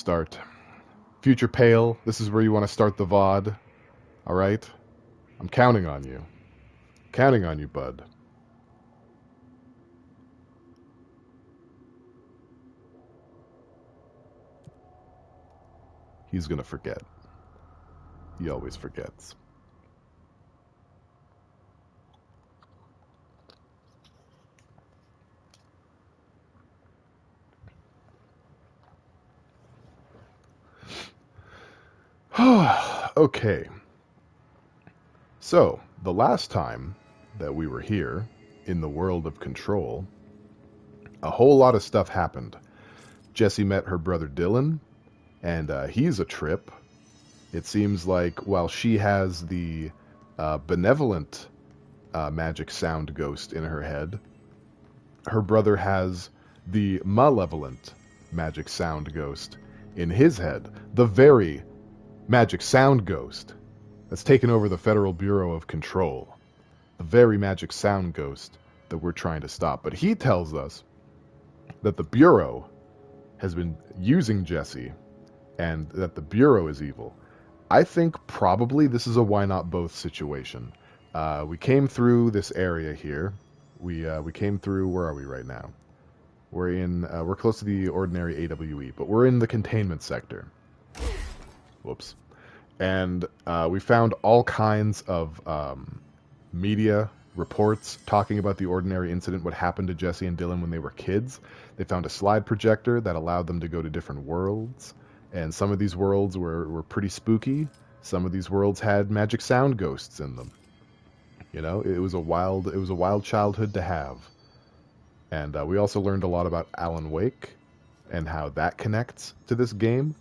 start. Future Pale, this is where you want to start the VOD. Alright? I'm counting on you. Counting on you, bud. He's gonna forget. He always forgets. Okay. So, the last time that we were here, in the world of Control, a whole lot of stuff happened. Jessie met her brother Dylan, and he's a trip. It seems like while she has the benevolent magic sound ghost in her head, her brother has the malevolent magic sound ghost in his head. The very magic sound ghost that's taken over the Federal Bureau of Control. The very magic sound ghost that we're trying to stop. But he tells us that the Bureau has been using Jessie and that the Bureau is evil. I think probably this is a why not both situation. We came through this area here. We came through, where are we right now? We're close to the ordinary AWE, but we're in the containment sector. Whoops. And we found all kinds of media reports talking about the ordinary incident, what happened to Jessie and Dylan when they were kids. They found a slide projector that allowed them to go to different worlds. And some of these worlds were pretty spooky. Some of these worlds had magic sound ghosts in them. You know, it was a wild childhood to have. And we also learned a lot about Alan Wake and how that connects to this game.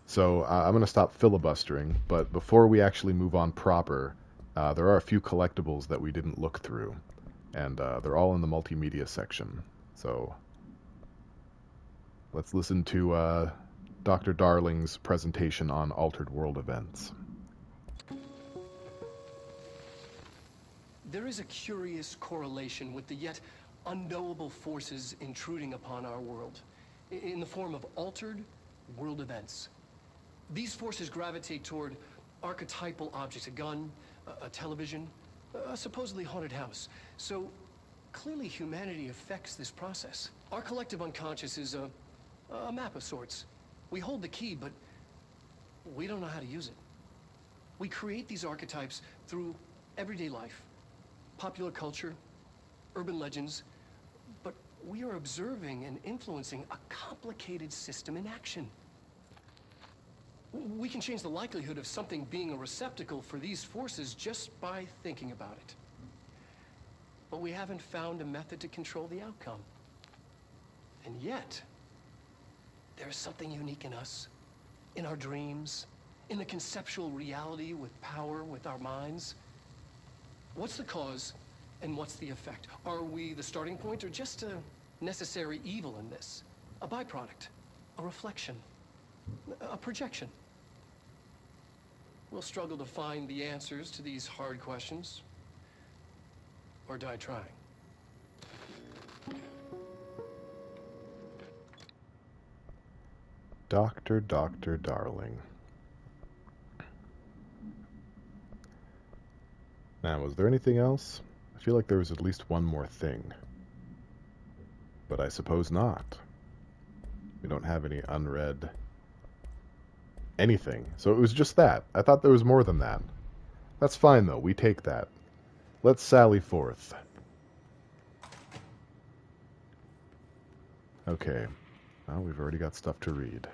So I'm going to stop filibustering, but before we actually move on proper, there are a few collectibles that we didn't look through, and they're all in the multimedia section. So let's listen to Dr. Darling's presentation on Altered World events. There is a curious correlation with the yet unknowable forces intruding upon our world, in the form of altered world events. These forces gravitate toward archetypal objects, a gun, a television, a supposedly haunted house. So clearly humanity affects this process. Our collective unconscious is a map of sorts. We hold the key, but we don't know how to use it. We create these archetypes through everyday life, popular culture, urban legends, but we are observing and influencing a complicated system in action. We can change the likelihood of something being a receptacle for these forces just by thinking about it. But we haven't found a method to control the outcome. And yet, there's something unique in us, in our dreams, in the conceptual reality with power, with our minds. What's the cause and what's the effect? Are we the starting point or just a necessary evil in this? A byproduct, a reflection, a projection? We'll struggle to find the answers to these hard questions, or die trying. Dr. Darling. Now, was there anything else? I feel like there was at least one more thing. But I suppose not. We don't have any unread anything. So it was just that. I thought there was more than that. That's fine, though. We take that. Let's sally forth. Okay. Well, we've already got stuff to read.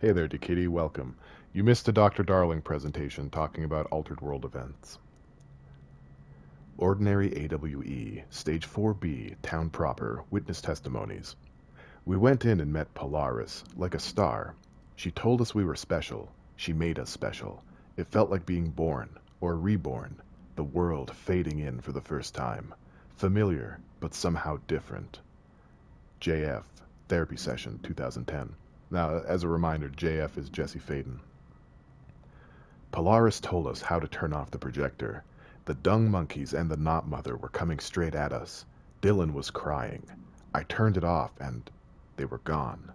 Hey there, Kitty. Welcome. You missed a Dr. Darling presentation talking about Altered World events. Ordinary AWE, Stage 4B, Town Proper, Witness Testimonies. We went in and met Polaris, like a star. She told us we were special. She made us special. It felt like being born, or reborn, the world fading in for the first time. Familiar, but somehow different. JF, Therapy Session, 2010. Now, as a reminder, JF is Jesse Faden. Polaris told us how to turn off the projector. The dung monkeys and the knot mother were coming straight at us. Dylan was crying. I turned it off and They were gone.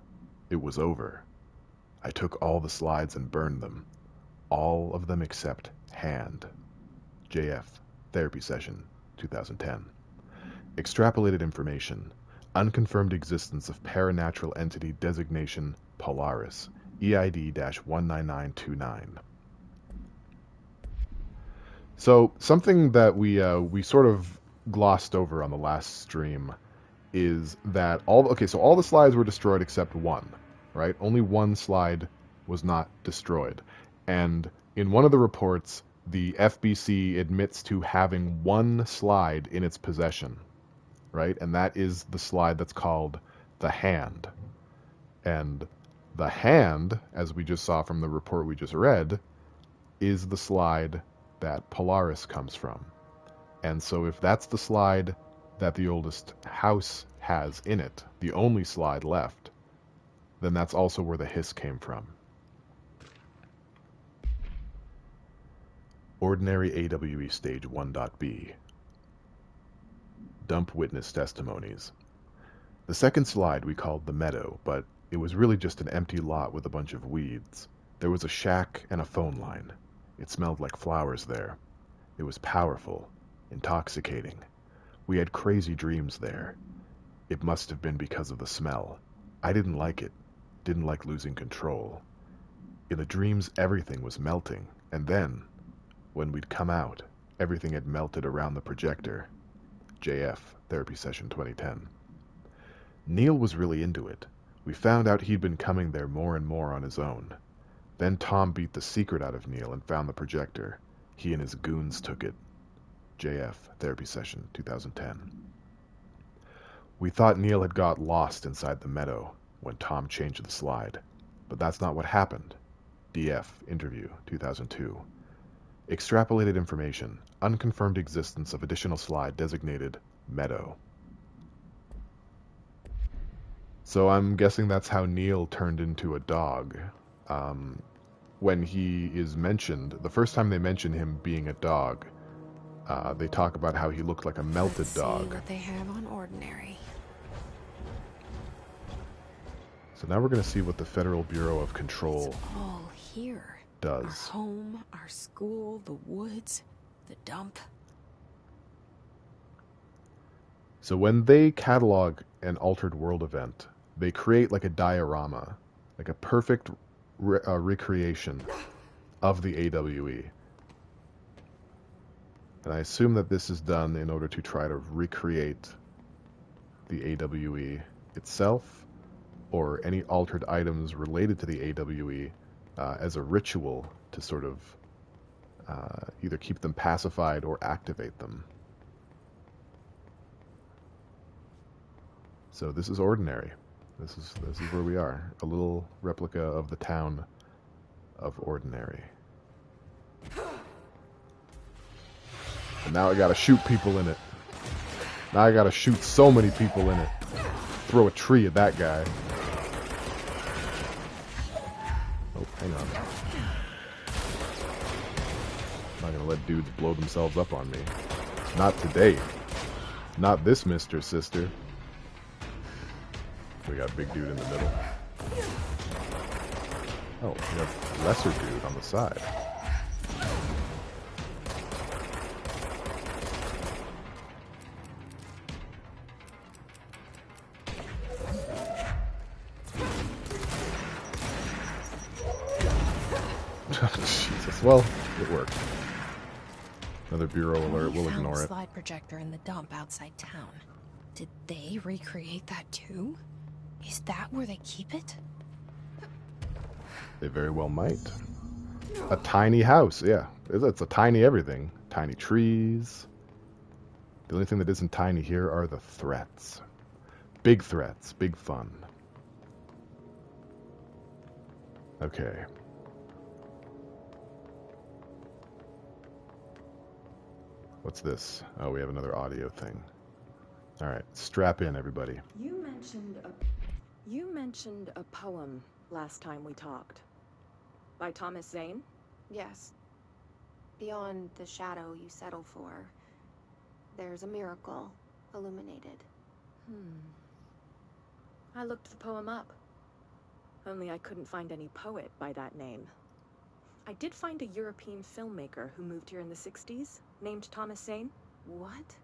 It was over. I took all the slides and burned them. All of them except Hand. JF, Therapy Session, 2010. Extrapolated information. Unconfirmed existence of paranatural entity designation Polaris, EID-19929. So something that we sort of glossed over on the last stream is that all the slides were destroyed except one, right? Only one slide was not destroyed. And in one of the reports, the FBC admits to having one slide in its possession, right? And that is the slide that's called the Hand. And the Hand, as we just saw from the report we just read, is the slide that Polaris comes from. And so if that's the slide that the oldest house has in it, the only slide left, then that's also where the hiss came from. Ordinary AWE Stage 1.B. Dump witness testimonies. The second slide we called the Meadow, but it was really just an empty lot with a bunch of weeds. There was a shack and a phone line. It smelled like flowers there. It was powerful, intoxicating. We had crazy dreams there. It must have been because of the smell. I didn't like it. Didn't like losing control. In the dreams, everything was melting, and then, when we'd come out, everything had melted around the projector. JF, Therapy Session 2010. Neil was really into it. We found out he'd been coming there more and more on his own. Then Tom beat the secret out of Neil and found the projector. He and his goons took it. JF, Therapy Session 2010. We thought Neil had got lost inside the meadow when Tom changed the slide, but that's not what happened. DF, Interview 2002. Extrapolated information. Unconfirmed existence of additional slide designated Meadow. So I'm guessing that's how Neil turned into a dog. When he is mentioned, the first time they mention him being a dog, they talk about how he looked like a melted dog. See what they have on Ordinary. So now we're going to see what the Federal Bureau of Control It's all here. does. Our home, our school, the woods, the dump. So when they catalog an altered world event, they create like a diorama, like a perfect recreation of the AWE. And I assume that this is done in order to try to recreate the AWE itself, or any altered items related to the AWE as a ritual to sort of either keep them pacified or activate them. So this is Ordinary. This is where we are. A little replica of the town of Ordinary. And now I gotta shoot people in it. Now I gotta shoot so many people in it. Throw a tree at that guy. Oh, hang on. I'm not gonna let dudes blow themselves up on me. Not today. Not this Mr. Sister. We got big dude in the middle. Oh, we have lesser dude on the side. Jesus, well, it worked. Another bureau alert, we'll ignore it. Slide projector in the dump outside town. Did they recreate that too? Is that where they keep it? They very well might. A tiny house, yeah. It's a tiny everything. Tiny trees. The only thing that isn't tiny here are the threats. Big threats, big fun. Okay. What's this? Oh, we have another audio thing. All right, strap in, everybody. You mentioned a poem last time we talked. By Thomas Zane? Yes. Beyond the shadow you settle for, there's a miracle illuminated. I looked the poem up. Only I couldn't find any poet by that name. I did find a European filmmaker who moved here in the 60s, named Thomas Zane. What?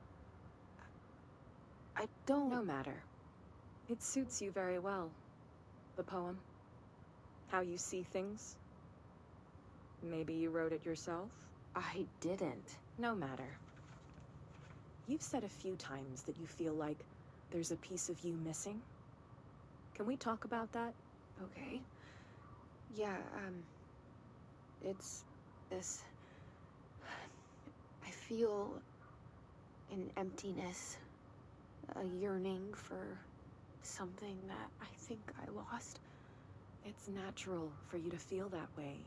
I don't... No matter. It suits you very well. The poem. How you see things. Maybe you wrote it yourself? I didn't. No matter. You've said a few times that you feel like there's a piece of you missing. Can we talk about that? Okay. Yeah, it's this... I feel an emptiness, a yearning for something that I think I lost. It's natural for you to feel that way.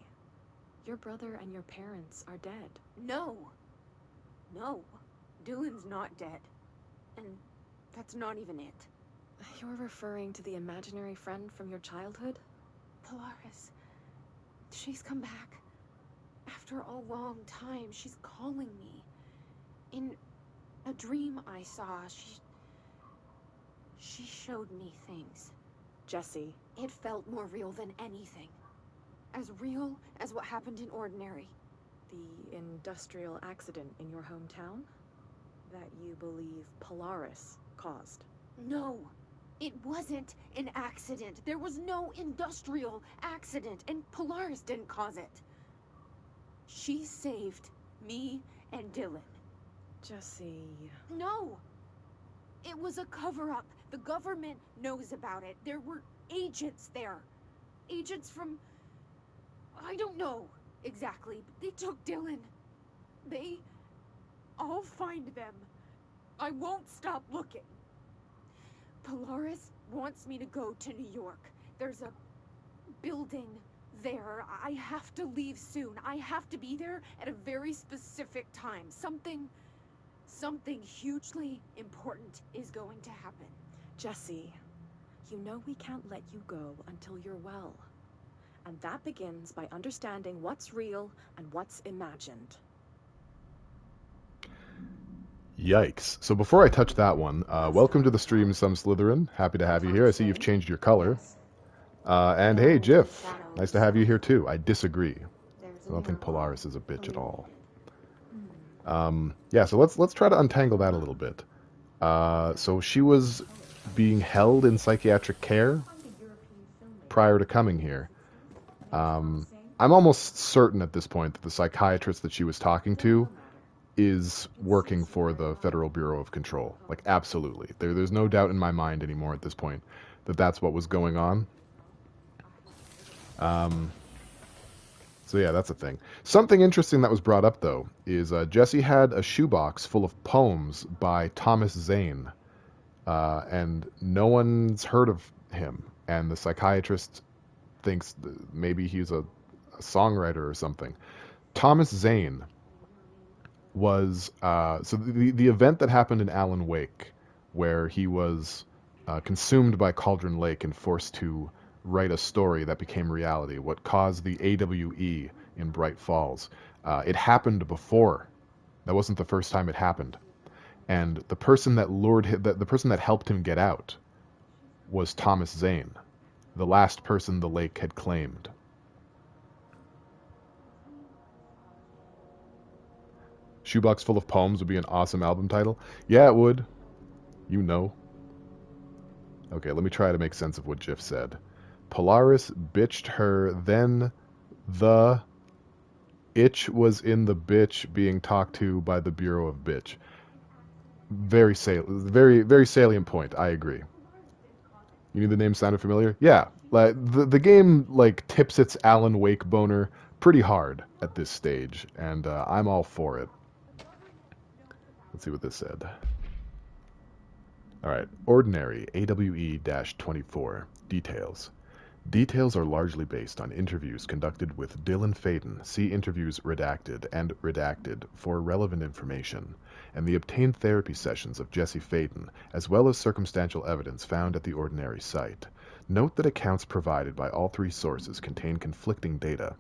Your brother and your parents are dead. No. No. Dylan's not dead. And that's not even it. You're referring to the imaginary friend from your childhood? Polaris. She's come back. After a long time, she's calling me. In a dream I saw, she showed me things. Jesse. It felt more real than anything. As real as what happened in Ordinary. The industrial accident in your hometown? That you believe Polaris caused? No. It wasn't an accident. There was no industrial accident, and Polaris didn't cause it. She saved me and Dylan. Jesse... No! It was a cover-up. The government knows about it. There were agents there. Agents from... I don't know exactly, but they took Dylan. I'll find them. I won't stop looking. Polaris wants me to go to New York. There's a building there. I have to leave soon. I have to be there at a very specific time. Something hugely important is going to happen. Jesse, you know we can't let you go until you're well. And that begins by understanding what's real and what's imagined. Yikes. So before I touch that one, welcome to the stream, Some Slytherin. Happy to have you here. I see you've changed your color. And hey, Jiff. Nice to have you here too. I disagree. I don't think Polaris is a bitch at all. Yeah, so let's try to untangle that a little bit. So she was being held in psychiatric care prior to coming here. I'm almost certain at this point that the psychiatrist that she was talking to is working for the Federal Bureau of Control. Like, absolutely. There's no doubt in my mind anymore at this point that that's what was going on. So yeah, that's a thing. Something interesting that was brought up, though, is Jesse had a shoebox full of poems by Thomas Zane, and no one's heard of him. And the psychiatrist thinks maybe he's a songwriter or something. Thomas Zane was so the event that happened in Alan Wake, where he was consumed by Cauldron Lake and forced to write a story that became reality, what caused the AWE in Bright Falls. It happened before. That wasn't the first time it happened. And the person that lured him, the person that helped him get out was Thomas Zane, the last person the lake had claimed. Shoebox Full of Poems would be an awesome album title. Yeah, it would. You know. Okay, let me try to make sense of what Jiff said. Polaris bitched her, then the itch was in the bitch being talked to by the Bureau of Bitch. Very salient point. I agree. You need the name sounded familiar? Yeah. Like the game like tips its Alan Wake boner pretty hard at this stage, and I'm all for it. Let's see what this said. All right. Ordinary AWE-24. Details. Details are largely based on interviews conducted with Dylan Faden, see interviews redacted and redacted for relevant information, and the obtained therapy sessions of Jesse Faden, as well as circumstantial evidence found at the Ordinary site. Note that accounts provided by all three sources contain conflicting data.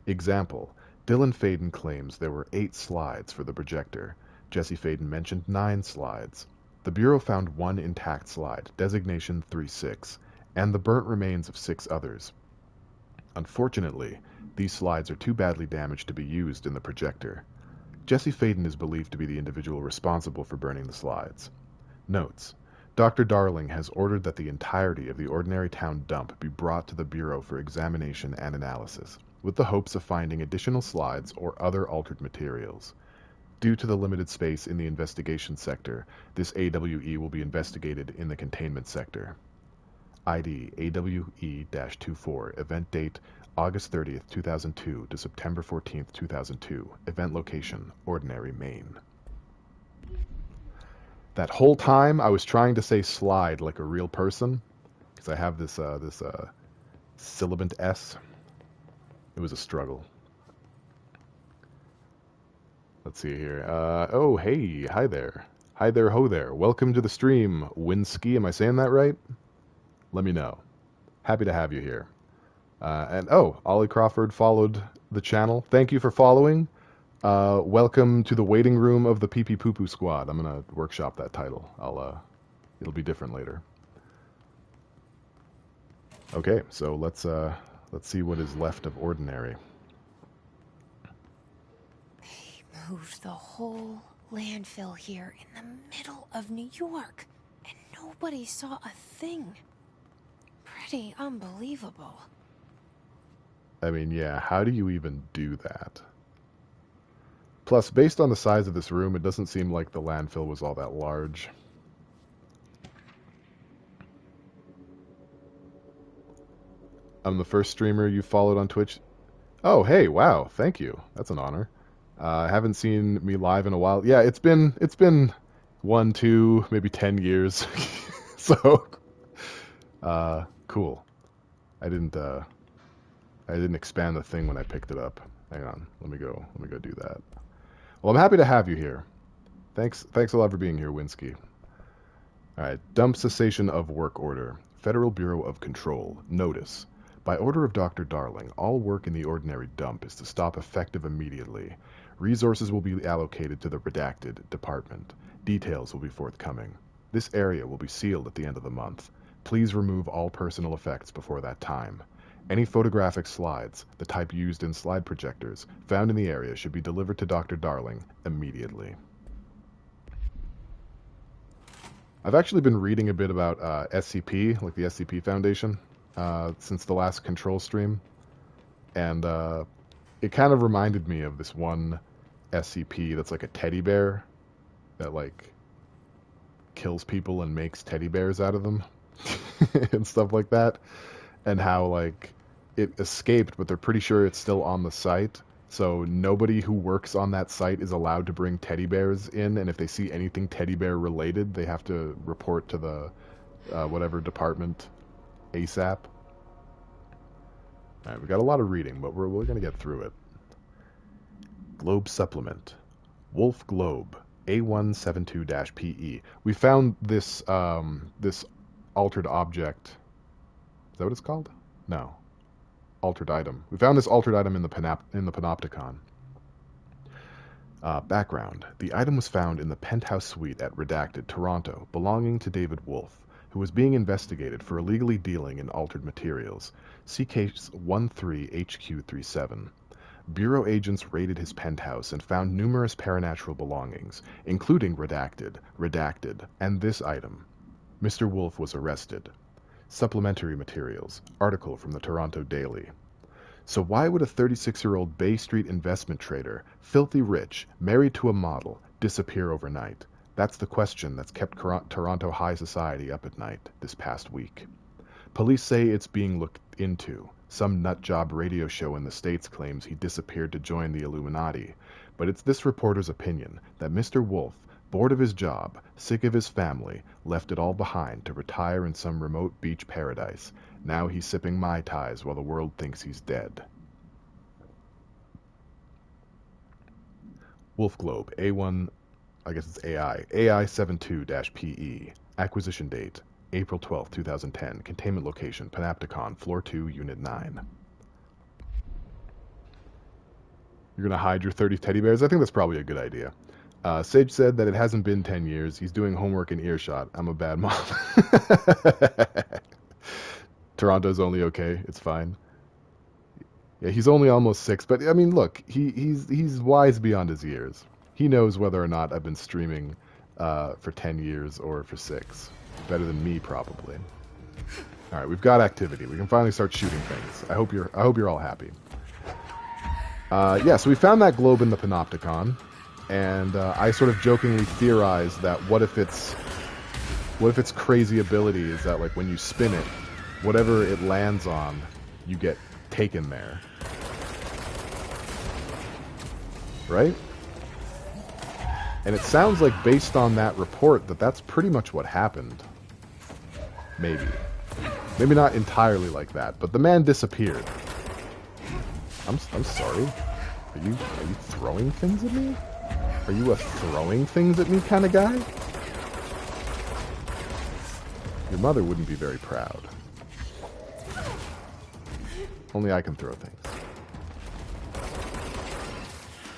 Example, Dylan Faden claims there were 8 slides for the projector. Jesse Faden mentioned 9 slides. The Bureau found 1 intact slide, designation 36, and the burnt remains of 6 others. Unfortunately, these slides are too badly damaged to be used in the projector. Jesse Faden is believed to be the individual responsible for burning the slides. Notes: Dr. Darling has ordered that the entirety of the Ordinary Town dump be brought to the Bureau for examination and analysis, with the hopes of finding additional slides or other altered materials. Due to the limited space in the investigation sector, this AWE will be investigated in the containment sector. ID AWE-24, event date August 30th, 2002 to September 14th, 2002. Event location, Ordinary, Maine. That whole time, I was trying to say slide like a real person, because I have this sibilant S. It was a struggle. Let's see here. Oh, hey, hi there. Hi there, ho there. Welcome to the stream, Winsky. Am I saying that right? Let me know. Happy to have you here. And oh, Ollie Crawford followed the channel. Thank you for following. Welcome to the waiting room of the Pee Pee Poo Poo Squad. I'm gonna workshop that title. It'll be different later. Okay, so let's see what is left of Ordinary. They moved the whole landfill here in the middle of New York, and nobody saw a thing. Pretty unbelievable. I mean, yeah, how do you even do that? Plus, based on the size of this room, it doesn't seem like the landfill was all that large. I'm the first streamer you followed on Twitch. Oh, hey, wow, thank you. That's an honor. I haven't seen me live in a while. Yeah, it's been 1, 2, maybe 10 years. So, cool. I didn't expand the thing when I picked it up. Hang on, let me go do that. Well, I'm happy to have you here. Thanks a lot for being here, Winsky. All right, dump cessation of work order. Federal Bureau of Control. Notice. By order of Dr. Darling, all work in the Ordinary dump is to stop effective immediately. Resources will be allocated to the redacted department. Details will be forthcoming. This area will be sealed at the end of the month. Please remove all personal effects before that time. Any photographic slides, the type used in slide projectors, found in the area should be delivered to Dr. Darling immediately. I've actually been reading a bit about SCP, like the SCP Foundation, since the last Control stream. And it kind of reminded me of this one SCP that's like a teddy bear that, like, kills people and makes teddy bears out of them and stuff like that. And how, like, it escaped, but they're pretty sure it's still on the site. So nobody who works on that site is allowed to bring teddy bears in, and if they see anything teddy bear related, they have to report to the whatever department ASAP. All right, we got a lot of reading, but we're going to get through it. Globe Supplement. Wolf Globe. A172-PE. We found this this altered object. Is that what it's called? No. Altered item. We found this altered item in the Panopticon. Background. The item was found in the penthouse suite at Redacted, Toronto, belonging to David Wolf, who was being investigated for illegally dealing in altered materials. See case 13HQ37. Bureau agents raided his penthouse and found numerous paranatural belongings, including Redacted, and this item. Mr. Wolf was arrested. Supplementary materials. Article from the Toronto Daily. So why would a 36-year-old Bay Street investment trader, filthy rich, married to a model, disappear overnight? That's the question that's kept Toronto high society up at night this past week. Police say it's being looked into. Some nutjob radio show in the States claims he disappeared to join the Illuminati. But it's this reporter's opinion that Mr. Wolf, bored of his job, sick of his family, left it all behind to retire in some remote beach paradise. Now he's sipping Mai Tais while the world thinks he's dead. Wolf Globe, A1, I guess it's AI, AI72-PE. Acquisition date, April 12, 2010. Containment location, Panopticon, Floor 2, Unit 9. You're going to hide your 30 teddy bears? I think that's probably a good idea. Sage said that it hasn't been 10 years. He's doing homework in earshot. I'm a bad mom. Toronto's only okay. It's fine. Yeah, he's only almost 6, but I mean, look, he's wise beyond his years. He knows whether or not I've been streaming for 10 years or for 6. Better than me, probably. All right, we've got activity. We can finally start shooting things. I hope you're all happy. Yeah, so we found that globe in the Panopticon, and I sort of jokingly theorized that what if its crazy ability is that, like, when you spin it, whatever it lands on, you get taken there. Right? And it sounds like, based on that report, that that's pretty much what happened. Maybe. Maybe not entirely like that, but the man disappeared. I'm sorry. Are you throwing things at me? Are you a throwing things at me kind of guy? Your mother wouldn't be very proud. Only I can throw things.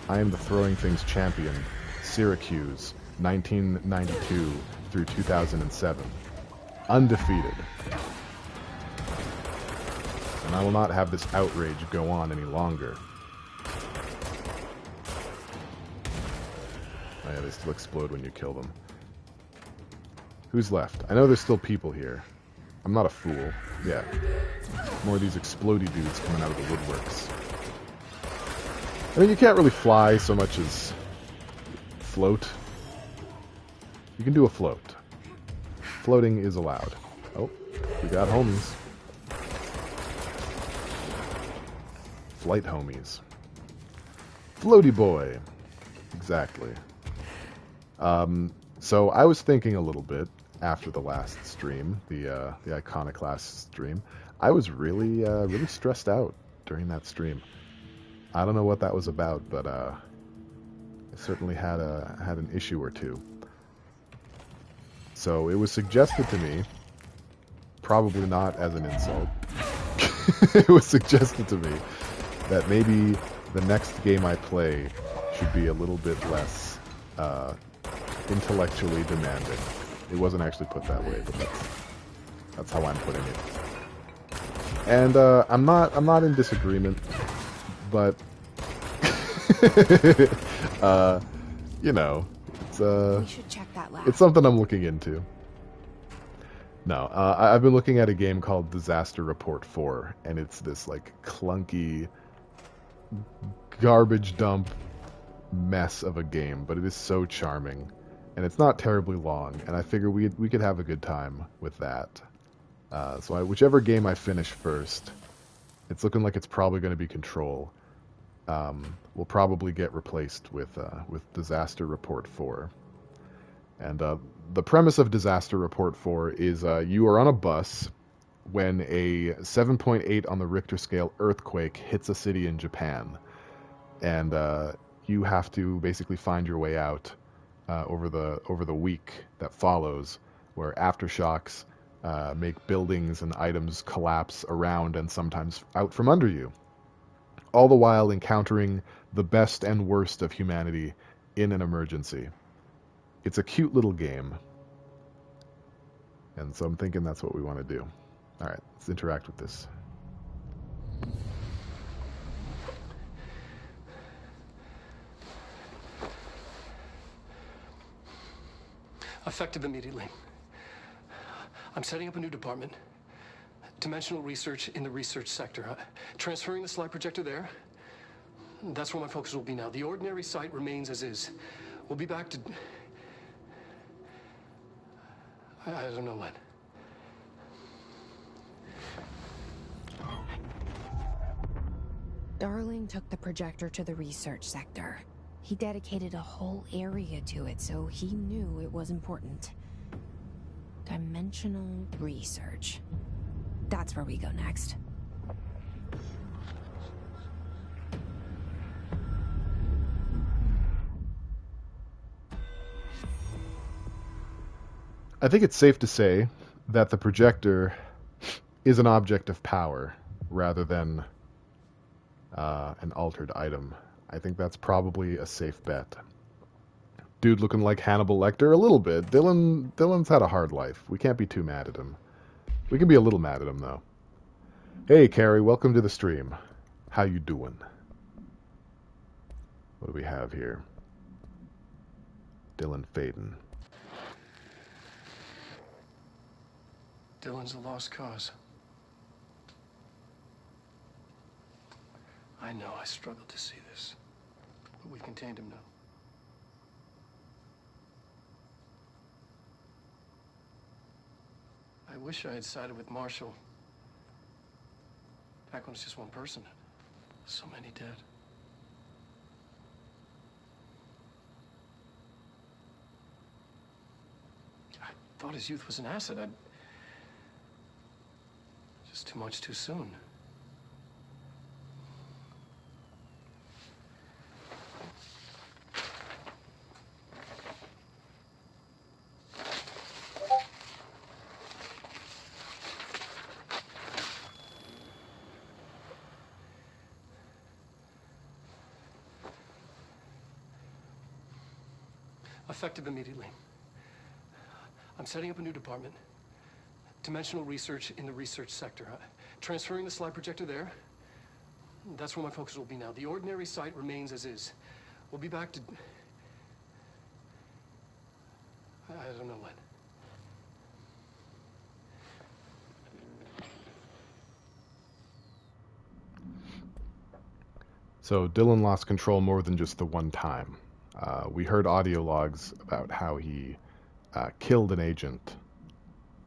I am the throwing things champion, Syracuse, 1992 through 2007. Undefeated. And I will not have this outrage go on any longer. Oh yeah, they still explode when you kill them. Who's left? I know there's still people here. I'm not a fool. Yeah. More of these explodey dudes coming out of the woodworks. I mean, you can't really fly so much as float. You can do a float. Floating is allowed. Oh, we got homies. Flight homies. Floaty boy. Exactly. So I was thinking a little bit after the last stream, the Iconoclast stream. I was really stressed out during that stream. I don't know what that was about, but I certainly had an issue or two. So it was suggested to me, probably not as an insult, it was suggested to me that maybe the next game I play should be a little bit less intellectually demanding. It wasn't actually put that way, but that's how I'm putting it. And I'm not in disagreement, but you know, We should check that lab. it's something I'm looking into. No, I've been looking at a game called Disaster Report 4, and it's this like clunky garbage dump mess of a game, but it is so charming, and it's not terribly long, and I figure we could have a good time with that. So whichever game I finish first, it's looking like it's probably going to be Control. Will probably get replaced with Disaster Report 4. And the premise of Disaster Report 4 is you are on a bus when a 7.8 on the Richter scale earthquake hits a city in Japan. And you have to basically find your way out over the week that follows, where aftershocks make buildings and items collapse around and sometimes out from under you. All the while encountering the best and worst of humanity in an emergency. It's a cute little game. And so I'm thinking that's what we want to do. Alright, let's interact with this. Effective immediately. I'm setting up a new department. Dimensional research in the research sector. Transferring the slide projector there. That's where my focus will be now. The ordinary site remains as is. We'll be back to... I don't know when. Darling took the projector to the research sector. He dedicated a whole area to it, so he knew it was important. Dimensional research. That's where we go next. I think it's safe to say that the projector is an object of power rather than an altered item. I think that's probably a safe bet. Dude looking like Hannibal Lecter a little bit. Dylan's had a hard life. We can't be too mad at him. We can be a little mad at him, though. Hey, Carrie, welcome to the stream. How you doing? What do we have here? Dylan Faden. Dylan's a lost cause. I know I struggled to see this, but we've contained him now. I wish I had sided with Marshall. Back when it's just one person. So many dead. I thought his youth was an asset. Just too much too soon. Effective immediately. I'm setting up a new department. Dimensional research in the research sector. Transferring the slide projector there. That's where my focus will be now. The ordinary site remains as is. We'll be back to... I don't know when. So Dylan lost control more than just the one time. We heard audio logs about how he killed an agent,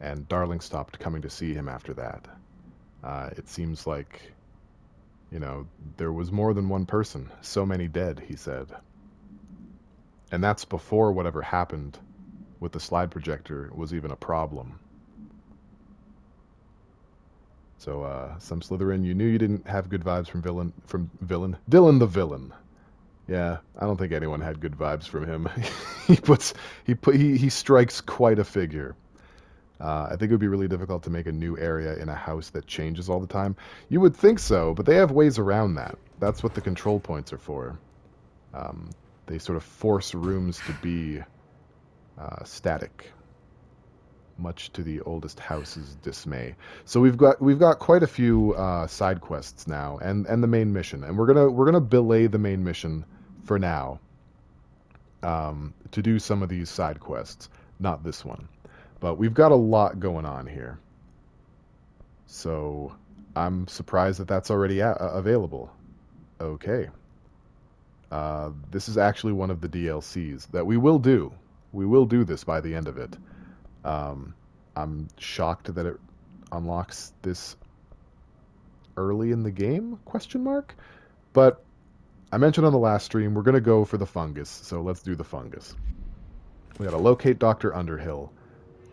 and Darling stopped coming to see him after that. It seems like, you know, there was more than one person. So many dead, he said. And that's before whatever happened with the slide projector was even a problem. So, some Slytherin, you knew you didn't have good vibes from Dylan the villain. Yeah, I don't think anyone had good vibes from him. He strikes quite a figure. I think it would be really difficult to make a new area in a house that changes all the time. You would think so, but they have ways around that. That's what the control points are for. They sort of force rooms to be static, much to the oldest house's dismay. So we've got quite a few side quests now, and the main mission, and we're gonna belay the main mission for now to do some of these side quests, not this one. But we've got a lot going on here. So I'm surprised that that's already available. Okay. This is actually one of the DLCs that we will do. We will do this by the end of it. I'm shocked that it unlocks this early in the game, question mark? But I mentioned on the last stream, we're going to go for the fungus, so let's do the fungus. We got to locate Dr. Underhill.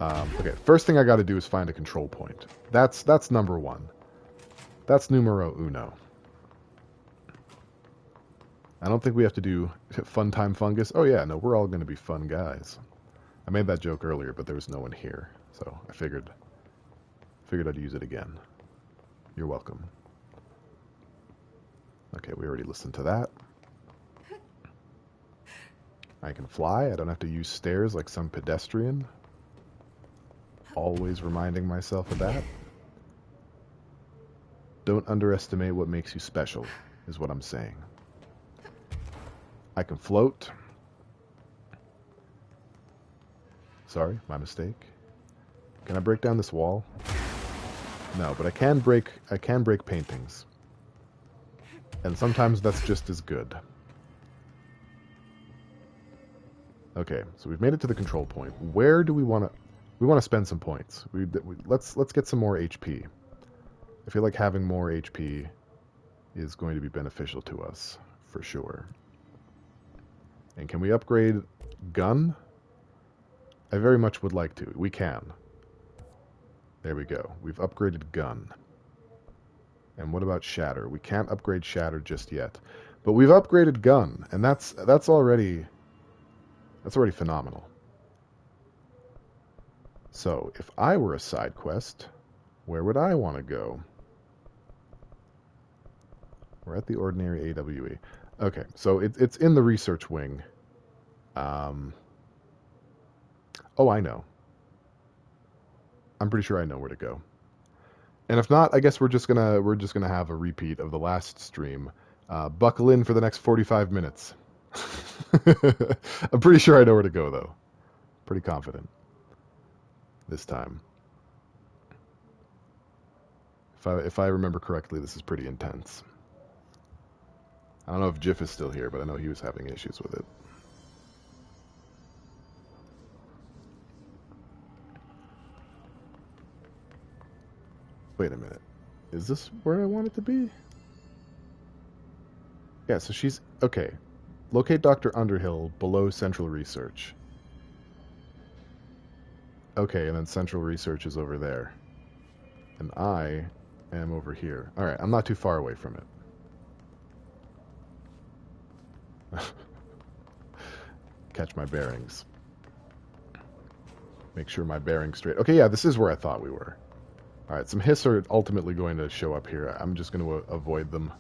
Okay, first thing I got to do is find a control point. That's number one. That's numero uno. I don't think we have to do fun time fungus. Oh yeah, no, we're all going to be fun guys. I made that joke earlier, but there was no one here, so I figured I'd use it again. You're welcome. Okay, we already listened to that. I can fly. I don't have to use stairs like some pedestrian. Always reminding myself of that. Don't underestimate what makes you special, is what I'm saying. I can float. Sorry, my mistake. Can I break down this wall? No, but I can break paintings. And sometimes that's just as good. Okay, so we've made it to the control point. Where do we want to... We want to spend some points. Let's get some more HP. I feel like having more HP is going to be beneficial to us, for sure. And can we upgrade gun? I very much would like to. We can. There we go. We've upgraded gun. And what about shatter? We can't upgrade shatter just yet. But we've upgraded gun, and that's already phenomenal. So, if I were a side quest, where would I want to go? We're at the ordinary AWE. Okay, so it's in the research wing. Oh, I know. I'm pretty sure I know where to go. And if not, I guess we're just gonna have a repeat of the last stream. Buckle in for the next 45 minutes. I'm pretty sure I know where to go though. Pretty confident this time. If I remember correctly, this is pretty intense. I don't know if Jiff is still here, but I know he was having issues with it. Wait a minute. Is this where I want it to be? Yeah, so she's... Okay. Locate Dr. Underhill below Central Research. Okay, and then Central Research is over there. And I am over here. Alright, I'm not too far away from it. Catch my bearings. Make sure my bearings straight. Okay, yeah, this is where I thought we were. Alright, some hiss are ultimately going to show up here. I'm just going to avoid them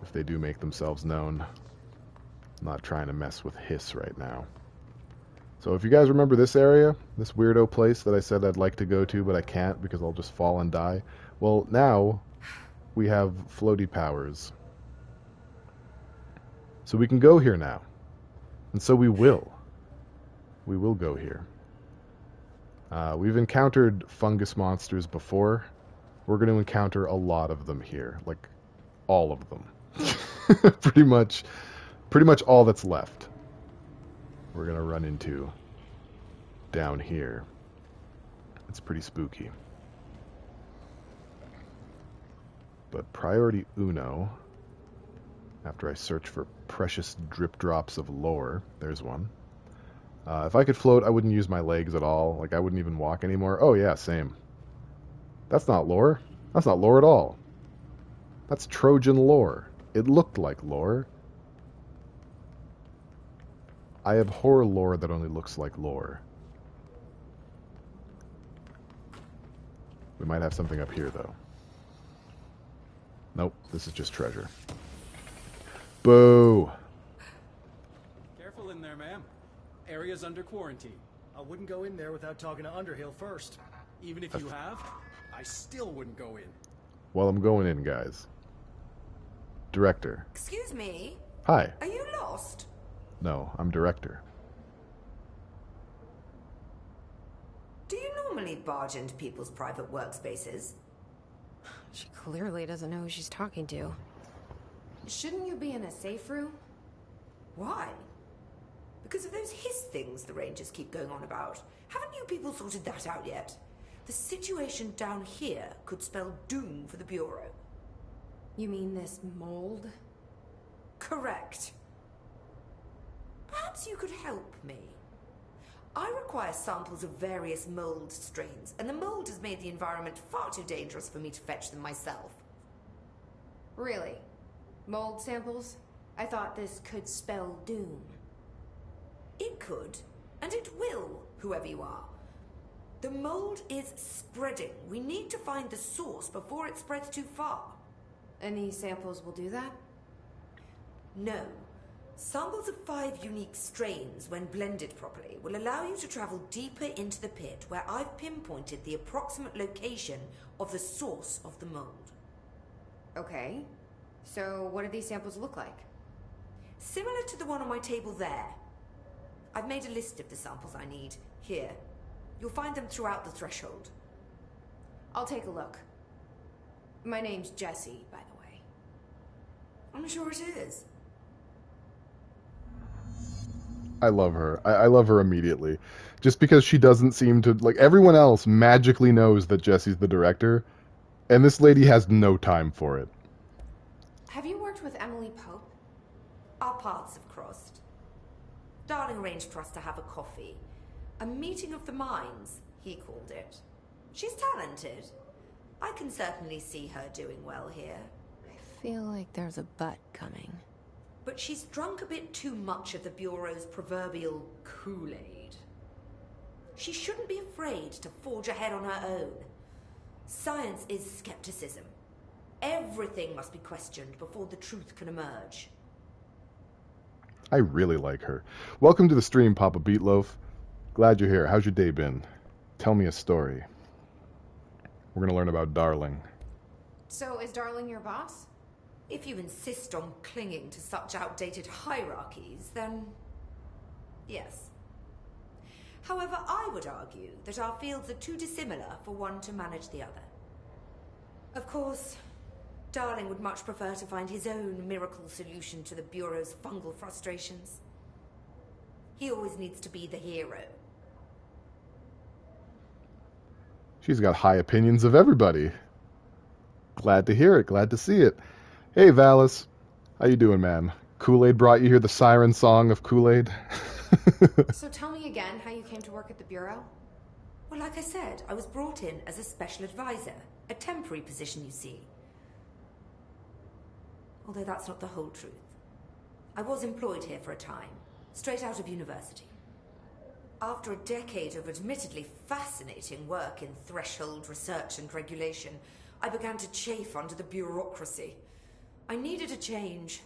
if they do make themselves known. I'm not trying to mess with hiss right now. So if you guys remember this area, this weirdo place that I said I'd like to go to, but I can't because I'll just fall and die, well, now we have floaty powers. So we can go here now. And so we will. We will go here. We've encountered fungus monsters before. We're going to encounter a lot of them here. Like, all of them. pretty much all that's left. We're going to run into down here. It's pretty spooky. But priority uno, after I search for precious drip drops of lore, there's one. If I could float, I wouldn't use my legs at all. Like, I wouldn't even walk anymore. Oh, yeah, same. That's not lore. That's not lore at all. That's Trojan lore. It looked like lore. I abhor lore that only looks like lore. We might have something up here, though. Nope, this is just treasure. Boo! Careful in there, ma'am. Area's under quarantine. I wouldn't go in there without talking to Underhill first. Even if you have, I still wouldn't go in. Well, I'm going in, guys. Director. Excuse me? Hi. Are you lost? No, I'm director. Do you normally barge into people's private workspaces? She clearly doesn't know who she's talking to. Shouldn't you be in a safe room? Why? Because of those hiss things the Rangers keep going on about. Haven't you people sorted that out yet? The situation down here could spell doom for the Bureau. You mean this mold? Correct. Perhaps you could help me. I require samples of various mold strains, and the mold has made the environment far too dangerous for me to fetch them myself. Really? Mold samples? I thought this could spell doom. It could, and it will, whoever you are. The mold is spreading. We need to find the source before it spreads too far. Any samples will do that? No. Samples of 5 unique strains, when blended properly, will allow you to travel deeper into the pit where I've pinpointed the approximate location of the source of the mold. Okay. So what do these samples look like? Similar to the one on my table there. I've made a list of the samples I need. Here. You'll find them throughout the threshold. I'll take a look. My name's Jessie, by the way. I'm sure it is. I love her. I love her immediately. Just because she doesn't seem to... Like, everyone else magically knows that Jessie's the director, and this lady has no time for it. Have you worked with Emily Pope? Our paths have crossed. Darling arranged for us to have a coffee. A meeting of the minds, he called it. She's talented. I can certainly see her doing well here. I feel like there's a but coming. But she's drunk a bit too much of the Bureau's proverbial Kool-Aid. She shouldn't be afraid to forge ahead on her own. Science is skepticism. Everything must be questioned before the truth can emerge. I really like her. Welcome to the stream, Papa Beatloaf. Glad you're here. How's your day been? Tell me a story. We're going to learn about Darling. So, is Darling your boss? If you insist on clinging to such outdated hierarchies, then yes. However, I would argue that our fields are too dissimilar for one to manage the other. Of course, Darling would much prefer to find his own miracle solution to the Bureau's fungal frustrations. He always needs to be the hero. She's got high opinions of everybody. Glad to hear it. Glad to see it. Hey, Valis. How you doing, man? Kool-Aid brought you here, the siren song of Kool-Aid? So tell me again how you came to work at the Bureau? Well, like I said, I was brought in as a special advisor. A temporary position, you see. Although that's not the whole truth. I was employed here for a time, straight out of university. After a decade of admittedly fascinating work in threshold research and regulation, I began to chafe under the bureaucracy. I needed a change.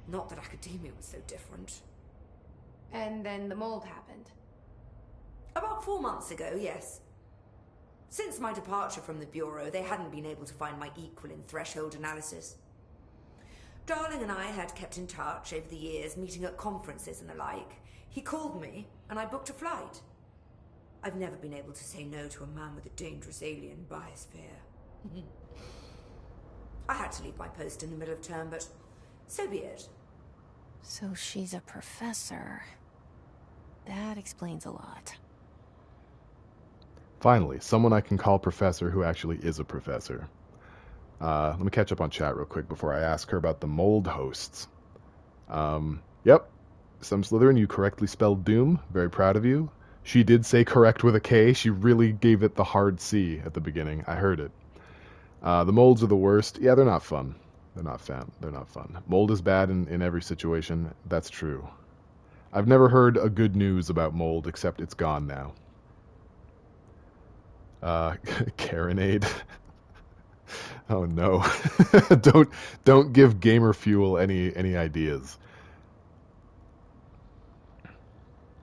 Not that academia was so different. And then the mold happened. About 4 months ago, yes. Since my departure from the Bureau, they hadn't been able to find my equal in threshold analysis. Darling and I had kept in touch over the years, meeting at conferences and the like. He called me, and I booked a flight. I've never been able to say no to a man with a dangerous alien biosphere. I had to leave my post in the middle of term, but so be it. So she's a professor. That explains a lot. Finally, someone I can call professor who actually is a professor. Let me catch up on chat real quick before I ask her about the mold hosts. Yep. Some Slytherin, you correctly spelled Doom. Very proud of you. She did say correct with a K. She really gave it the hard C at the beginning. I heard it. The molds are the worst. Yeah, they're not fun. They're not fun. They're not fun. Mold is bad in every situation. That's true. I've never heard a good news about mold, except it's gone now. Karenade. Oh no. Don't give Gamer Fuel any ideas.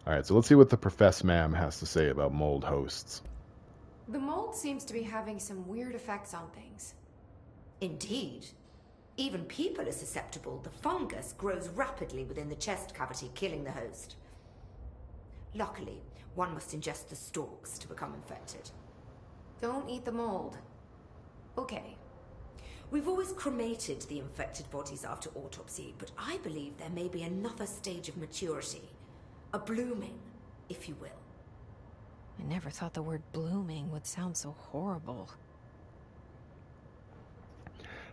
Alright, so let's see what the Profess Ma'am has to say about mold hosts. The mold seems to be having some weird effects on things. Indeed. Even people are susceptible. The fungus grows rapidly within the chest cavity, killing the host. Luckily, one must ingest the stalks to become infected. Don't eat the mold. Okay. We've always cremated the infected bodies after autopsy, but I believe there may be another stage of maturity. A blooming, if you will. I never thought the word blooming would sound so horrible.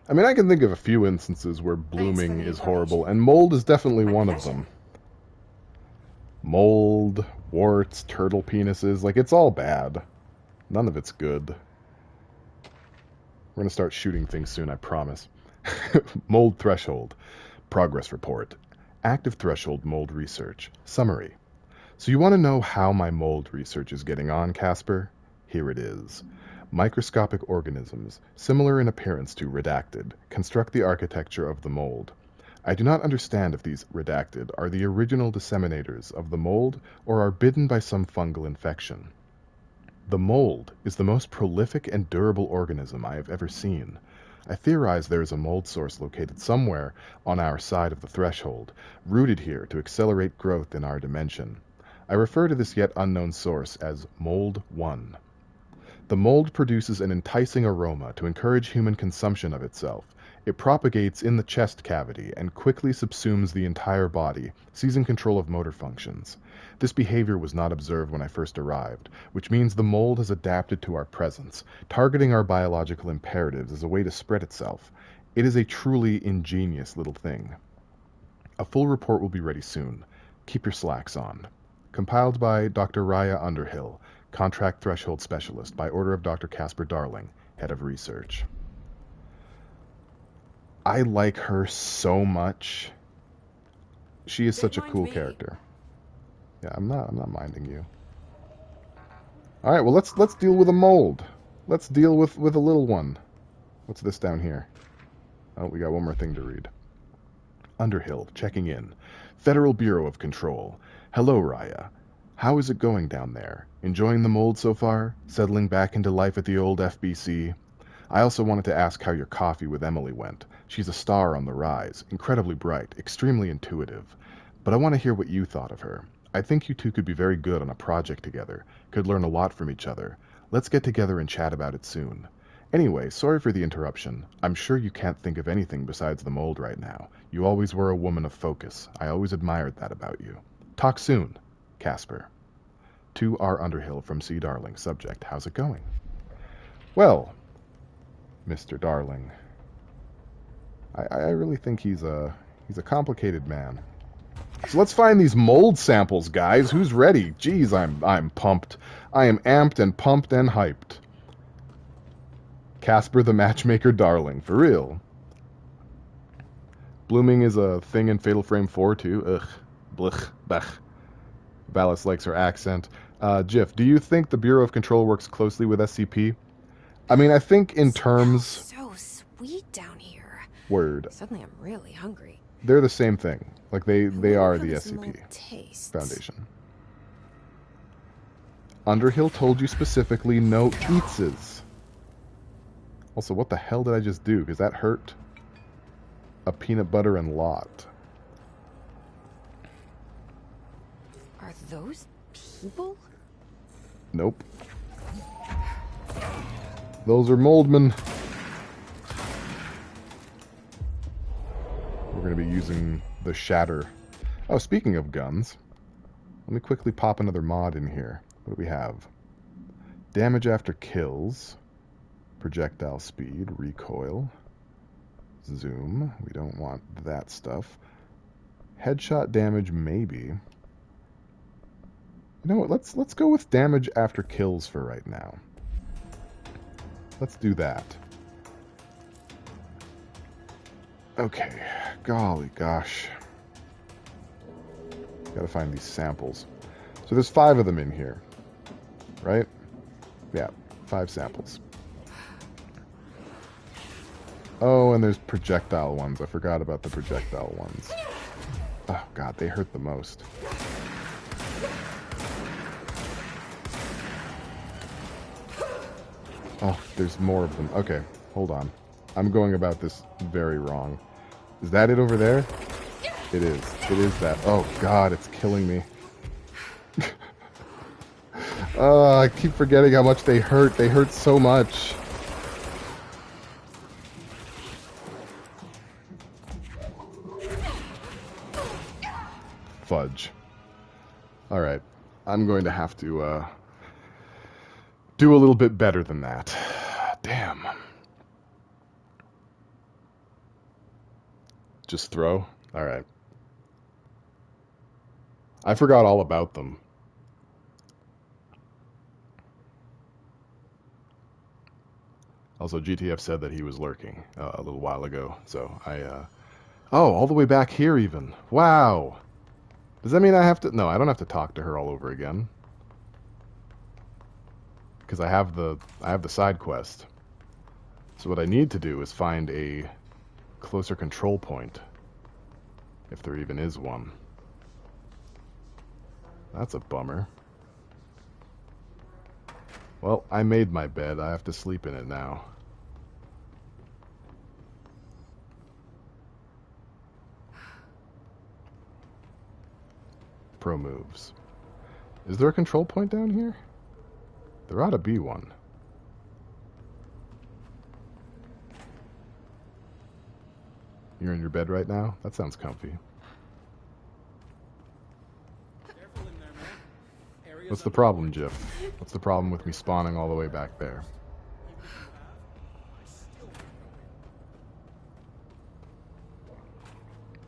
I mean, I can think of a few instances where blooming is horrible, and mold is definitely one of them. Mold, warts, turtle penises, like, it's all bad. None of it's good. We're going to start shooting things soon, I promise. Mold threshold. Progress report. Active threshold mold research. Summary. So you want to know how my mold research is getting on, Casper? Here it is. Microscopic organisms, similar in appearance to redacted, construct the architecture of the mold. I do not understand if these redacted are the original disseminators of the mold or are bitten by some fungal infection. The mold is the most prolific and durable organism I have ever seen. I theorize there is a mold source located somewhere on our side of the threshold, rooted here to accelerate growth in our dimension. I refer to this yet unknown source as Mold 1. The mold produces an enticing aroma to encourage human consumption of itself. It propagates in the chest cavity and quickly subsumes the entire body, seizing control of motor functions. This behavior was not observed when I first arrived, which means the mold has adapted to our presence, targeting our biological imperatives as a way to spread itself. It is a truly ingenious little thing. A full report will be ready soon. Keep your slacks on. Compiled by Dr. Raya Underhill, Contract Threshold Specialist, by order of Dr. Casper Darling, Head of Research. I like her so much. She is such a cool character. Yeah, I'm not minding you. All right, well let's deal with a mold. Let's deal with a little one. What's this down here? Oh, we got one more thing to read. Underhill, checking in. Federal Bureau of Control. Hello, Raya. How is it going down there? Enjoying the mold so far? Settling back into life at the old FBC? I also wanted to ask how your coffee with Emily went. She's a star on the rise, incredibly bright, extremely intuitive. But I want to hear what you thought of her. I think you two could be very good on a project together, could learn a lot from each other. Let's get together and chat about it soon. Anyway, sorry for the interruption. I'm sure you can't think of anything besides the mold right now. You always were a woman of focus. I always admired that about you. Talk soon, Casper. To R. Underhill from C. Darling. Subject, how's it going? Well, Mr. Darling, I really think he's a complicated man. So let's find these mold samples, guys. Who's ready? Jeez, I'm pumped. I am amped and pumped and hyped. Casper the Matchmaker Darling, for real. Blooming is a thing in Fatal Frame 4 too. Ugh. Blech. Bech. Valis likes her accent. Jiff, do you think the Bureau of Control works closely with SCP? I mean, I think in terms... So sweet down here. Word. Suddenly I'm really hungry. They're the same thing. Like, they are the SCP Foundation. Underhill told you specifically no eatses. Also, what the hell did I just do? Because that hurt. A peanut butter and lot. Are those people? Nope. Those are moldmen. We're going to be using the shatter. Oh, speaking of guns, let me quickly pop another mod in here. What do we have? Damage after kills. Projectile speed. Recoil. Zoom. We don't want that stuff. Headshot damage, maybe. You know what? Let's go with damage after kills for right now. Let's do that. Okay. Golly gosh. Gotta find these samples. So there's 5 of them in here. Right? Yeah, 5 samples. Oh, and there's projectile ones. I forgot about the projectile ones. Oh god, they hurt the most. Oh, there's more of them. Okay, hold on. I'm going about this very wrong. Is that it over there? It is. It is that. Oh god, it's killing me. Oh, I keep forgetting how much they hurt. They hurt so much. Fudge. Alright. I'm going to have to, do a little bit better than that. Damn. Just throw? Alright. I forgot all about them. Also, GTF said that he was lurking a little while ago, so oh, all the way back here even. Wow! Does that mean I have to... No, I don't have to talk to her all over again. Because I have the side quest. So what I need to do is find a closer control point. If there even is one. That's a bummer. Well, I made my bed. I have to sleep in it now. Pro moves. Is there a control point down here? There ought to be one. You're in your bed right now? That sounds comfy. What's the problem, Jiff? What's the problem with me spawning all the way back there?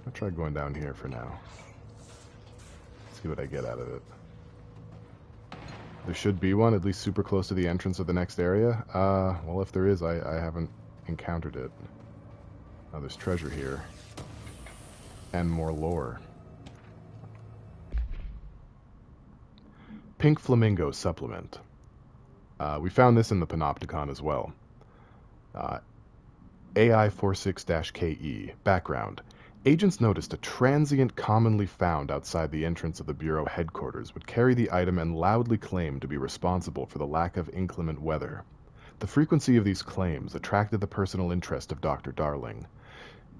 I'll try going down here for now. See what I get out of it. There should be one, at least super close to the entrance of the next area. Well, if there is, I haven't encountered it. Oh, there's treasure here. And more lore. Pink Flamingo Supplement. We found this in the Panopticon as well. AI46-KE. Background. Agents noticed a transient commonly found outside the entrance of the Bureau headquarters would carry the item and loudly claim to be responsible for the lack of inclement weather. The frequency of these claims attracted the personal interest of Dr. Darling.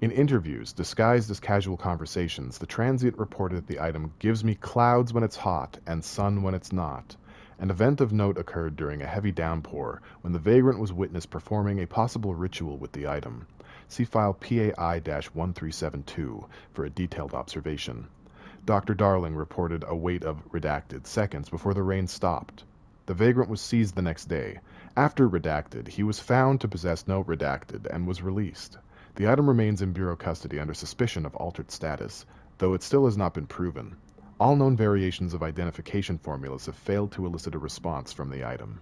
In interviews, disguised as casual conversations, the transient reported that the item gives me clouds when it's hot and sun when it's not. An event of note occurred during a heavy downpour when the vagrant was witnessed performing a possible ritual with the item. See file PAI-1372 for a detailed observation. Dr. Darling reported a wait of redacted seconds before the rain stopped. The vagrant was seized the next day. After redacted, he was found to possess no redacted and was released. The item remains in Bureau custody under suspicion of altered status, though it still has not been proven. All known variations of identification formulas have failed to elicit a response from the item.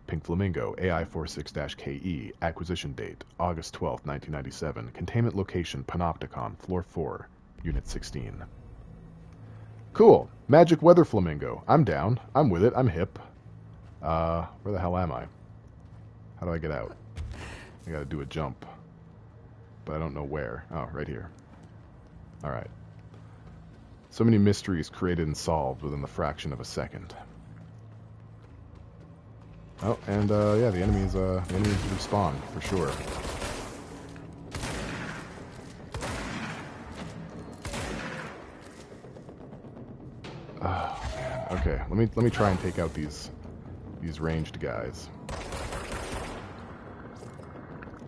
Pink Flamingo, AI46-KE, acquisition date, August 12, 1997, containment location, Panopticon, floor 4, unit 16. Cool. Magic Weather Flamingo. I'm down. I'm with it. I'm hip. Where the hell am I? How do I get out? I gotta do a jump. But I don't know where. Oh, right here. Alright. So many mysteries created and solved within the fraction of a second. Oh, and yeah, the enemies respawn for sure. Oh man. Okay, let me try and take out these ranged guys.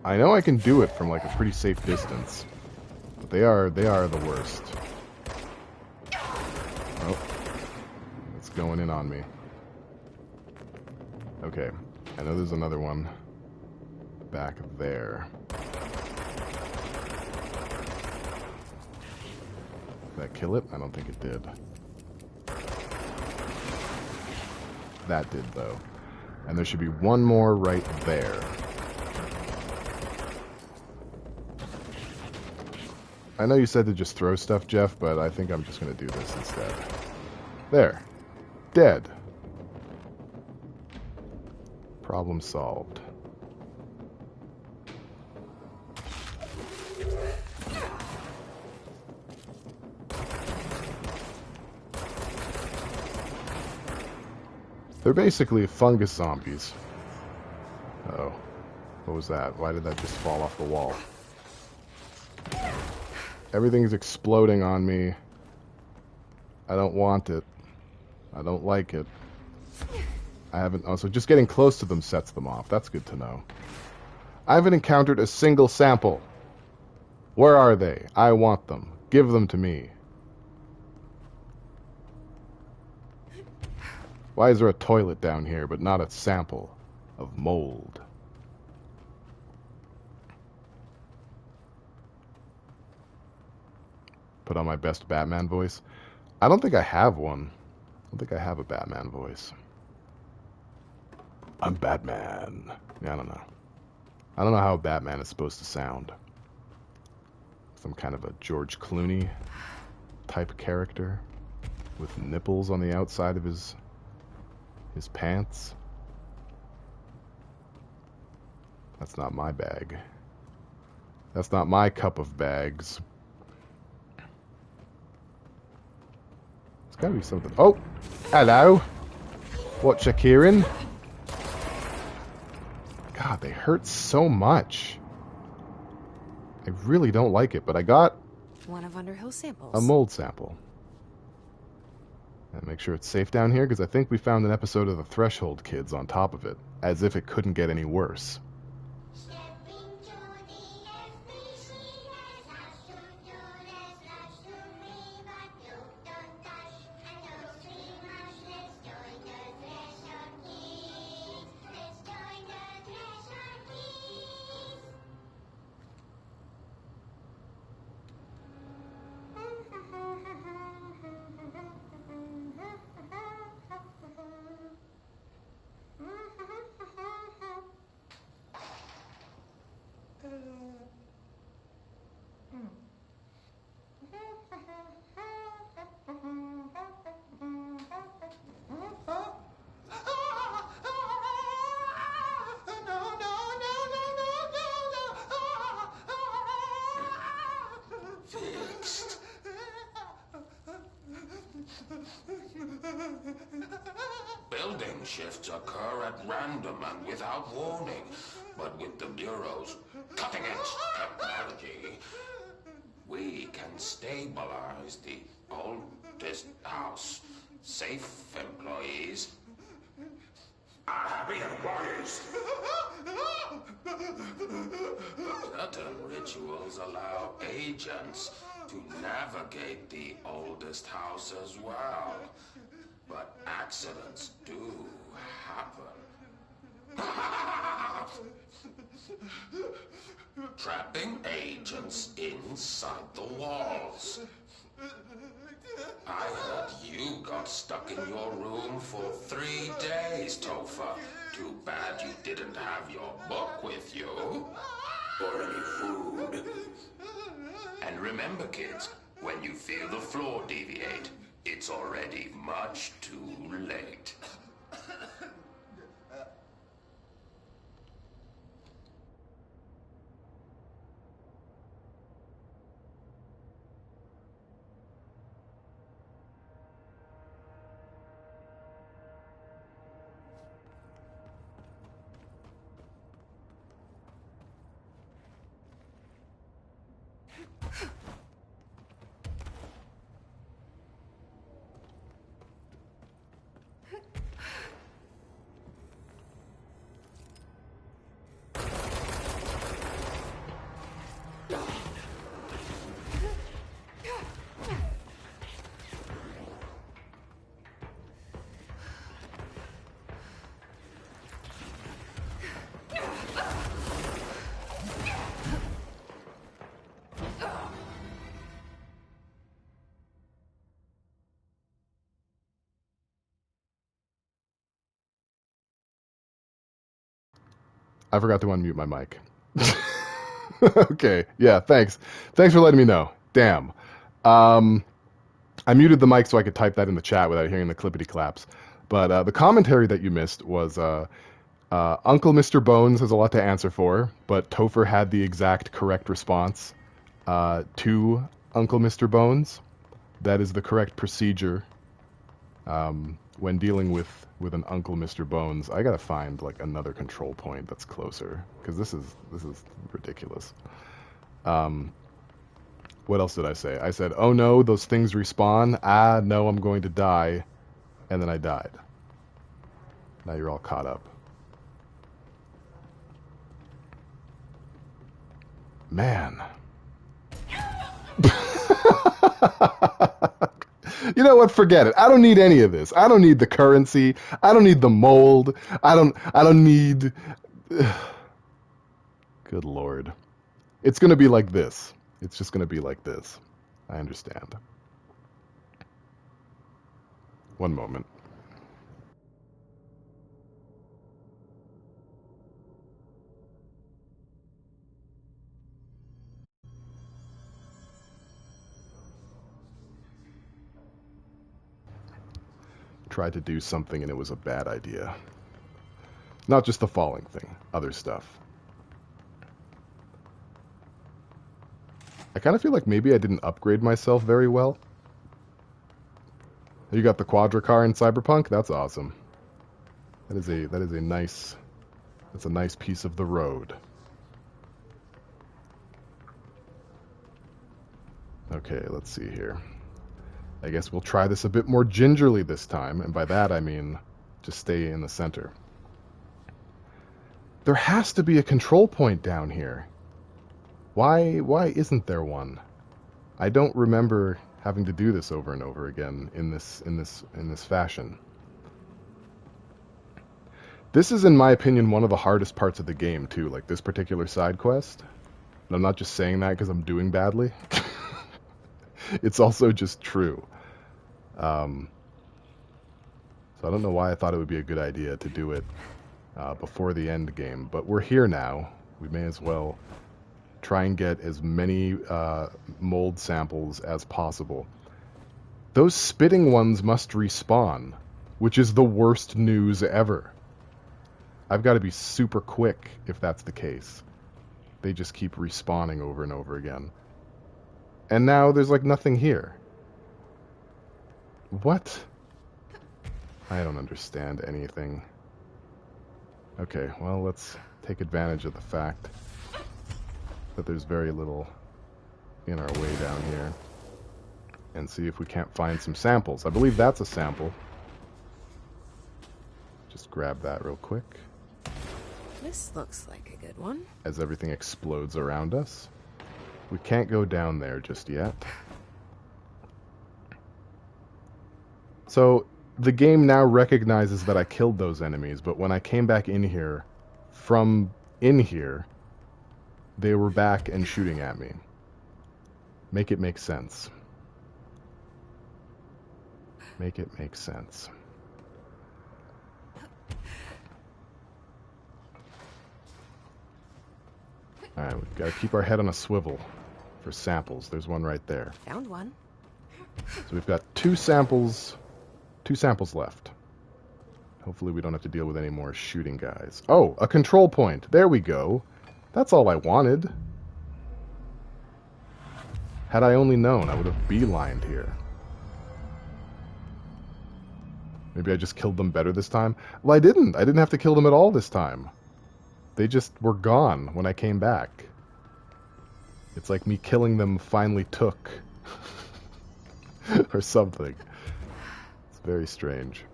I know I can do it from like a pretty safe distance, but they are the worst. Oh, it's going in on me. Okay, I know there's another one back there. Did that kill it? I don't think it did. That did, though. And there should be one more right there. I know you said to just throw stuff, Jeff, but I think I'm just going to do this instead. There. Dead. Problem solved. They're basically fungus zombies. Uh-oh. What was that? Why did that just fall off the wall? Everything's exploding on me. I don't want it. I don't like it. I haven't... Oh, so just getting close to them sets them off. That's good to know. I haven't encountered a single sample. Where are they? I want them. Give them to me. Why is there a toilet down here, but not a sample of mold? Put on my best Batman voice. I don't think I have one. I don't think I have a Batman voice. I'm Batman. Yeah, I don't know. I don't know how Batman is supposed to sound. Some kind of a George Clooney type character with nipples on the outside of his pants. That's not my bag. That's not my cup of bags. It's gotta be something. Oh! Hello! What you Kieran? God, they hurt so much. I really don't like it, but I got one of Underhill's samples. A mold sample. And make sure it's safe down here, because I think we found an episode of the Threshold Kids on top of it, as if it couldn't get any worse. shifts occur at random and without warning, but with the Bureau's cutting-edge technology, we can stabilize the oldest house. Safe employees are happy employees. Certain rituals allow agents to navigate the oldest house as well. But accidents do happen. Trapping agents inside the walls. I heard you got stuck in your room for 3 days, Topher. Too bad you didn't have your book with you. Or any food. And remember, kids, when you feel the floor deviate, it's already much too late. I forgot to unmute my mic. Okay, yeah, thanks. Thanks for letting me know. Damn. I muted the mic so I could type that in the chat without hearing the clippity claps. But the commentary that you missed was Uncle Mr. Bones has a lot to answer for, but Topher had the exact correct response to Uncle Mr. Bones. That is the correct procedure when dealing with an Uncle Mr. Bones. I gotta find like another control point that's closer, because this is ridiculous. What else did I say? I said, oh no, those things respawn. Ah, no, I'm going to die. And then I died. Now you're all caught up. Man. You know what? Forget it. I don't need any of this. I don't need the currency. I don't need the mold. I don't need... Good Lord. It's going to be like this. It's just going to be like this. I understand. One moment. Tried to do something and it was a bad idea. Not just the falling thing, other stuff. I kind of feel like maybe I didn't upgrade myself very well. You got the quadricar in Cyberpunk? That's awesome. That's a nice piece of the road. Okay, let's see here. I guess we'll try this a bit more gingerly this time, and by that I mean just stay in the center. There has to be a control point down here. Why isn't there one? I don't remember having to do this over and over again in this fashion. This is, in my opinion, one of the hardest parts of the game too, like this particular side quest. And I'm not just saying that because I'm doing badly. It's also just true. So I don't know why I thought it would be a good idea to do it before the end game, but we're here now. We may as well try and get as many mold samples as possible. Those spitting ones must respawn, which is the worst news ever. I've got to be super quick if that's the case. They just keep respawning over and over again. And now there's like nothing here. What? I don't understand anything. Okay, well, let's take advantage of the fact that there's very little in our way down here and see if we can't find some samples. I believe that's a sample. Just grab that real quick. This looks like a good one. As everything explodes around us. We can't go down there just yet. So, the game now recognizes that I killed those enemies, but when I came back in here, from in here, they were back and shooting at me. Make it make sense. Make it make sense. Alright, we've got to keep our head on a swivel for samples. There's one right there. Found one. So we've got two samples left. Hopefully we don't have to deal with any more shooting guys. Oh, a control point. There we go. That's all I wanted. Had I only known, I would have beelined here. Maybe I just killed them better this time? Well, I didn't. I didn't have to kill them at all this time. They just were gone when I came back. It's like me killing them finally took. Or something. It's very strange.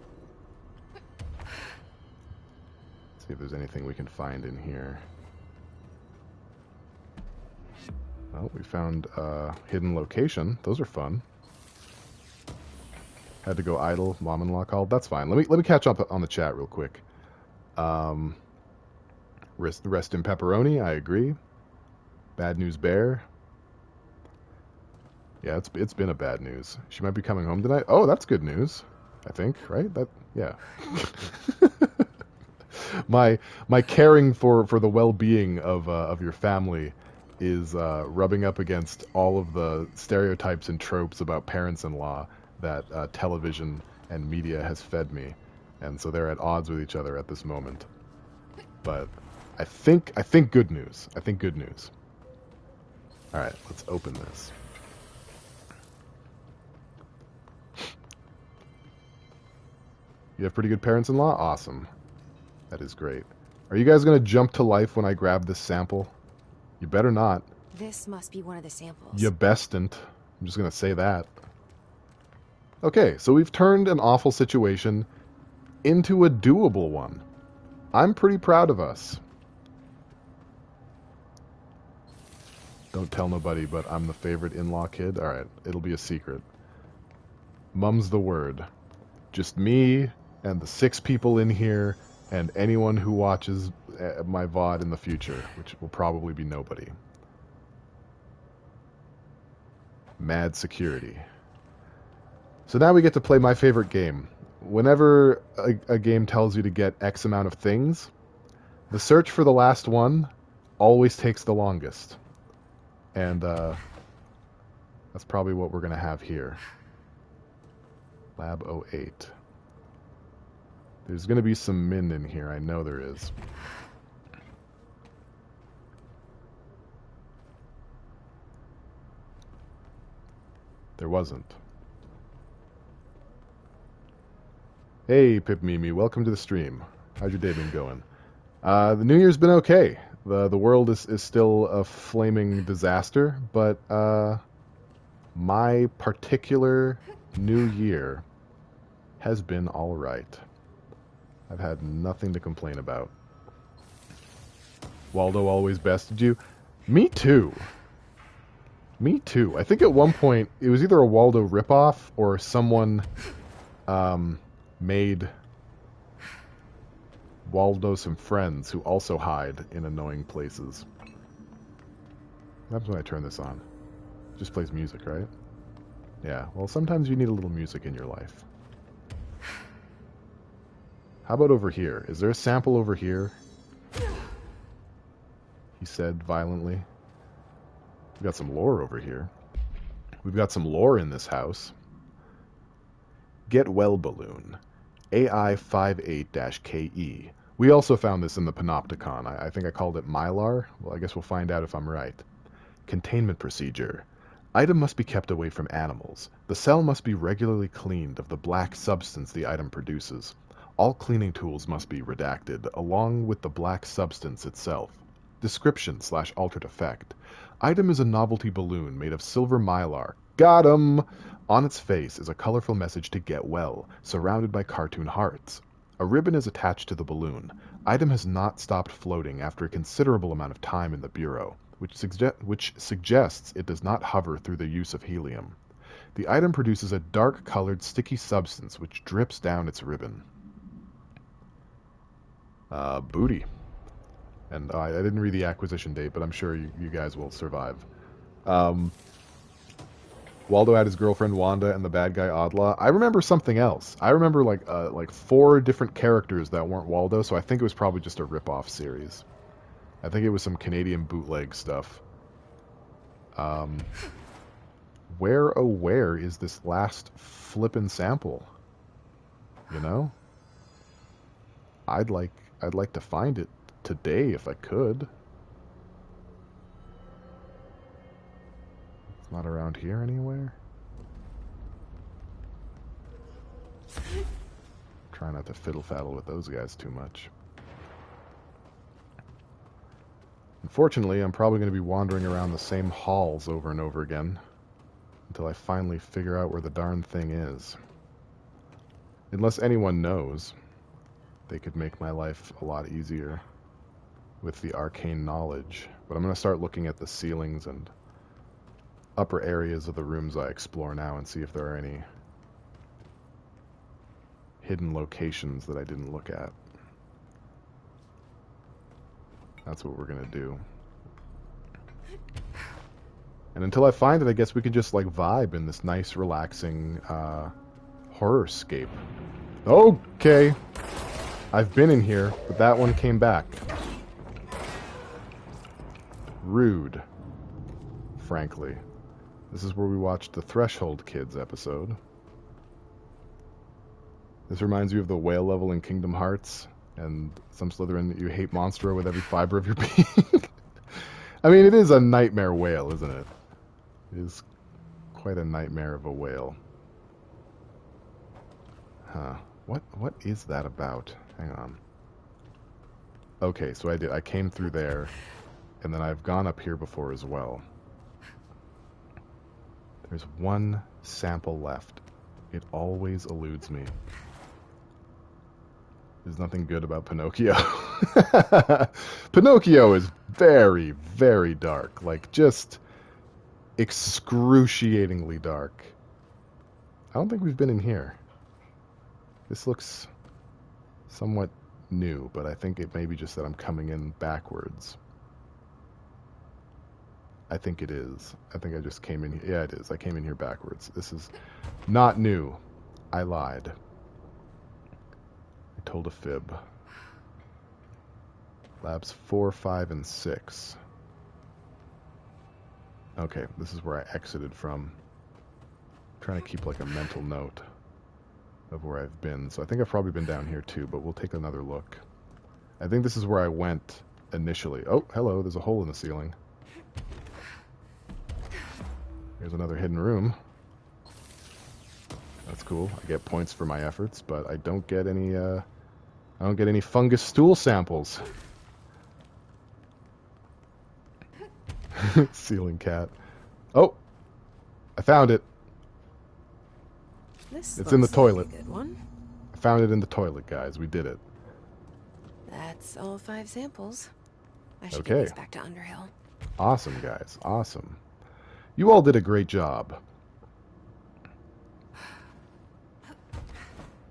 Let's see if there's anything we can find in here. Oh, we found a hidden location. Those are fun. Had to go idle. Mom-in-law called. That's fine. Let me catch up on the chat real quick. Rest in pepperoni. I agree. Bad news bear. Yeah, it's been a bad news. She might be coming home tonight. Oh, that's good news. I think, right? Yeah. my caring for the well-being of your family is rubbing up against all of the stereotypes and tropes about parents-in-law that television and media has fed me, and so they're at odds with each other at this moment. But I think good news. I think good news. All right, let's open this. You have pretty good parents-in-law? Awesome. That is great. Are you guys going to jump to life when I grab this sample? You better not. This must be one of the samples. You bestn't. I'm just going to say that. Okay, so we've turned an awful situation into a doable one. I'm pretty proud of us. Don't tell nobody, but I'm the favorite in-law kid. Alright, it'll be a secret. Mum's the word. Just me and the 6 people in here and anyone who watches my VOD in the future, which will probably be nobody. Mad security. So now we get to play my favorite game. Whenever a game tells you to get X amount of things, the search for the last one always takes the longest. And that's probably what we're going to have here. Lab 08. There's going to be some min in here. I know there is. There wasn't. Hey, Pip Mimi, welcome to the stream. How's your day been going? The New Year's been okay. The world is still a flaming disaster, but my particular New Year has been all right. I've had nothing to complain about. Waldo always bested you? Me too. Me too. I think at one point it was either a Waldo ripoff or someone made Waldo some friends who also hide in annoying places. What happens when I turn this on? It just plays music, right? Yeah, well, sometimes you need a little music in your life. How about over here? Is there a sample over here? He said violently. We've got some lore over here. We've got some lore in this house. Get well balloon. AI58-KE. We also found this in the Panopticon. I think I called it Mylar. Well, I guess we'll find out if I'm right. Containment procedure. Item must be kept away from animals. The cell must be regularly cleaned of the black substance the item produces. All cleaning tools must be redacted, along with the black substance itself. Description/altered effect. Item is a novelty balloon made of silver mylar. Got 'em! On its face is a colorful message to get well, surrounded by cartoon hearts. A ribbon is attached to the balloon. Item has not stopped floating after a considerable amount of time in the Bureau, which suggests it does not hover through the use of helium. The item produces a dark-colored sticky substance which drips down its ribbon. Booty. And I didn't read the acquisition date, but I'm sure you guys will survive. Waldo had his girlfriend Wanda and the bad guy Adla. I remember something else. I remember like 4 different characters that weren't Waldo, so I think it was probably just a rip-off series. I think it was some Canadian bootleg stuff. Where, oh where is this last flippin' sample? You know? I'd like to find it today if I could. It's not around here anywhere. Try not to fiddle-faddle with those guys too much. Unfortunately, I'm probably going to be wandering around the same halls over and over again until I finally figure out where the darn thing is. Unless anyone knows, they could make my life a lot easier with the arcane knowledge. But I'm going to start looking at the ceilings and upper areas of the rooms I explore now and see if there are any hidden locations that I didn't look at. That's what we're going to do. And until I find it, I guess we could just, like, vibe in this nice, relaxing, horror-scape. Okay! I've been in here, but that one came back. Rude. Frankly. This is where we watched the Threshold Kids episode. This reminds you of the whale level in Kingdom Hearts, and some Slytherin that you hate Monstro with every fiber of your being. I mean, it is a nightmare whale, isn't it? It is quite a nightmare of a whale. Huh. What is that about? Hang on. Okay, so I came through there, and then I've gone up here before as well. There's one sample left. It always eludes me. There's nothing good about Pinocchio. Pinocchio is very, very dark. Like, just excruciatingly dark. I don't think we've been in here. This looks somewhat new, but I think it may be just that I'm coming in backwards. I think it is. I think I just came in here. Yeah, it is. I came in here backwards. This is not new. I lied. I told a fib. Labs 4, 5, and 6. Okay, this is where I exited from. I'm trying to keep like a mental note of where I've been. So I think I've probably been down here too, but we'll take another look. I think this is where I went initially. Oh, hello, there's a hole in the ceiling. Here's another hidden room. That's cool. I get points for my efforts, but I don't get any fungus stool samples. Ceiling cat. Oh, I found it. It's in the toilet. Like a good one. I found it in the toilet, guys. We did it. That's all 5 samples. I should Okay. get these back to Underhill. Awesome, guys. Awesome. You all did a great job.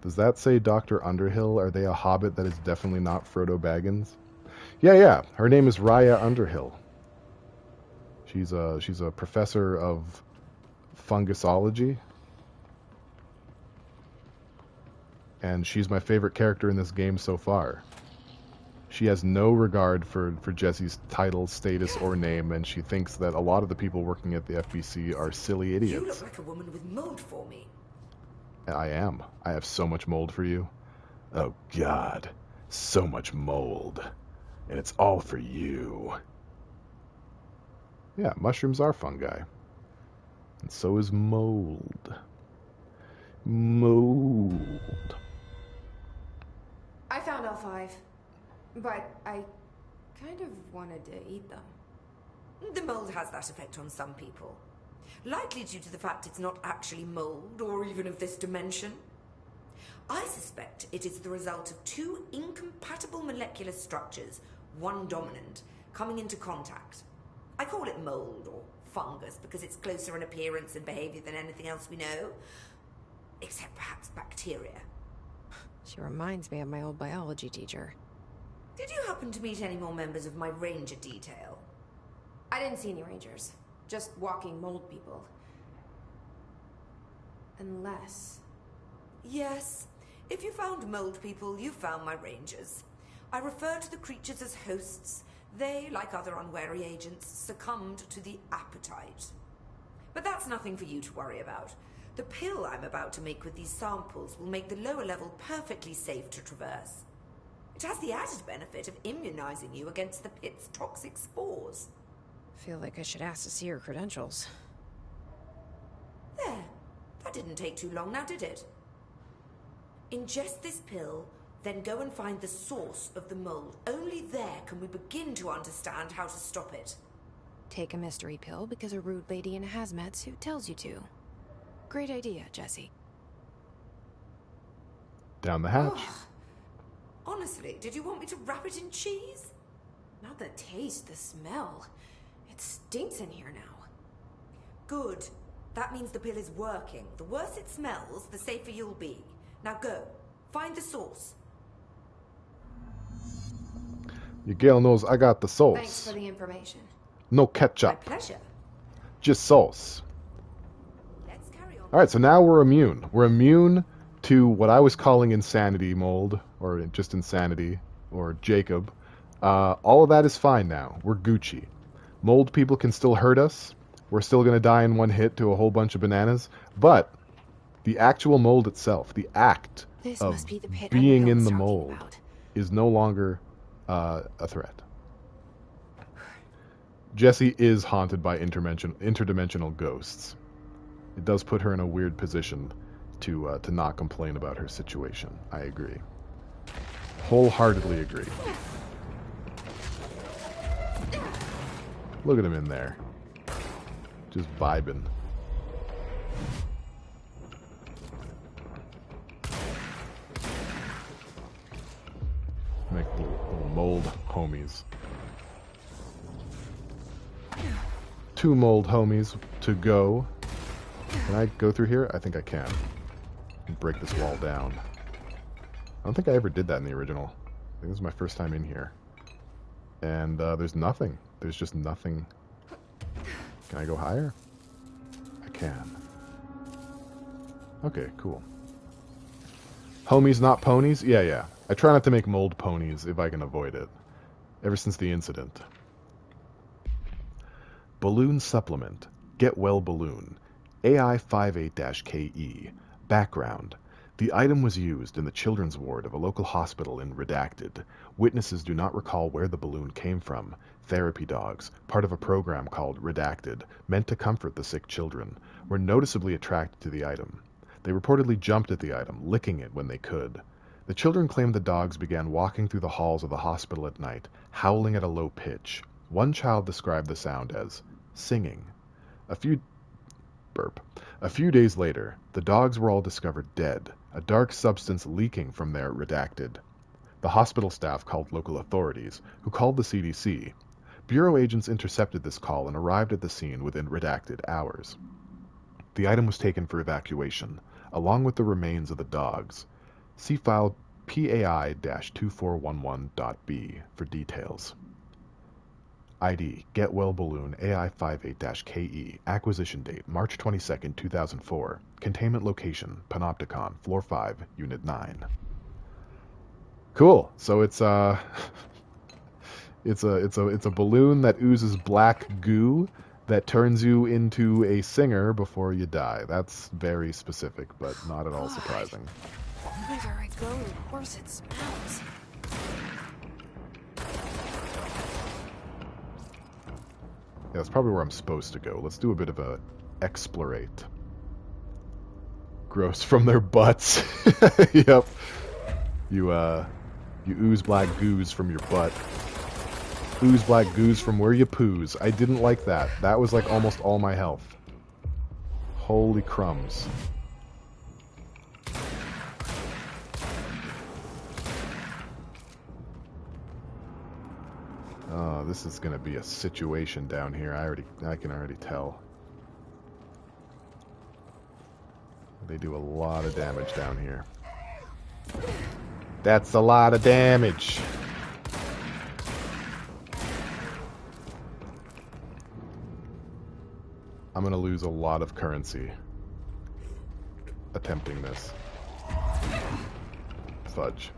Does that say Dr. Underhill? Are they a hobbit that is definitely not Frodo Baggins? Yeah. Her name is Raya Underhill. She's a professor of fungusology. And she's my favorite character in this game so far. She has no regard for Jesse's title, status, or name, and she thinks that a lot of the people working at the FBC are silly idiots. You look like a woman with mold for me. I am. I have so much mold for you. Oh, God. So much mold. And it's all for you. Yeah, mushrooms are fungi. And so is mold. Mold. I found all 5, but I kind of wanted to eat them. The mold has that effect on some people. Likely due to the fact it's not actually mold, or even of this dimension. I suspect it is the result of 2 incompatible molecular structures, one dominant, coming into contact. I call it mold, or fungus, because it's closer in appearance and behavior than anything else we know. Except perhaps bacteria. She reminds me of my old biology teacher. Did you happen to meet any more members of my ranger detail? I didn't see any rangers. Just walking mold people. Unless... Yes. If you found mold people, you found my rangers. I refer to the creatures as hosts. They, like other unwary agents, succumbed to the appetite. But that's nothing for you to worry about. The pill I'm about to make with these samples will make the lower level perfectly safe to traverse. It has the added benefit of immunizing you against the pit's toxic spores. Feel like I should ask to see her credentials. There. That didn't take too long now, did it? Ingest this pill, then go and find the source of the mold. Only there can we begin to understand how to stop it. Take a mystery pill because a rude lady in a hazmat suit tells you to. Great idea, Jesse. Down the hatch. Oh. Honestly, did you want me to wrap it in cheese? Not the taste, the smell. It stinks in here now. Good. That means the pill is working. The worse it smells, the safer you'll be. Now go. Find the source. Your gal knows I got the sauce. Thanks for the information. No ketchup. My pleasure. Just sauce. Let's carry on. Alright, so now we're immune. We're immune to what I was calling insanity mold, or just insanity, or Jacob. All of that is fine now. We're Gucci. Mold people can still hurt us. We're still going to die in one hit to a whole bunch of bananas. But the actual mold itself, the act This of must be the pit being I in was the talking mold about. is no longer a threat. Jessie is haunted by interdimensional ghosts. It does put her in a weird position to not complain about her situation. I agree. Wholeheartedly agree. Look at him in there. Just vibing. Make little mold homies. 2 mold homies to go. Can I go through here? I think I can. Break this wall down. I don't think I ever did that in the original. I think this is my first time in here. And there's nothing. There's just nothing. Can I go higher? I can. Okay, cool. Homies, not ponies? Yeah. I try not to make mold ponies if I can avoid it. Ever since the incident. Balloon supplement. Get well balloon. AI58-KE. Background. The item was used in the children's ward of a local hospital in Redacted. Witnesses do not recall where the balloon came from. Therapy dogs, part of a program called Redacted, meant to comfort the sick children, were noticeably attracted to the item. They reportedly jumped at the item, licking it when they could. The children claimed the dogs began walking through the halls of the hospital at night, howling at a low pitch. One child described the sound as singing. A few days later, the dogs were all discovered dead, a dark substance leaking from their Redacted. The hospital staff called local authorities, who called the CDC. Bureau agents intercepted this call and arrived at the scene within Redacted hours. The item was taken for evacuation, along with the remains of the dogs. See file PAI-2411.B for details. ID, Get Well Balloon AI58-KE, acquisition date, March 22nd, 2004, containment location, Panopticon, floor 5, unit 9. Cool, so it's a balloon that oozes black goo that turns you into a singer before you die. That's very specific, but not at all surprising. Wherever I go, the worse it smells. Yeah, that's probably where I'm supposed to go. Let's do a bit of a explorate. Gross from their butts. Yep. You ooze black goos from your butt. Ooze black goos from where you poos. I didn't like that. That was like almost all my health. Holy crumbs. Oh, this is gonna be a situation down here. I can already tell. They do a lot of damage down here. That's a lot of damage. I'm gonna lose a lot of currency attempting this. Fudge.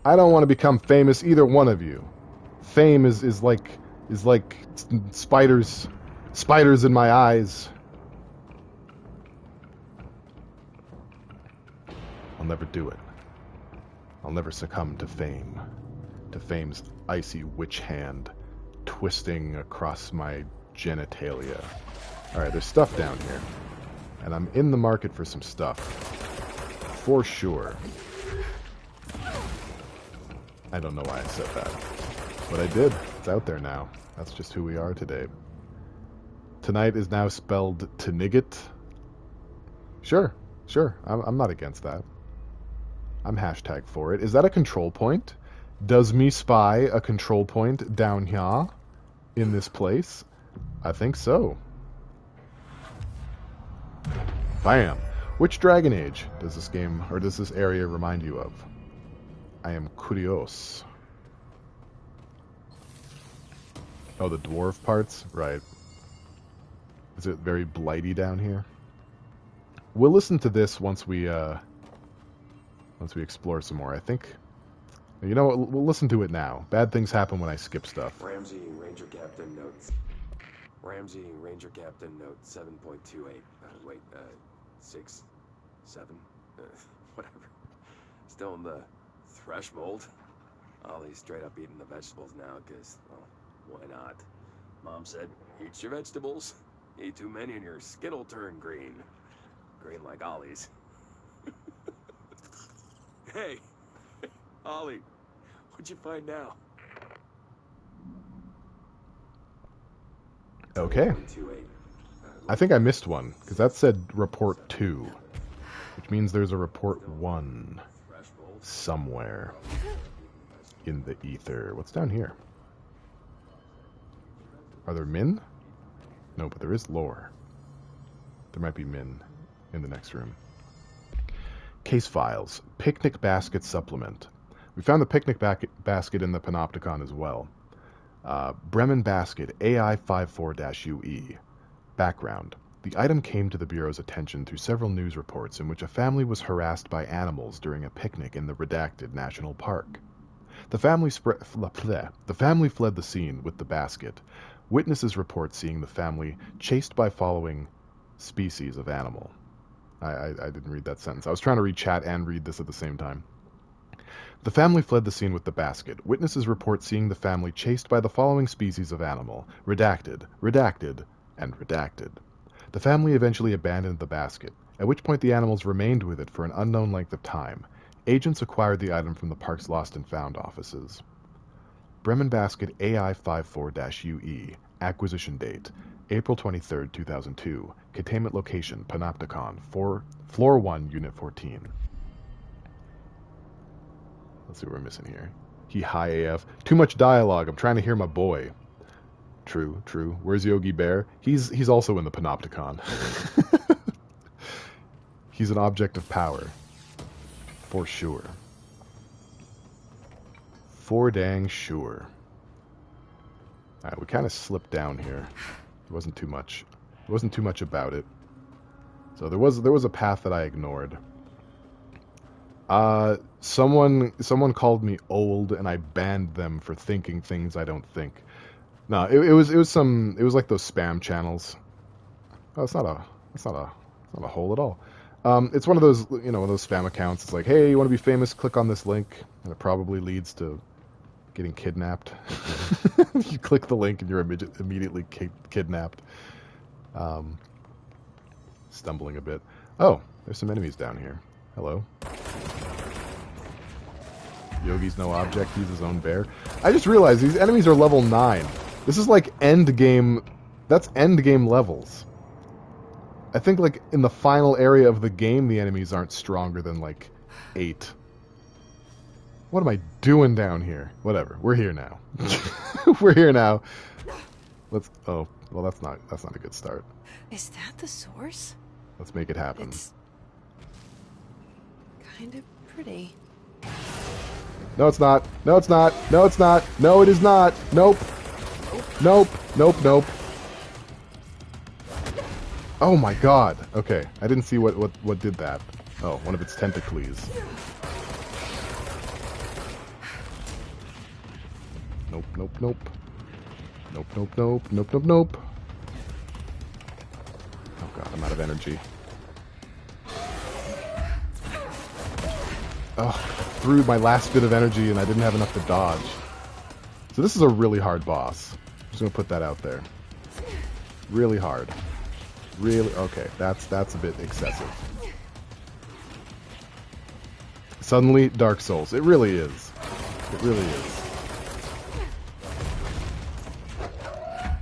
I don't want to become famous, either one of you. Fame is like spiders in my eyes. I'll never do it. I'll never succumb to fame. To fame's icy witch hand twisting across my genitalia. Alright, there's stuff down here. And I'm in the market for some stuff. For sure. I don't know why I said that. But I did. It's out there now. That's just who we are today. Tonight is now spelled Tonigat. Sure. I'm not against that. I'm hashtag for it. Is that a control point? Does me spy a control point down here in this place? I think so. Bam! Which Dragon Age does this game, or does this area remind you of? I am curious. Oh, the dwarf parts? Right. Is it very blighty down here? We'll listen to this once we explore some more. I think... You know what? We'll listen to it now. Bad things happen when I skip stuff. Ramsey, Ranger Captain notes. Ramsey, Ranger Captain note 7.28. Wait, 6, 7, whatever. Still in the thresh mold. Ollie's straight up eating the vegetables now, because, well, why not? Mom said, eat your vegetables. Eat too many and your skin will turn green. Green like Ollie's. Hey, Ollie, what'd you find now? Okay. I think I missed one, because that said report 2, which means there's a report 1 somewhere in the ether. What's down here? Are there min? No, but there is lore. There might be min in the next room. Case files. Picnic basket supplement. We found the picnic basket in the Panopticon as well. Bremen basket AI54-UE. Background. The item came to the Bureau's attention through several news reports in which a family was harassed by animals during a picnic in the redacted National Park. The family fled the scene with the basket. Witnesses report seeing the family chased by following species of animal. I didn't read that sentence. I was trying to read chat and read this at the same time. The family fled the scene with the basket. Witnesses report seeing the family chased by the following species of animal. Redacted, redacted, and redacted. The family eventually abandoned the basket, at which point the animals remained with it for an unknown length of time. Agents acquired the item from the park's lost and found offices. Bremen basket AI54-UE. Acquisition date. April 23rd, 2002. Containment location, Panopticon, Floor 1, Unit 14. Let's see what we're missing here. He high AF. Too much dialogue. I'm trying to hear my boy. True, true. Where's Yogi Bear? He's also in the Panopticon. He's an object of power. For sure. For dang sure. Alright, we kind of slipped down here. It wasn't too much. It wasn't too much about it. So there was a path that I ignored. Someone called me old, and I banned them for thinking things I don't think. No, it was like those spam channels. Oh, it's not a hole at all. It's one of those, one of those spam accounts. It's like, hey, you want to be famous? Click on this link, and it probably leads to getting kidnapped. You click the link and you're immediately kidnapped. Stumbling a bit. Oh, there's some enemies down here. Hello. Yogi's no object, he's his own bear. I just realized these enemies are level 9. This is like end game. That's end game levels. I think like in the final area of the game, the enemies aren't stronger than like 8. What am I doing down here? Whatever. We're here now. We're here now. Let's. Oh, well, that's not a good start. Is that the source? Let's make it happen. It's kind of pretty. No, it's not. No, it's not. No, it's not. No, it is not. Nope. Nope. Nope. Nope. Oh my god. Okay. I didn't see what did that. Oh, one of its tentacles. Nope, nope, nope. Nope, nope, nope. Nope, nope, nope. Oh god, I'm out of energy. Oh, threw my last bit of energy and I didn't have enough to dodge. So this is a really hard boss. I'm just gonna put that out there. Really hard. Really, okay, that's a bit excessive. Suddenly, Dark Souls. It really is. It really is.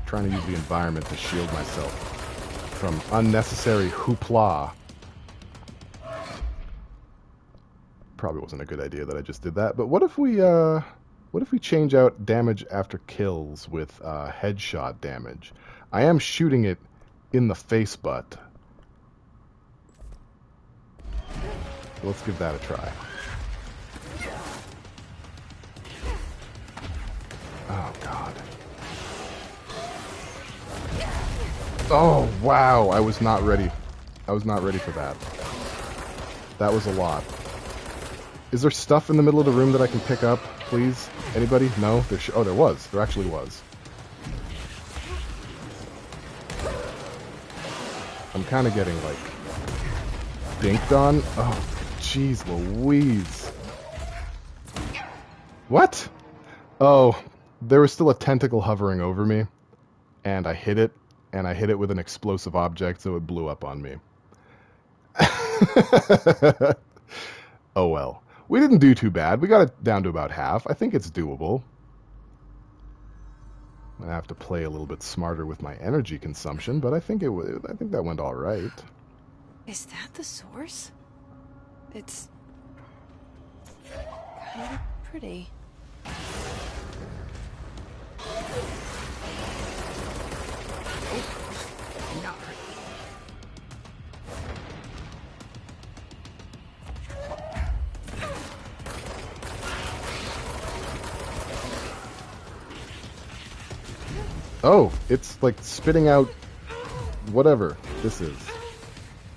Trying to use the environment to shield myself from unnecessary hoopla. Probably wasn't a good idea that I just did that, but what if we change out damage after kills with headshot damage? I am shooting it in the face butt. So let's give that a try. Oh god. Oh wow, I was not ready. I was not ready for that. That was a lot. Is there stuff in the middle of the room that I can pick up, please? Anybody? No? Oh, there was. There actually was. I'm kind of getting, like, dinked on. Oh, jeez Louise. What? Oh, there was still a tentacle hovering over me, and I hit it, with an explosive object, so it blew up on me. Oh well. We didn't do too bad. We got it down to about half. I think it's doable. I'm gonna have to play a little bit smarter with my energy consumption, but I think that went all right. Is that the source? It's kind of pretty. Not pretty. Oh, it's like spitting out whatever this is.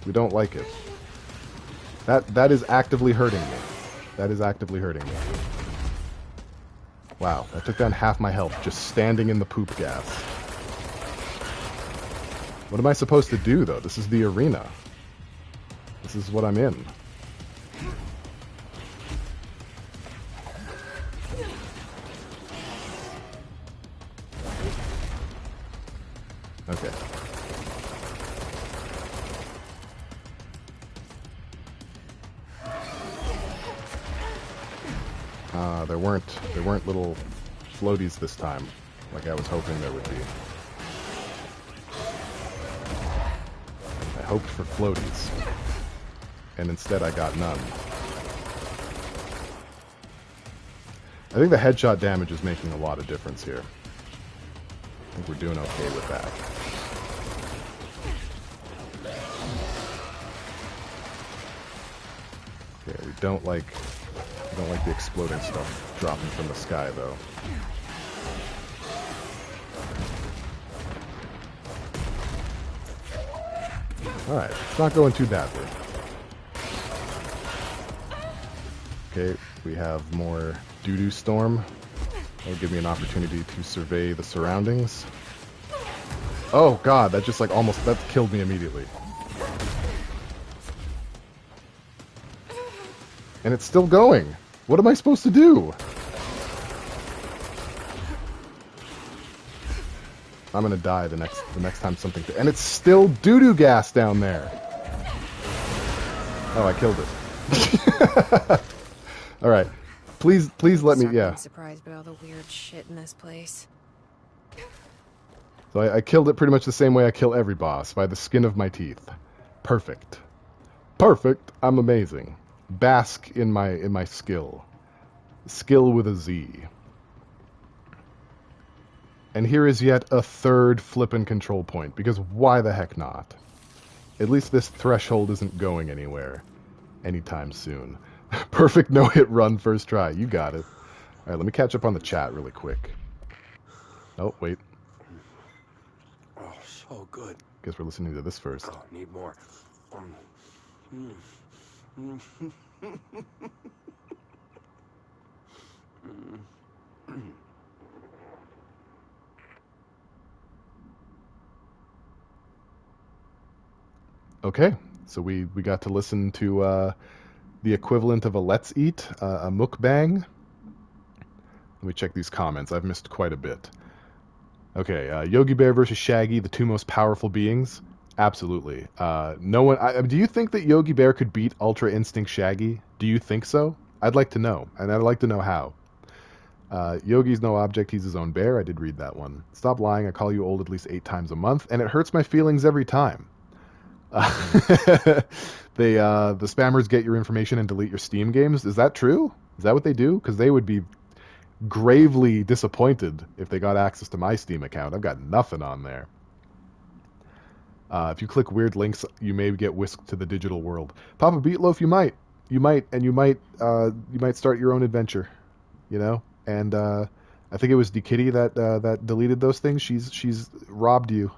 We don't like it. That is actively hurting me. That is actively hurting me. Wow, I took down half my health just standing in the poop gas. What am I supposed to do, though? This is the arena. This is what I'm in. Okay. There weren't little floaties this time, like I was hoping there would be. I hoped for floaties, and instead I got none. I think the headshot damage is making a lot of difference here. I think we're doing okay with that. Okay, we don't like the exploding stuff dropping from the sky, though. Alright, it's not going too badly. Okay, we have more doo-doo storm. That'll give me an opportunity to survey the surroundings. Oh god, that just like almost, that killed me immediately. And it's still going. What am I supposed to do? I'm gonna die the next time something... And it's still doo-doo gas down there! Oh, I killed it. Alright. Please let me... Yeah. I'm surprised by all the weird shit in this place. So I killed it pretty much the same way I kill every boss, by the skin of my teeth. Perfect. Perfect! I'm amazing. Bask in my skill. Skill with a Z. And here is yet a third flippin' control point, because why the heck not? At least this threshold isn't going anywhere anytime soon. Perfect no-hit run first try. You got it. Alright, let me catch up on the chat really quick. Oh, wait. Oh, so good. Guess we're listening to this first. Oh, need more. Okay, so we got to listen to the equivalent of a Let's Eat, a mukbang. Let me check these comments. I've missed quite a bit. Okay, Yogi Bear versus Shaggy, the two most powerful beings. Absolutely. No one. Do you think that Yogi Bear could beat Ultra Instinct Shaggy? Do you think so? I'd like to know, and I'd like to know how. Yogi's no object, he's his own bear. I did read that one. Stop lying, I call you old at least 8 times a month, and it hurts my feelings every time. The spammers get your information and delete your Steam games. Is that true? Is that what they do? Because they would be gravely disappointed if they got access to my Steam account. I've got nothing on there. If you click weird links, you may get whisked to the digital world. Papa Beatloaf, you might, and you might start your own adventure, you know. And I think it was DeKitty that deleted those things. She's robbed you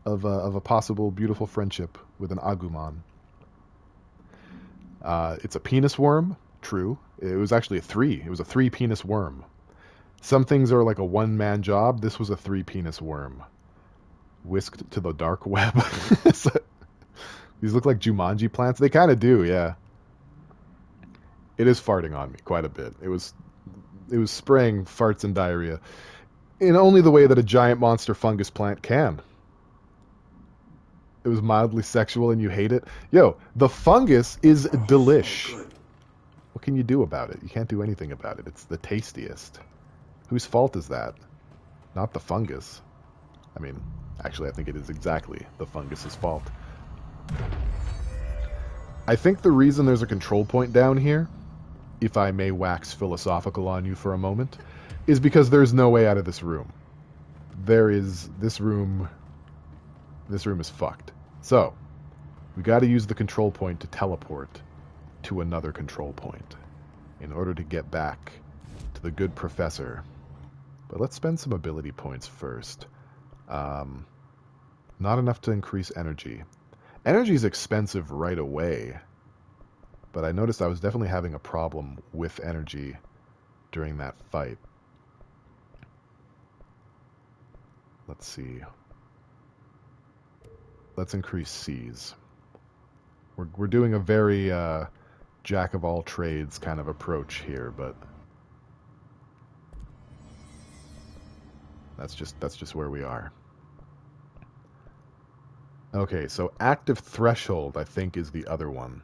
of a possible beautiful friendship with an Agumon. It's a penis worm. True. It was actually a 3. It was a 3 penis worm. Some things are like a 1-man job. This was a 3 penis worm. Whisked to the dark web. These look like Jumanji plants. They kind of do, yeah. It is farting on me quite a bit. It was spraying farts and diarrhea in only the way that a giant monster fungus plant can. It was mildly sexual and you hate it. Yo, the fungus is delish. What can you do about it? You can't do anything about it. It's the tastiest. Whose fault is that? Not the fungus. I mean, actually, I think it is exactly the fungus's fault. I think the reason there's a control point down here, if I may wax philosophical on you for a moment, is because there's no way out of this room. This room is fucked. So, we got to use the control point to teleport to another control point in order to get back to the good professor. But let's spend some ability points first. Not enough to increase energy. Energy is expensive right away, but I noticed I was definitely having a problem with energy during that fight. Let's see. Let's increase C's. We're doing a very jack of all trades kind of approach here, but that's just where we are. Okay, so active threshold I think is the other one.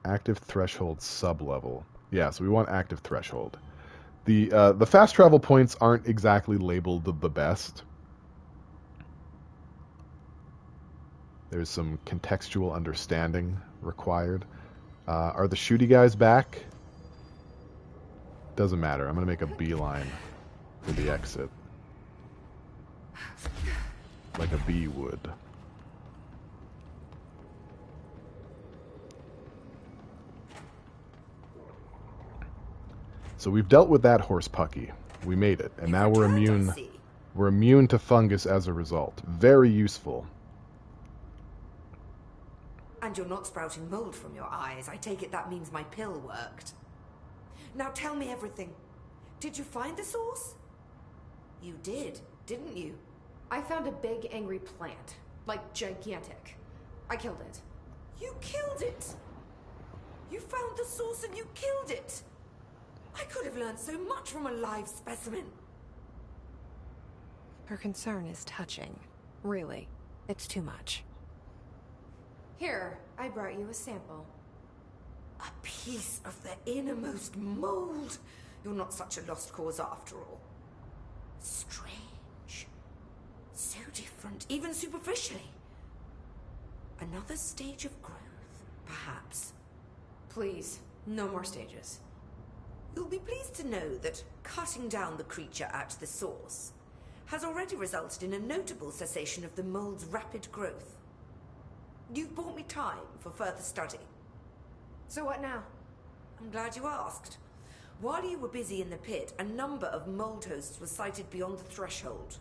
Active threshold sub-level. Yeah, so we want active threshold. The fast travel points aren't exactly labeled the best. There's some contextual understanding required. Are the shooty guys back? Doesn't matter. I'm going to make a beeline for the exit. Like a bee would. So we've dealt with that horse pucky. We made it. And now we're immune. We're immune to fungus as a result. Very useful. And you're not sprouting mold from your eyes. I take it that means my pill worked. Now tell me everything. Did you find the source? You did, didn't you? I found a big angry plant. Like, gigantic. I killed it. You killed it? You found the source and you killed it? I could have learned so much from a live specimen. Her concern is touching. Really, it's too much. Here, I brought you a sample. A piece of the innermost mold. You're not such a lost cause after all. Strange. So different, even superficially. Another stage of growth, perhaps. Please, no more stages. You'll be pleased to know that cutting down the creature at the source has already resulted in a notable cessation of the mold's rapid growth. You've bought me time for further study. So what now? I'm glad you asked. While you were busy in the pit, a number of mold hosts were sighted beyond the threshold.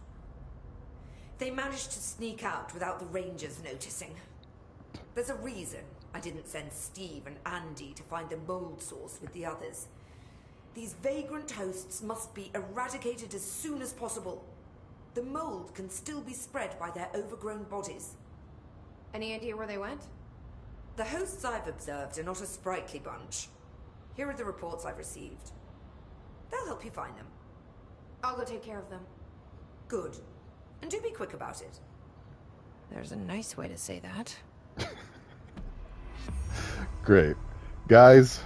They managed to sneak out without the Rangers noticing. There's a reason I didn't send Steve and Andy to find the mold source with the others. These vagrant hosts must be eradicated as soon as possible. The mold can still be spread by their overgrown bodies. Any idea where they went? The hosts I've observed are not a sprightly bunch. Here are the reports I've received. They'll help you find them. I'll go take care of them. Good. And do be quick about it. There's a nice way to say that. Great. Guys,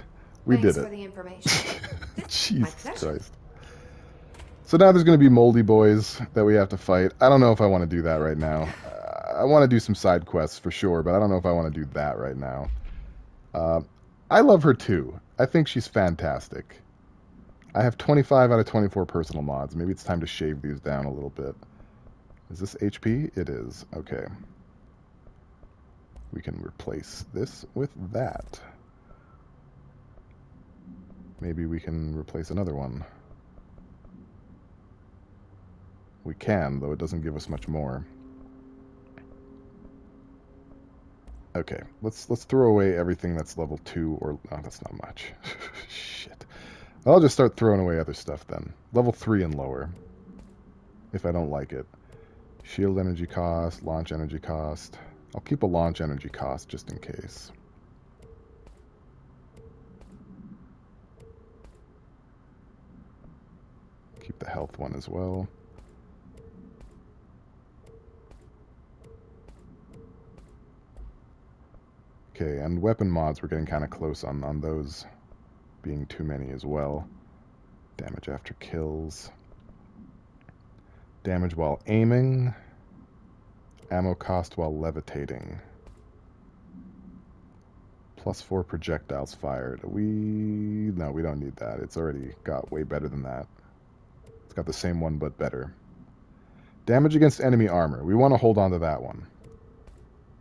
we Thanks did for it. the information. Jesus Christ. So now there's going to be moldy boys that we have to fight. I don't know if I want to do that right now. I want to do some side quests for sure, but I don't know if I want to do that right now. I love her too. I think she's fantastic. I have 25 out of 24 personal mods. Maybe it's time to shave these down a little bit. Is this HP? It is. Okay. We can replace this with that. Maybe we can replace another one. We can, though it doesn't give us much more. Okay, let's throw away everything that's level 2 or... Oh, that's not much. Shit. I'll just start throwing away other stuff then. Level 3 and lower. If I don't like it. Shield energy cost, launch energy cost. I'll keep a launch energy cost just in case. Keep the health one as well. Okay, and weapon mods, we're getting kind of close on those being too many as well. Damage after kills. Damage while aiming. Ammo cost while levitating. +4 projectiles fired. No, we don't need that. It's already got way better than that. It's got the same one, but better. Damage against enemy armor. We want to hold on to that one.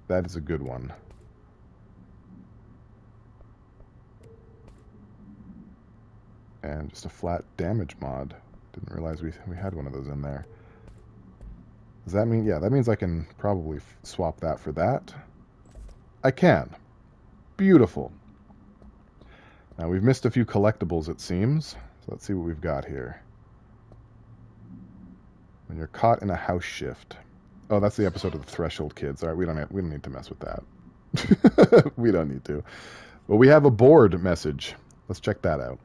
That is a good one. And just a flat damage mod. Didn't realize we had one of those in there. Does that mean... Yeah, that means I can probably swap that for that. I can. Beautiful. Now, we've missed a few collectibles, it seems. So let's see what we've got here. When you're caught in a house shift. Oh, that's the episode of the Threshold Kids. All right, we don't need to mess with that. We don't need to. But we have a board message. Let's check that out.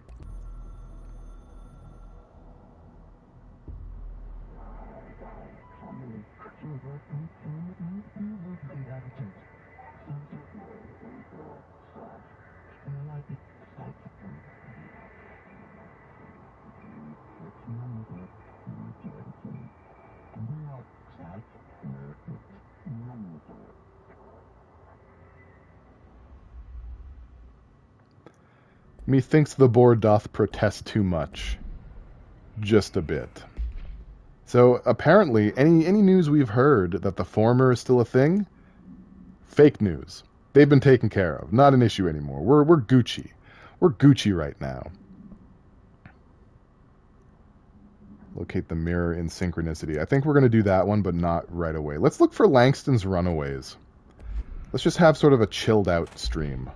Methinks the board doth protest too much. Just a bit. So, apparently, any news we've heard that the former is still a thing, fake news. They've been taken care of. Not an issue anymore. We're Gucci. We're Gucci right now. Locate the mirror in synchronicity. I think we're going to do that one, but not right away. Let's look for Langston's Runaways. Let's just have sort of a chilled out stream,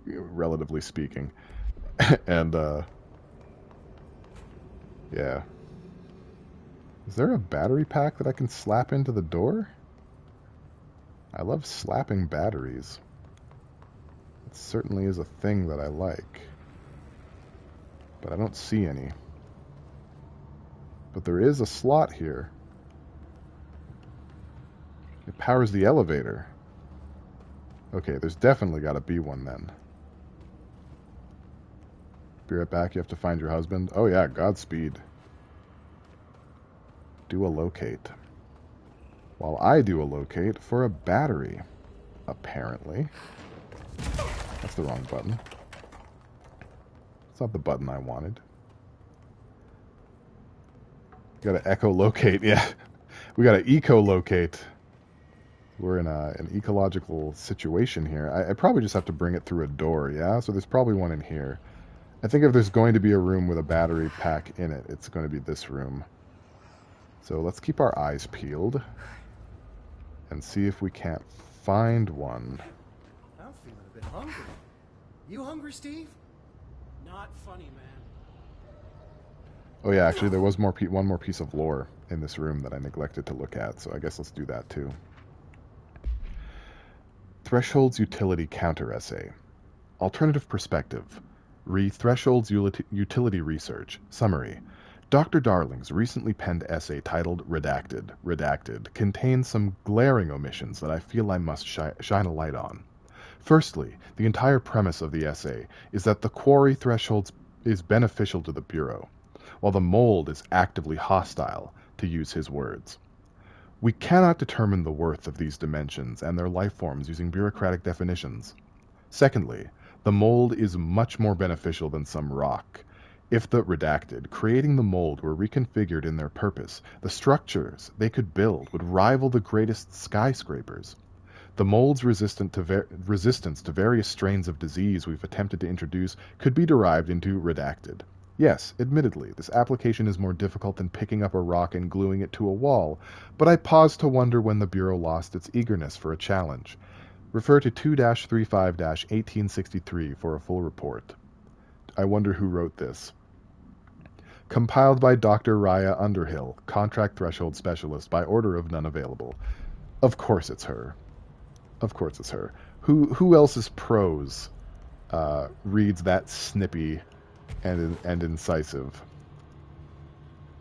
relatively speaking. And, yeah. Is there a battery pack that I can slap into the door? I love slapping batteries. It certainly is a thing that I like. But I don't see any. But there is a slot here. It powers the elevator. Okay, there's definitely got to be one then. Be right back. You have to find your husband. Oh yeah, Godspeed. Do a locate. While I do a locate for a battery. Apparently. That's the wrong button. It's not the button I wanted. Gotta echolocate, yeah. We gotta ecolocate. We're in an ecological situation here. I probably just have to bring it through a door, yeah? So there's probably one in here. I think if there's going to be a room with a battery pack in it, it's going to be this room. So let's keep our eyes peeled and see if we can't find one. I'm feeling a bit hungry. You hungry, Steve? Not funny, man. Oh yeah, actually there was one more piece of lore in this room that I neglected to look at, so I guess let's do that too. Threshold's Utility Counter Essay. Alternative Perspective. Threshold's Utility Research. Summary. Dr. Darling's recently penned essay titled Redacted contains some glaring omissions that I feel I must shine a light on. Firstly, the entire premise of the essay is that the quarry threshold is beneficial to the Bureau, while the mold is actively hostile, to use his words. We cannot determine the worth of these dimensions and their life forms using bureaucratic definitions. Secondly, the mold is much more beneficial than some rock. If the Redacted, creating the mold, were reconfigured in their purpose, the structures they could build would rival the greatest skyscrapers. The mold's resistance to various strains of disease we've attempted to introduce could be derived into Redacted. Yes, admittedly, this application is more difficult than picking up a rock and gluing it to a wall, but I pause to wonder when the Bureau lost its eagerness for a challenge. Refer to 2-35-1863 for a full report. I wonder who wrote this. Compiled by Dr. Raya Underhill, Contract Threshold Specialist, by order of none available. Of course it's her. Of course it's her. Who else's prose reads that snippy and incisive?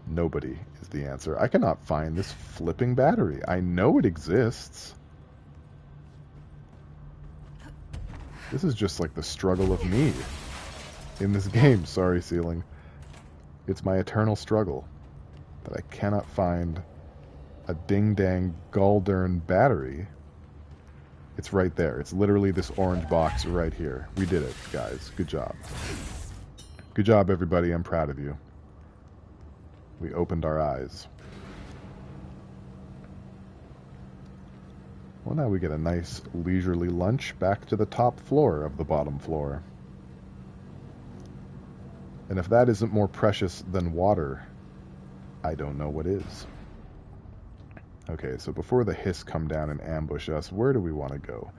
Nobody is the answer. I cannot find this flipping battery. I know it exists. This is just like the struggle of me in this game. Sorry, ceiling. It's my eternal struggle that I cannot find a ding-dang Galdern battery. It's right there. It's literally this orange box right here. We did it, guys. Good job. Good job, everybody. I'm proud of you. We opened our eyes. Well, now we get a nice leisurely lunch back to the top floor of the bottom floor. And if that isn't more precious than water, I don't know what is. Okay, so before the Hiss come down and ambush us, where do we want to go?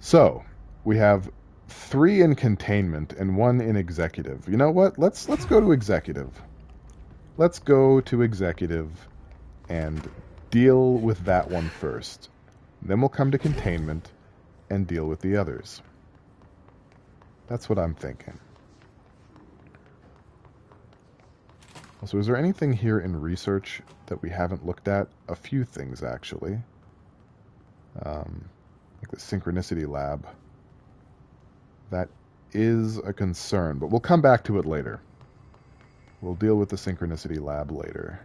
So, we have 3 in containment and 1 in executive. You know what? Let's go to executive. Let's go to executive and deal with that one first. Then we'll come to containment and deal with the others. That's what I'm thinking. So is there anything here in research that we haven't looked at? A few things, actually. Like the synchronicity lab. That is a concern, but we'll come back to it later. We'll deal with the synchronicity lab later.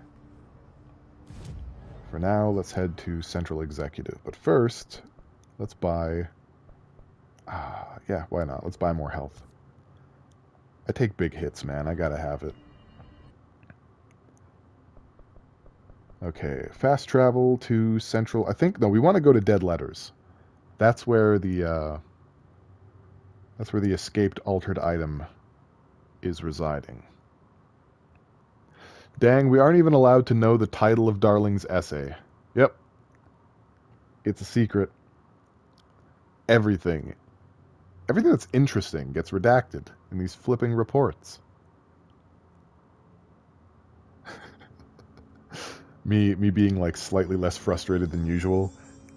For now, let's head to Central Executive. But first, let's buy... yeah, why not? Let's buy more health. I take big hits, man. I gotta have it. Okay, fast travel to Central... I think... No, we want to go to Dead Letters. That's where the escaped altered item is residing. Dang, we aren't even allowed to know the title of Darling's essay. Yep. It's a secret. Everything that's interesting gets redacted in these flipping reports. me being like slightly less frustrated than usual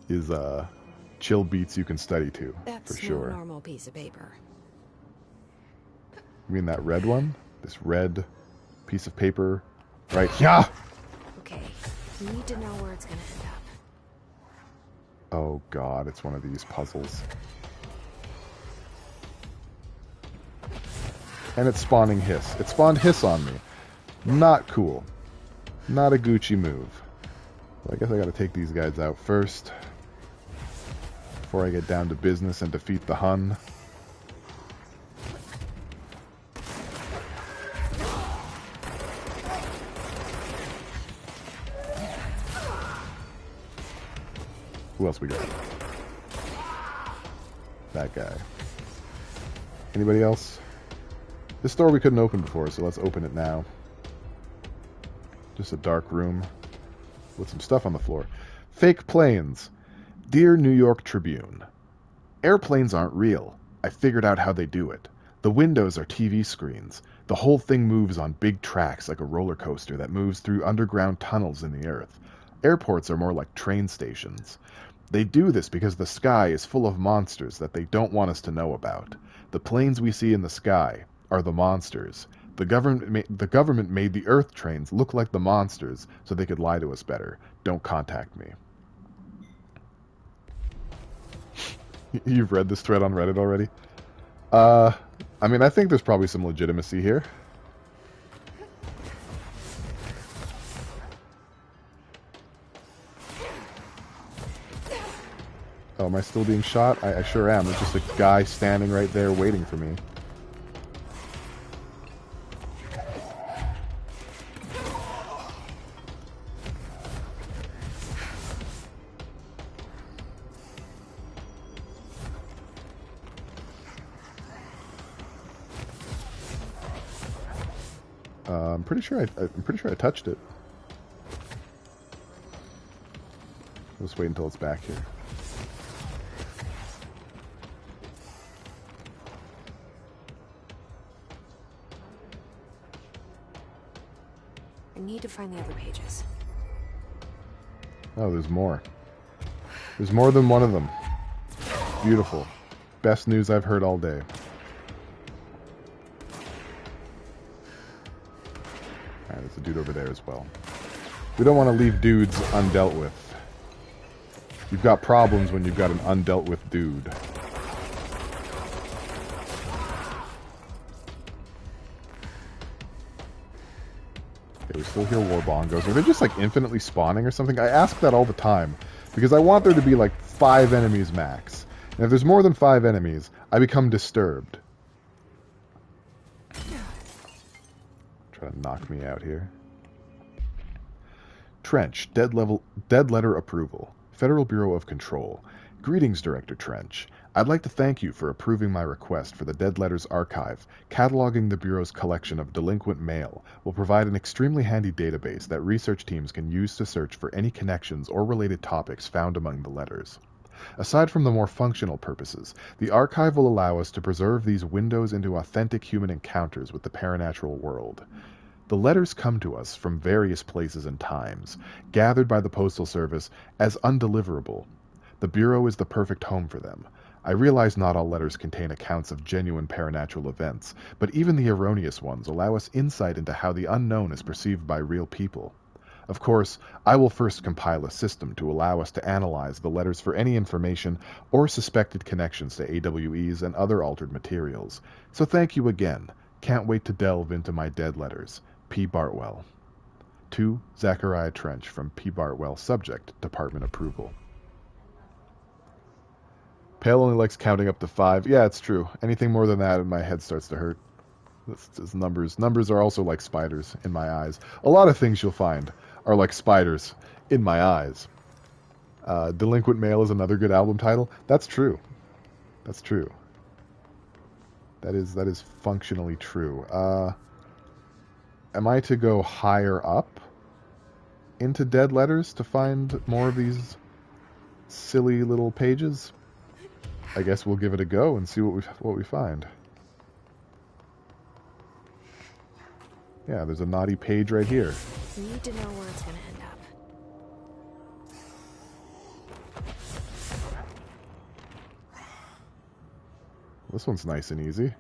is chill beats you can study to. That's for sure. No normal piece of paper. You mean that red one? This red piece of paper right here? Okay, we need to know where it's gonna end up. Oh god, it's one of these puzzles. And it's spawning hiss. It spawned hiss on me. Not cool. Not a Gucci move. Well, I guess I gotta take these guys out first. Before I get down to business and defeat the Hun. Who else we got? That guy. Anybody else? This door we couldn't open before, so let's open it now. Just a dark room with some stuff on the floor. Fake planes. Dear New York Tribune, airplanes aren't real. I figured out how they do it. The windows are TV screens. The whole thing moves on big tracks like a roller coaster that moves through underground tunnels in the earth. Airports are more like train stations. They do this because the sky is full of monsters that they don't want us to know about. The planes we see in the sky are the monsters. The government made the Earth trains look like the monsters so they could lie to us better. Don't contact me. You've read this thread on Reddit already? I mean, I think there's probably some legitimacy here. Oh, am I still being shot? I sure am. There's just a guy standing right there waiting for me. I'm pretty sure I touched it. Let's wait until it's back here. I need to find the other pages. Oh, there's more. There's more than one of them. Beautiful. Best news I've heard all day. Alright, there's a dude over there as well. We don't want to leave dudes undealt with. You've got problems when you've got an undealt with dude. Okay, we still hear war bongos. Are they just like infinitely spawning or something? I ask that all the time because I want there to be like 5 enemies max. And if there's more than 5 enemies, I become disturbed. Try to knock me out here. Trench, dead letter approval. Federal Bureau of Control. Greetings, Director Trench. I'd like to thank you for approving my request for the Dead Letters Archive. Cataloging the Bureau's collection of delinquent mail will provide an extremely handy database that research teams can use to search for any connections or related topics found among the letters. Aside from the more functional purposes, the archive will allow us to preserve these windows into authentic human encounters with the paranatural world. The letters come to us from various places and times, gathered by the Postal Service as undeliverable. The Bureau is the perfect home for them. I realize not all letters contain accounts of genuine paranatural events, but even the erroneous ones allow us insight into how the unknown is perceived by real people. Of course, I will first compile a system to allow us to analyze the letters for any information or suspected connections to AWEs and other altered materials. So thank you again. Can't wait to delve into my dead letters. P. Bartwell. To Zachariah Trench from P. Bartwell. Subject, Department Approval. Pale only likes counting up to 5. Yeah, it's true. Anything more than that and my head starts to hurt. It's numbers. Numbers are also like spiders in my eyes. A lot of things you'll find are like spiders in my eyes. Delinquent Mail is another good album title. That's true. That's true. That is functionally true. Am I to go higher up into dead letters to find more of these silly little pages? I guess we'll give it a go and see what we find. Yeah, there's a naughty page right here. We need to know where it's going to end up. This one's nice and easy.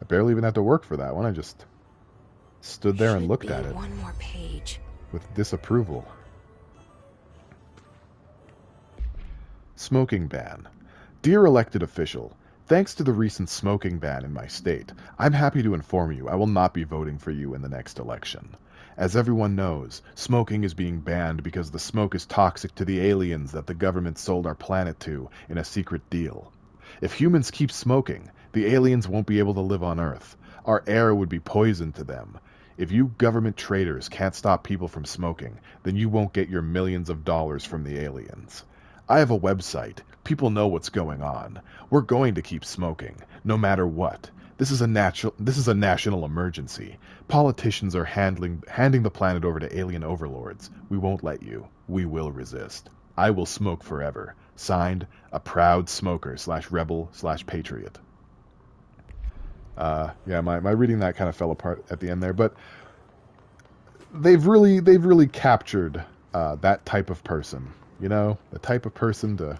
I barely even had to work for that one. I just stood there and looked at it. One more page. With disapproval. Smoking ban. Dear elected official, thanks to the recent smoking ban in my state, I'm happy to inform you I will not be voting for you in the next election. As everyone knows, smoking is being banned because the smoke is toxic to the aliens that the government sold our planet to in a secret deal. If humans keep smoking, the aliens won't be able to live on Earth. Our air would be poison to them. If you government traitors can't stop people from smoking, then you won't get your millions of dollars from the aliens. I have a website. People know what's going on. We're going to keep smoking, no matter what. This is a national emergency. Politicians are handing the planet over to alien overlords. We won't let you. We will resist. I will smoke forever. Signed, a proud smoker / rebel / patriot. Yeah, my reading that kind of fell apart at the end there, but they've really captured that type of person. You know, the type of person to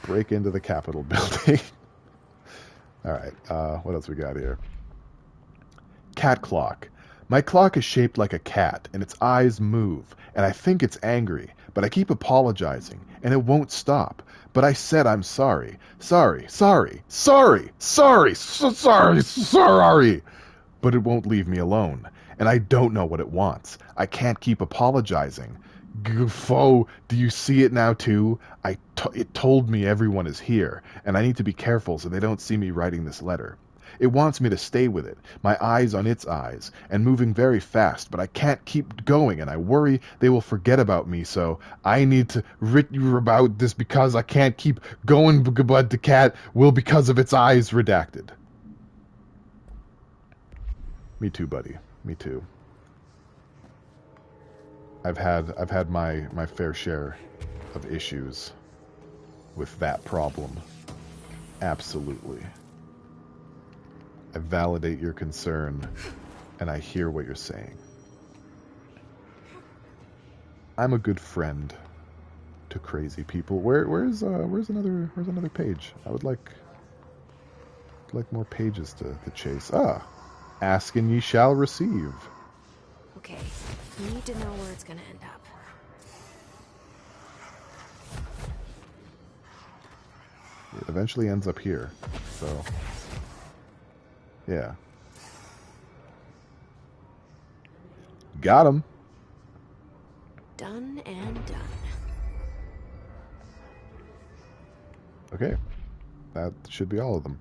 break into the Capitol building. All right, what else we got here? Cat clock. My clock is shaped like a cat, and its eyes move, and I think it's angry, but I keep apologizing, and it won't stop. But I said I'm sorry. Sorry. But it won't leave me alone, and I don't know what it wants. I can't keep apologizing. Gufo, do you see it now too? It told me everyone is here, and I need to be careful so they don't see me writing this letter. It wants me to stay with it, my eyes on its eyes, and moving very fast, but I can't keep going, and I worry they will forget about me, so I need to write you about this because I can't keep going, but the cat will because of its eyes redacted. Me too, buddy. Me too. I've had my fair share of issues with that problem. Absolutely. I validate your concern, and I hear what you're saying. I'm a good friend to crazy people. Where's another page? I would like more pages to chase. Ask and ye shall receive. Okay, you need to know where it's gonna end up. It eventually ends up here, so yeah. Got him. Done and done. Okay, that should be all of them.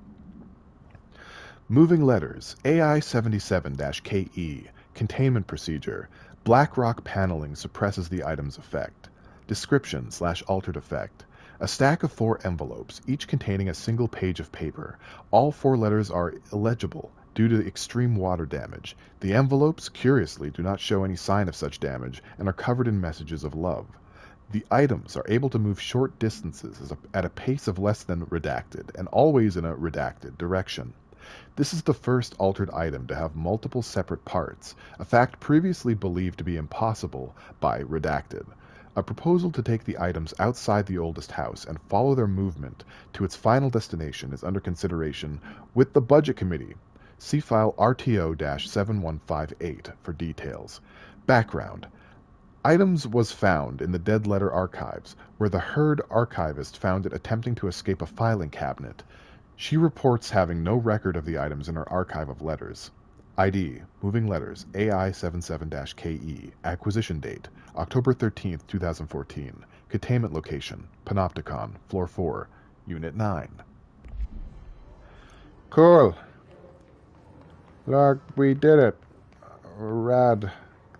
Moving letters, AI-77-KE, containment procedure, BlackRock paneling suppresses the item's effect. Description / altered effect. A stack of 4 envelopes, each containing a single page of paper. All 4 letters are illegible due to extreme water damage. The envelopes, curiously, do not show any sign of such damage and are covered in messages of love. The items are able to move short distances at a pace of less than redacted, and always in a redacted direction. This is the first altered item to have multiple separate parts, a fact previously believed to be impossible by redacted. A proposal to take the items outside the oldest house and follow their movement to its final destination is under consideration with the Budget Committee. See file RTO-7158 for details. Background. Items was found in the Dead Letter Archives, where the Herd archivist found it attempting to escape a filing cabinet. She reports having no record of the items in her archive of letters. ID, Moving Letters, AI-77-KE, Acquisition Date, October 13th, 2014, Containment Location, Panopticon, Floor 4, Unit 9. Cool. Look, we did it. Rad.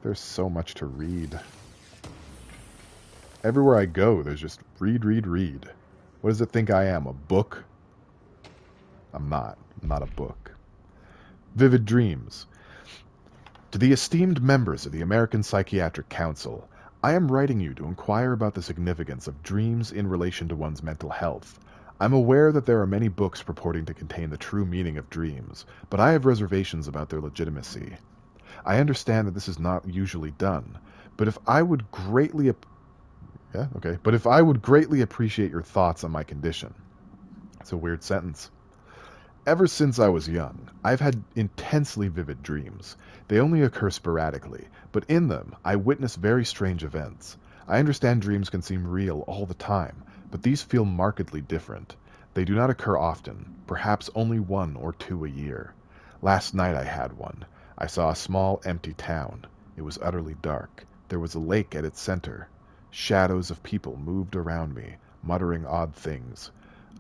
There's so much to read. Everywhere I go, there's just read. What does it think I am, a book? I'm not. I'm not a book. Vivid Dreams. To the esteemed members of the American Psychiatric Council, I am writing you to inquire about the significance of dreams in relation to one's mental health. I'm aware that there are many books purporting to contain the true meaning of dreams, but I have reservations about their legitimacy. I understand that this is not usually done, but if I would greatly appreciate your thoughts on my condition. It's a weird sentence. Ever since I was young, I've had intensely vivid dreams. They only occur sporadically, but in them, I witness very strange events. I understand dreams can seem real all the time, but these feel markedly different. They do not occur often, perhaps only 1 or 2 a year. Last night I had one. I saw a small, empty town. It was utterly dark. There was a lake at its center. Shadows of people moved around me, muttering odd things.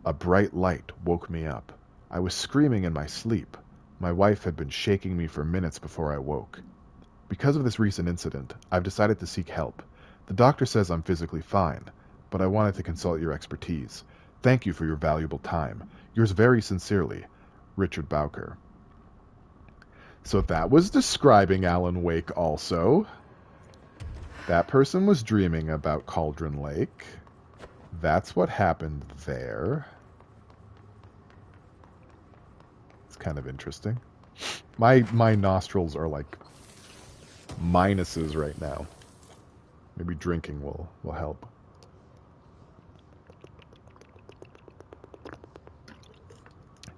A bright light woke me up. I was screaming in my sleep. My wife had been shaking me for minutes before I woke. Because of this recent incident, I've decided to seek help. The doctor says I'm physically fine, but I wanted to consult your expertise. Thank you for your valuable time. Yours very sincerely, Richard Bowker. So that was describing Alan Wake also. That person was dreaming about Cauldron Lake. That's what happened there. It's kind of interesting. My nostrils are like minuses right now. Maybe drinking will help.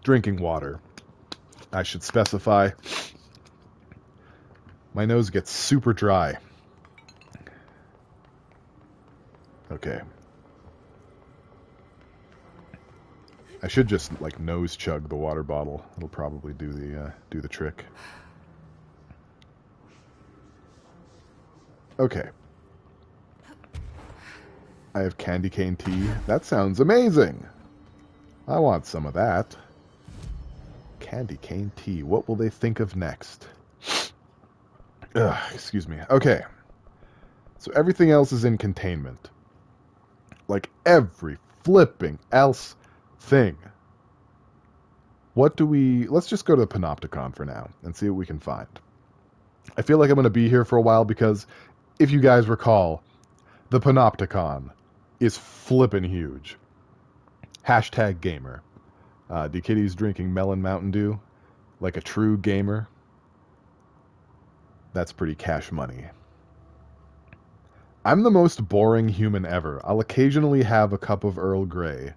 Drinking water. I should specify. My nose gets super dry. Okay. I should just like nose chug the water bottle. It'll probably do the trick. Okay. I have candy cane tea. That sounds amazing. I want some of that. Candy cane tea. What will they think of next? Ugh, excuse me. Okay. So everything else is in containment. Like every flipping else thing. What do we... Let's just go to the Panopticon for now and see what we can find. I feel like I'm going to be here for a while because, if you guys recall, the Panopticon is flippin' huge. Hashtag gamer. D-Kitty's drinking melon Mountain Dew like a true gamer. That's pretty cash money. I'm the most boring human ever. I'll occasionally have a cup of Earl Grey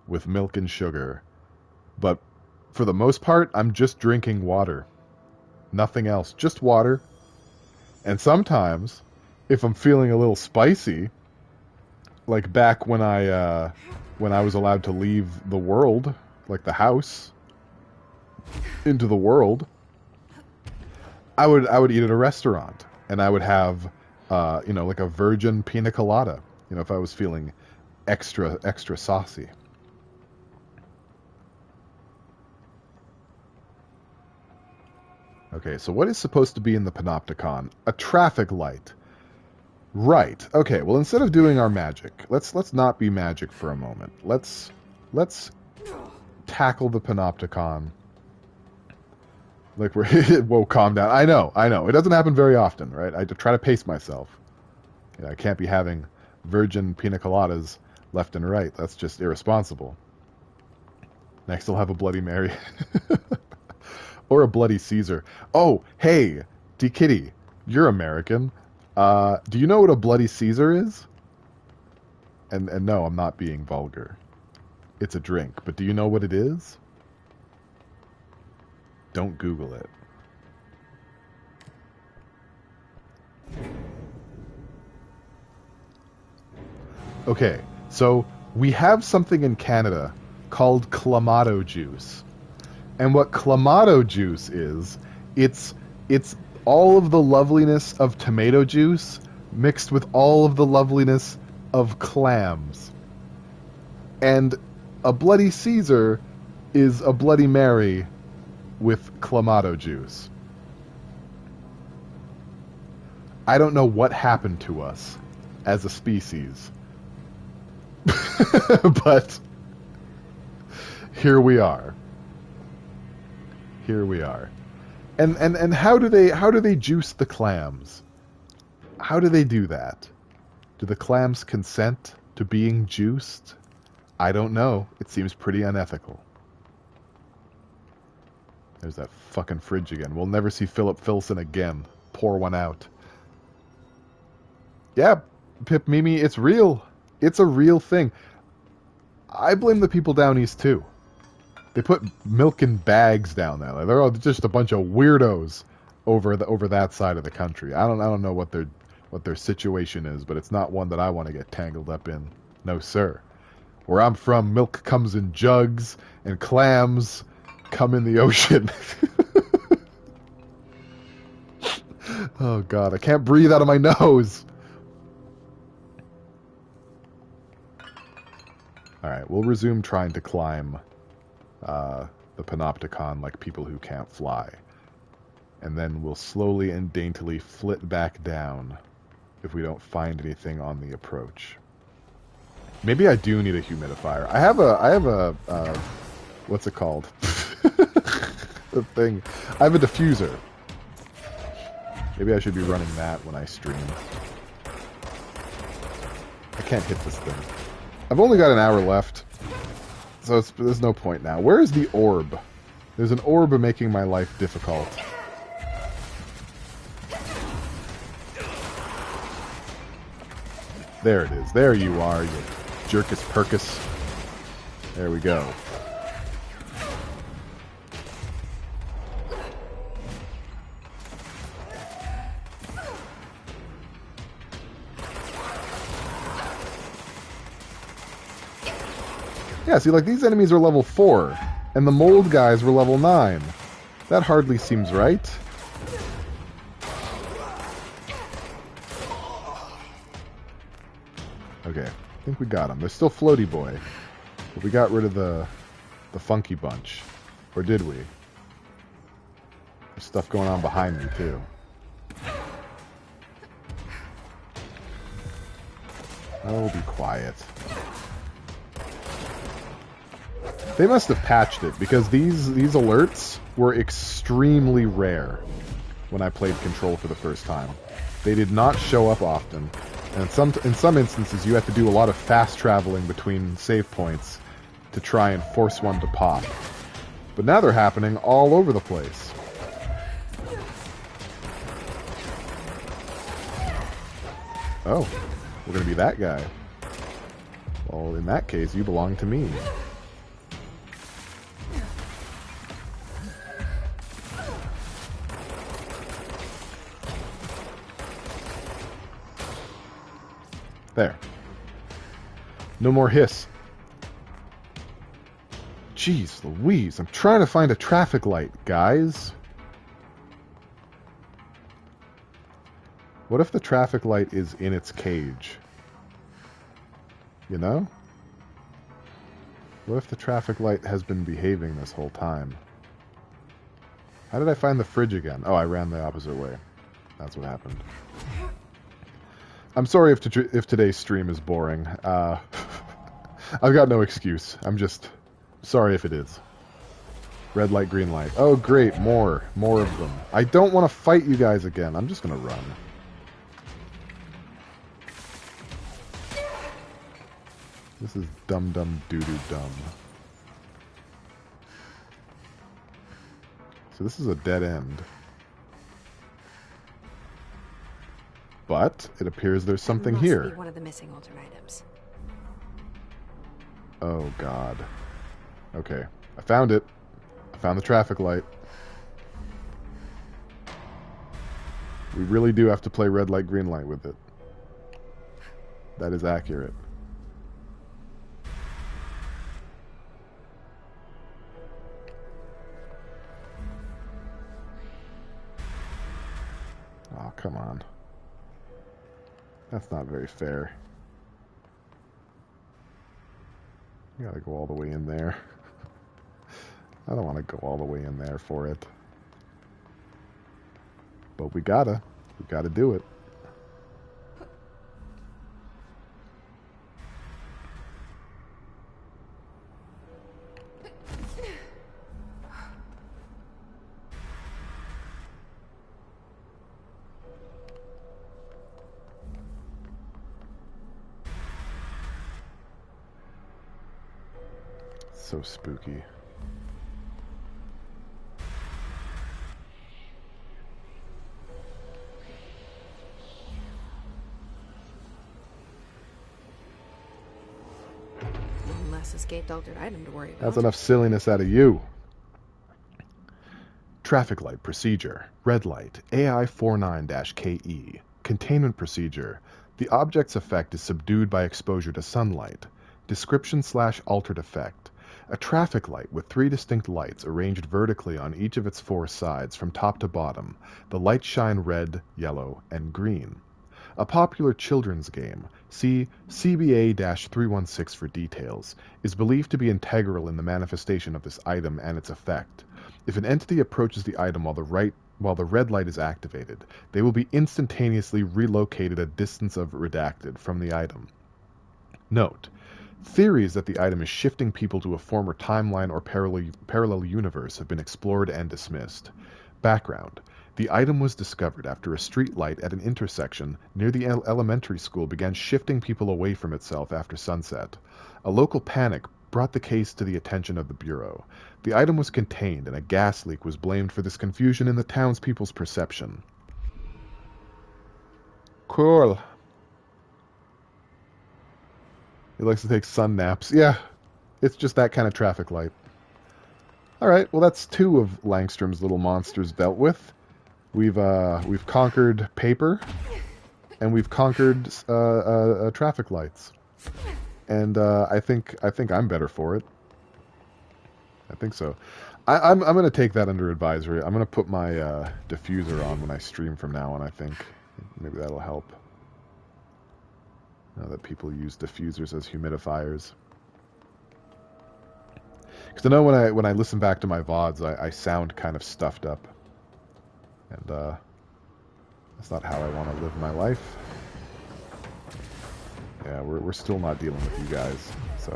with milk and sugar, but for the most part, I'm just drinking water. Nothing else. Just water. And sometimes, if I'm feeling a little spicy, like back when I was allowed to leave the world, like the house, into the world, I would eat at a restaurant, and I would have like a virgin pina colada, if I was feeling extra saucy. Okay, so what is supposed to be in the Panopticon? A traffic light. Right. Okay, well, instead of doing our magic, let's not be magic for a moment. Let's tackle the Panopticon. Like we're... Whoa, calm down. I know. It doesn't happen very often, right? I try to pace myself. I can't be having virgin pina coladas left and right. That's just irresponsible. Next, I'll have a Bloody Mary. Or a Bloody Caesar. Oh, hey, D-Kitty, you're American. Do you know what a Bloody Caesar is? And no, I'm not being vulgar. It's a drink, but do you know what it is? Don't Google it. Okay, so we have something in Canada called Clamato juice. And what Clamato juice is, it's all of the loveliness of tomato juice mixed with all of the loveliness of clams. And a Bloody Caesar is a Bloody Mary with Clamato juice. I don't know what happened to us as a species. But here we are. Here we are. And how do they juice the clams? How do they do that? Do the clams consent to being juiced? I don't know. It seems pretty unethical. There's that fucking fridge again. We'll never see Philip Filson again. Pour one out. Yeah, Pip Mimi, it's real. It's a real thing. I blame the people down east too. They put milk in bags down there. They're all just a bunch of weirdos over that side of the country. I don't know what their situation is, but it's not one that I want to get tangled up in. No, sir. Where I'm from, milk comes in jugs, and clams come in the ocean. Oh god, I can't breathe out of my nose! Alright, we'll resume trying to climb the Panopticon like people who can't fly. And then we'll slowly and daintily flit back down if we don't find anything on the approach. Maybe I do need a humidifier. I have a what's it called? The thing. I have a diffuser. Maybe I should be running that when I stream. I can't hit this thing. I've only got an hour left, so there's no point now. Where is the orb? There's an orb making my life difficult. There it is. There you are, you jerkus perkus. There we go. Yeah, see, like, these enemies are level 4, and the mold guys were level 9. That hardly seems right. Okay, I think we got him. There's still Floaty Boy, but we got rid of the funky bunch. Or did we? There's stuff going on behind me, too. Oh, be quiet. They must have patched it, because these alerts were extremely rare when I played Control for the first time. They did not show up often, and in some instances you have to do a lot of fast traveling between save points to try and force one to pop. But now they're happening all over the place. Oh, we're gonna be that guy. Well, in that case, you belong to me. There. No more hiss. Jeez Louise, I'm trying to find a traffic light, guys. What if the traffic light is in its cage? You know? What if the traffic light has been behaving this whole time? How did I find the fridge again? Oh, I ran the opposite way. That's what happened. I'm sorry if today's stream is boring. I've got no excuse. I'm just sorry if it is. Red light, green light. Oh, great. More of them. I don't want to fight you guys again. I'm just going to run. This is dumb doo-doo dumb. So this is a dead end. But it appears there's something here. Be one of the missing alternate items. Oh god. Okay, I found it. I found the traffic light. We really do have to play red light, green light with it. That is accurate. Oh, come on. That's not very fair. You gotta go all the way in there. I don't want to go all the way in there for it. But we gotta do it. So spooky. One less escaped altered item to worry about. That's enough silliness out of you. Traffic light procedure. Red light. AI49-KE. Containment procedure. The object's effect is subdued by exposure to sunlight. Description/altered effect. A traffic light with 3 distinct lights arranged vertically on each of its 4 sides from top to bottom. The lights shine red, yellow, and green. A popular children's game, see CBA-316 for details, is believed to be integral in the manifestation of this item and its effect. If an entity approaches the item while the red light is activated, they will be instantaneously relocated a distance of redacted from the item. Note: theories that the item is shifting people to a former timeline or parallel universe have been explored and dismissed. Background: the item was discovered after a street light at an intersection near the elementary school began shifting people away from itself after sunset. A local panic brought the case to the attention of the Bureau. The item was contained, and a gas leak was blamed for this confusion in the townspeople's perception. Cool. He likes to take sun naps. Yeah, it's just that kind of traffic light. Alright, well that's 2 of Langstrom's little monsters dealt with. We've conquered paper, and we've conquered traffic lights. And I think I'm better for it. I think so. I'm going to take that under advisory. I'm going to put my diffuser on when I stream from now on, I think. Maybe that'll help. Now that people use diffusers as humidifiers. Because I know when I listen back to my VODs, I sound kind of stuffed up. And that's not how I want to live my life. Yeah, we're still not dealing with you guys, so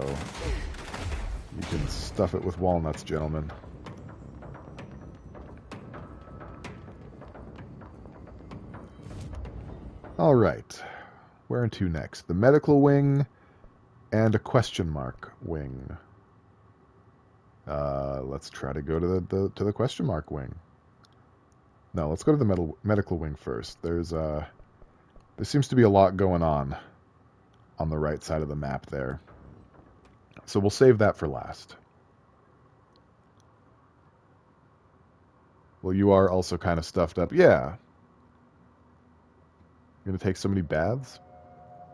you can stuff it with walnuts, gentlemen. Alright, where to next? The medical wing and a question mark wing. Let's try to go to the question mark wing. No, let's go to the medical wing first. There seems to be a lot going on the right side of the map there. So we'll save that for last. Well, you are also kind of stuffed up. Yeah. You're going to take so many baths?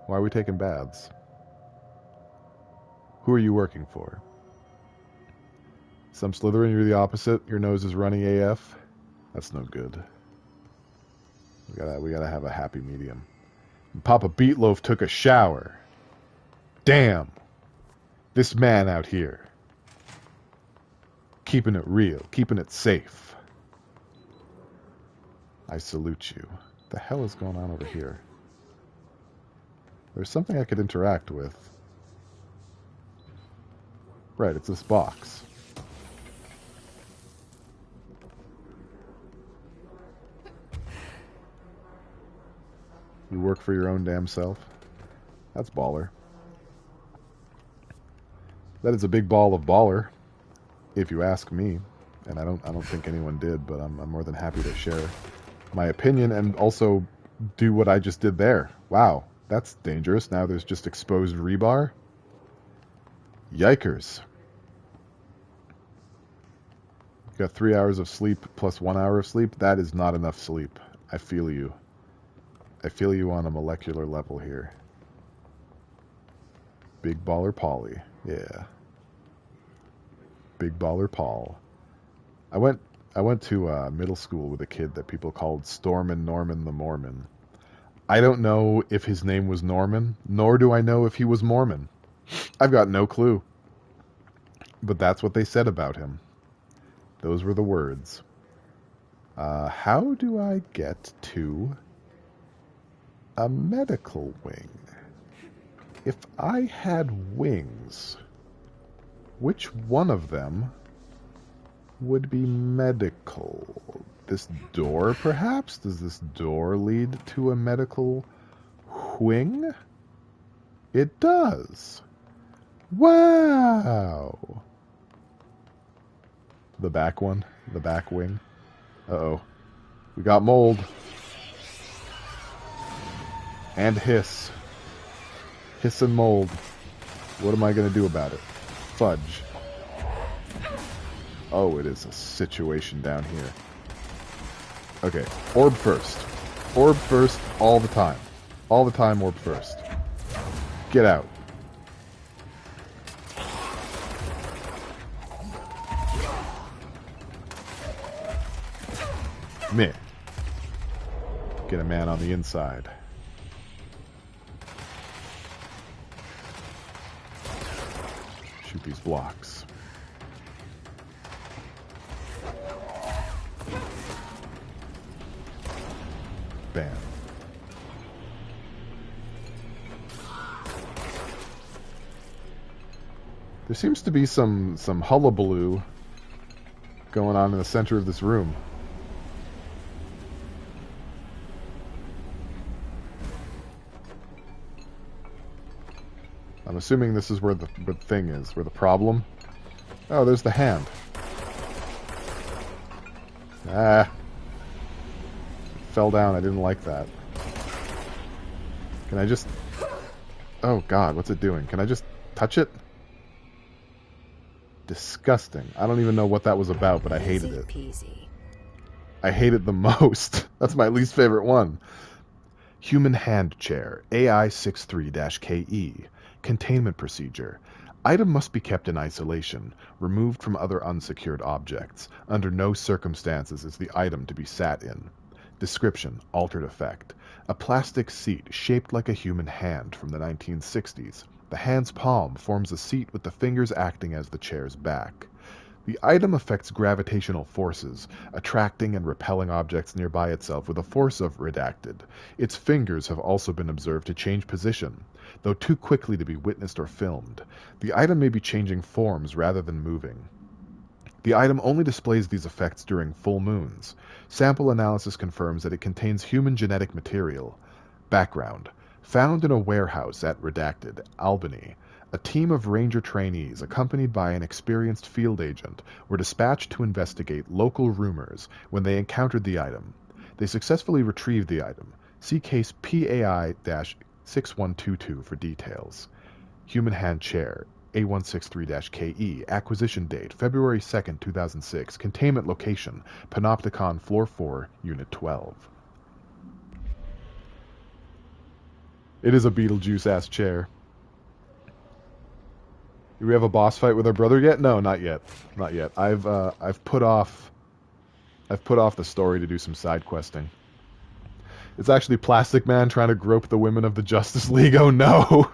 Why are we taking baths? Who are you working for? Some Slytherin, you're the opposite. Your nose is runny AF. That's no good. We gotta have a happy medium. Papa Beatloaf took a shower. Damn. This man out here. Keeping it real. Keeping it safe. I salute you. What the hell is going on over here? There's something I could interact with. Right, it's this box. You work for your own damn self? That's baller. That is a big ball of baller, if you ask me. And I don't think anyone did, but I'm more than happy to share my opinion and also do what I just did there. Wow, that's dangerous. Now there's just exposed rebar. Yikers. You got 3 hours of sleep plus 1 hour of sleep. That is not enough sleep. I feel you. I feel you on a molecular level here. Big baller Polly. Yeah. Big baller Paul. I went to middle school with a kid that people called Stormin' Norman the Mormon. I don't know if his name was Norman, nor do I know if he was Mormon. I've got no clue. But that's what they said about him. Those were the words. How do I get to a medical wing? If I had wings, which one of them would be medical? This door, perhaps? Does this door lead to a medical wing? It does. Wow. The back one? The back wing? Uh-oh. We got mold. And hiss. Hiss and mold. What am I going to do about it? Fudge. Oh, it is a situation down here. Okay, orb first. Orb first all the time. All the time, orb first. Get out. Meh. Get a man on the inside. Shoot these blocks. Bam. There seems to be some hullabaloo going on in the center of this room. I'm assuming this is where the thing is, where the problem... Oh, there's the hand. Ah. Fell down, I didn't like that. Can I just... Oh god, what's it doing? Can I just touch it? Disgusting. I don't even know what that was about, but I hated it. I hate it the most. That's my least favorite one. Human hand chair, AI63-KE. Containment procedure. Item must be kept in isolation, removed from other unsecured objects. Under no circumstances is the item to be sat in. Description, altered effect. A plastic seat shaped like a human hand from the 1960s. The hand's palm forms a seat with the fingers acting as the chair's back. The item affects gravitational forces, attracting and repelling objects nearby itself with a force of redacted. Its fingers have also been observed to change position, though too quickly to be witnessed or filmed. The item may be changing forms rather than moving. The item only displays these effects during full moons. Sample analysis confirms that it contains human genetic material. Background. Found in a warehouse at Redacted, Albany. A team of ranger trainees, accompanied by an experienced field agent, were dispatched to investigate local rumors when they encountered the item. They successfully retrieved the item. See case PAI-6122 for details. Human hand chair, A163-KE. Acquisition date, February 2nd, 2006. Containment location, Panopticon Floor 4, Unit 12. It is a Beetlejuice-ass chair. Do we have a boss fight with our brother yet? No, not yet. Not yet. I've put off the story to do some side questing. It's actually Plastic Man trying to grope the women of the Justice League. Oh no!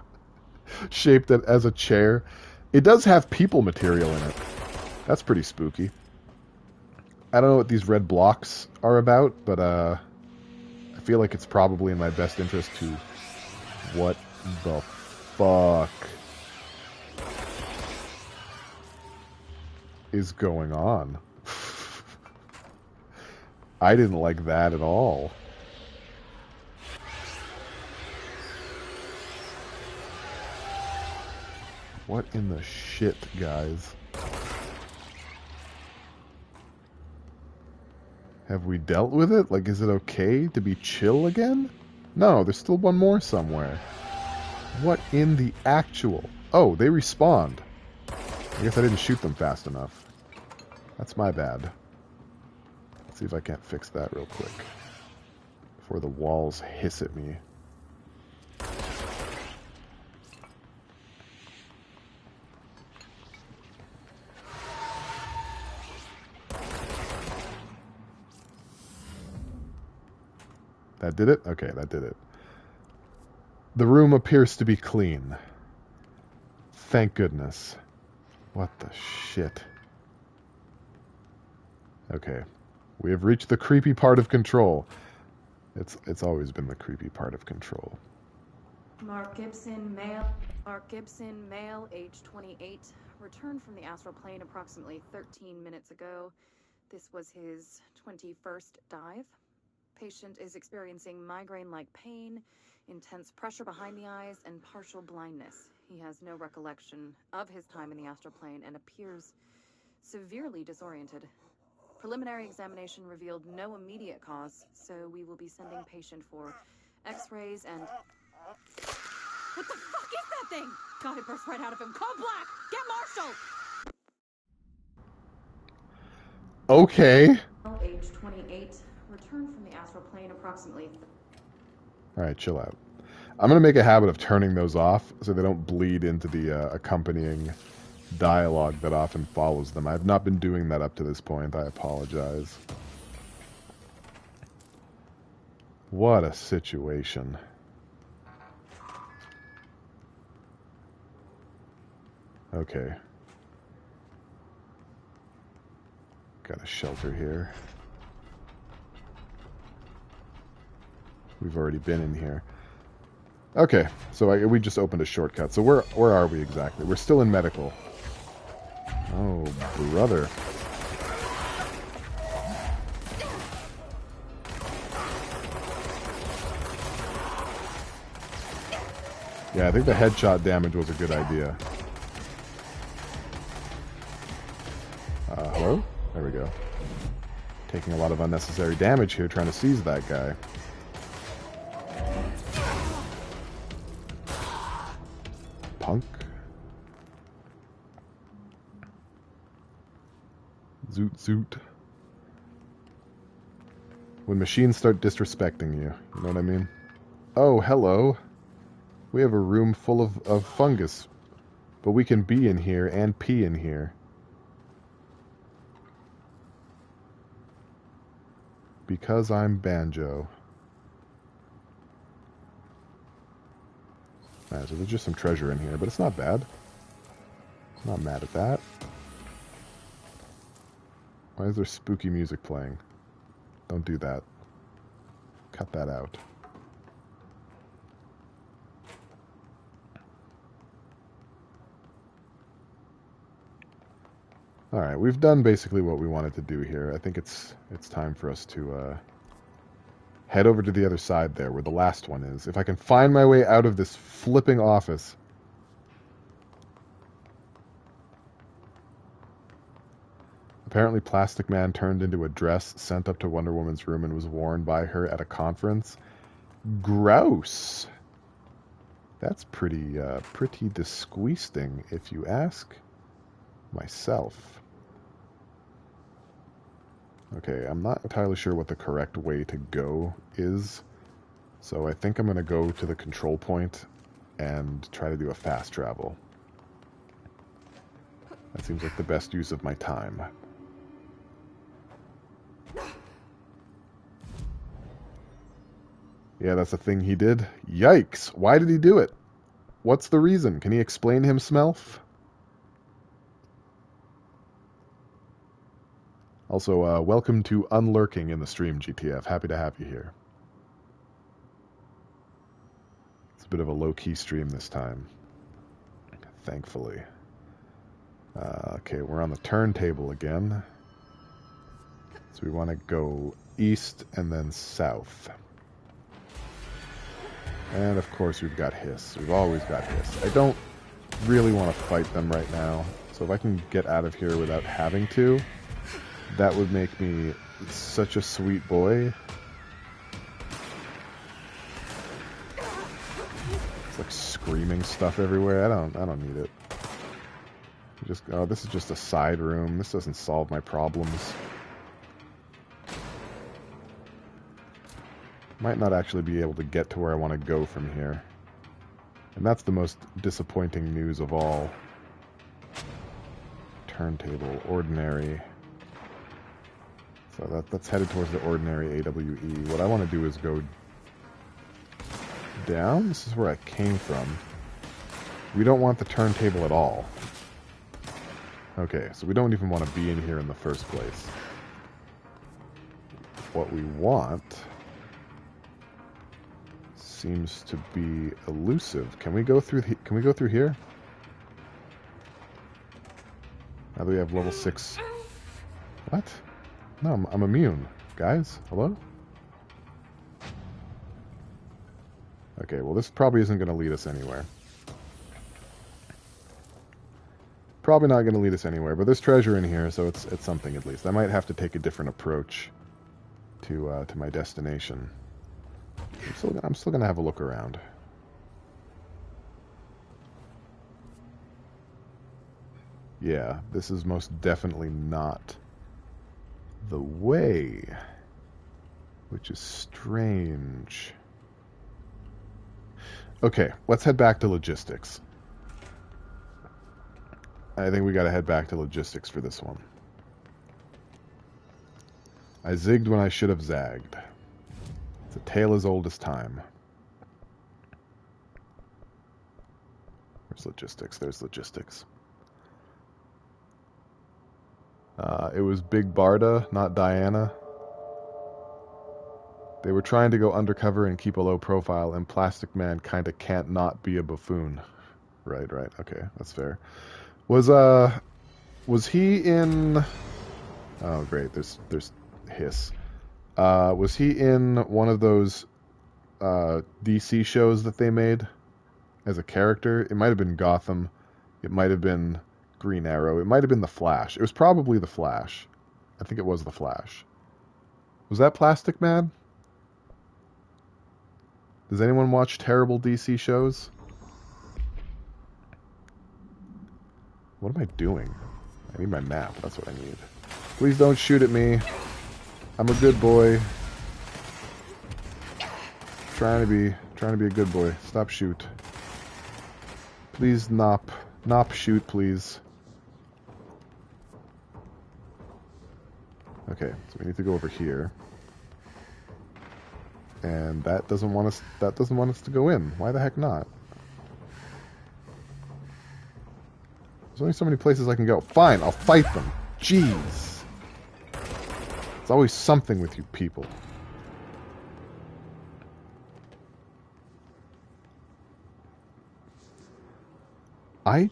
Shaped as a chair. It does have people material in it. That's pretty spooky. I don't know what these red blocks are about, but I feel like it's probably in my best interest to... What the fuck is going on? I didn't like that at all. What in the shit, guys? Have we dealt with it? Like, is it okay to be chill again? No, there's still one more somewhere. What in the actual... Oh, they respawned. I guess I didn't shoot them fast enough. That's my bad. Let's see if I can't fix that real quick before the walls hiss at me. That did it? Okay, that did it. The room appears to be clean. Thank goodness. What the shit? Okay. We have reached the creepy part of control. It's always been the creepy part of control. Mark Gibson, male, age 28, returned from the astral plane approximately 13 minutes ago. This was his 21st dive. Patient is experiencing migraine-like pain, intense pressure behind the eyes, and partial blindness. He has no recollection of his time in the astral plane and appears severely disoriented. Preliminary examination revealed no immediate cause, so we will be sending patient for x-rays and... What the fuck is that thing? God, it burst right out of him. Call Black! Get Marshall! Okay. Age 28, returned from the astral plane approximately... Alright, chill out. I'm going to make a habit of turning those off so they don't bleed into the accompanying dialogue that often follows them. I've not been doing that up to this point. I apologize. What a situation. Okay. Got a shelter here. We've already been in here. Okay, so we just opened a shortcut. So where are we exactly? We're still in medical. Oh, brother. Yeah, I think the headshot damage was a good idea. Hello? There we go. Taking a lot of unnecessary damage here trying to seize that guy. Punk. Zoot zoot. When machines start disrespecting you, you know what I mean? Oh, hello. We have a room full of fungus, but we can be in here and pee in here. Because I'm Banjo. Right, so there's just some treasure in here, but it's not bad. I'm not mad at that. Why is there spooky music playing? Don't do that. Cut that out. Alright, we've done basically what we wanted to do here. I think it's time for us to head over to the other side there, where the last one is. If I can find my way out of this flipping office. Apparently Plastic Man turned into a dress, sent up to Wonder Woman's room, and was worn by her at a conference. Gross! That's pretty disgusting, if you ask myself. Okay, I'm not entirely sure what the correct way to go is, so I think I'm going to go to the control point and try to do a fast travel. That seems like the best use of my time. Yeah, that's the thing he did. Yikes! Why did he do it? What's the reason? Can he explain himself? Also, welcome to Unlurking in the stream, GTF. Happy to have you here. It's a bit of a low-key stream this time, thankfully. Okay, we're on the turntable again. So we want to go east and then south. And of course we've got Hiss. We've always got Hiss. I don't really want to fight them right now. So if I can get out of here without having to, that would make me such a sweet boy. It's like screaming stuff everywhere. I don't need it. Oh, this is just a side room. This doesn't solve my problems. Might not actually be able to get to where I want to go from here. And that's the most disappointing news of all. Turntable, ordinary. So that's headed towards the ordinary AWE. What I want to do is go down. This is where I came from. We don't want the turntable at all. Okay, so we don't even want to be in here in the first place. What we want seems to be elusive. Can we go through? Can we go through here? Now that we have level 6. What? No, I'm immune, guys. Hello? Okay, well this probably isn't going to lead us anywhere. Probably not going to lead us anywhere, but there's treasure in here, so it's something at least. I might have to take a different approach to my destination. I'm still going to have a look around. Yeah, this is most definitely not the way, which is strange. Okay, let's head back to logistics. I think we gotta head back to logistics for this one. I zigged when I should have zagged. It's a tale as old as time. There's logistics. There's logistics. It was Big Barda, not Diana. They were trying to go undercover and keep a low profile, and Plastic Man kinda can't not be a buffoon. Right. Okay, that's fair. Was he in... Oh, great. There's hiss. Was he in one of those DC shows that they made as a character? It might have been Gotham. It might have been Green Arrow. It might have been The Flash. It was probably The Flash. I think it was The Flash. Was that Plastic Man? Does anyone watch terrible DC shows? What am I doing? I need my map. That's what I need. Please don't shoot at me. I'm a good boy. Trying to be a good boy. Stop shoot. Please nop shoot, please. Okay, so we need to go over here. And that doesn't want us to go in. Why the heck not? There's only so many places I can go. Fine, I'll fight them. Jeez. It's always something with you people. I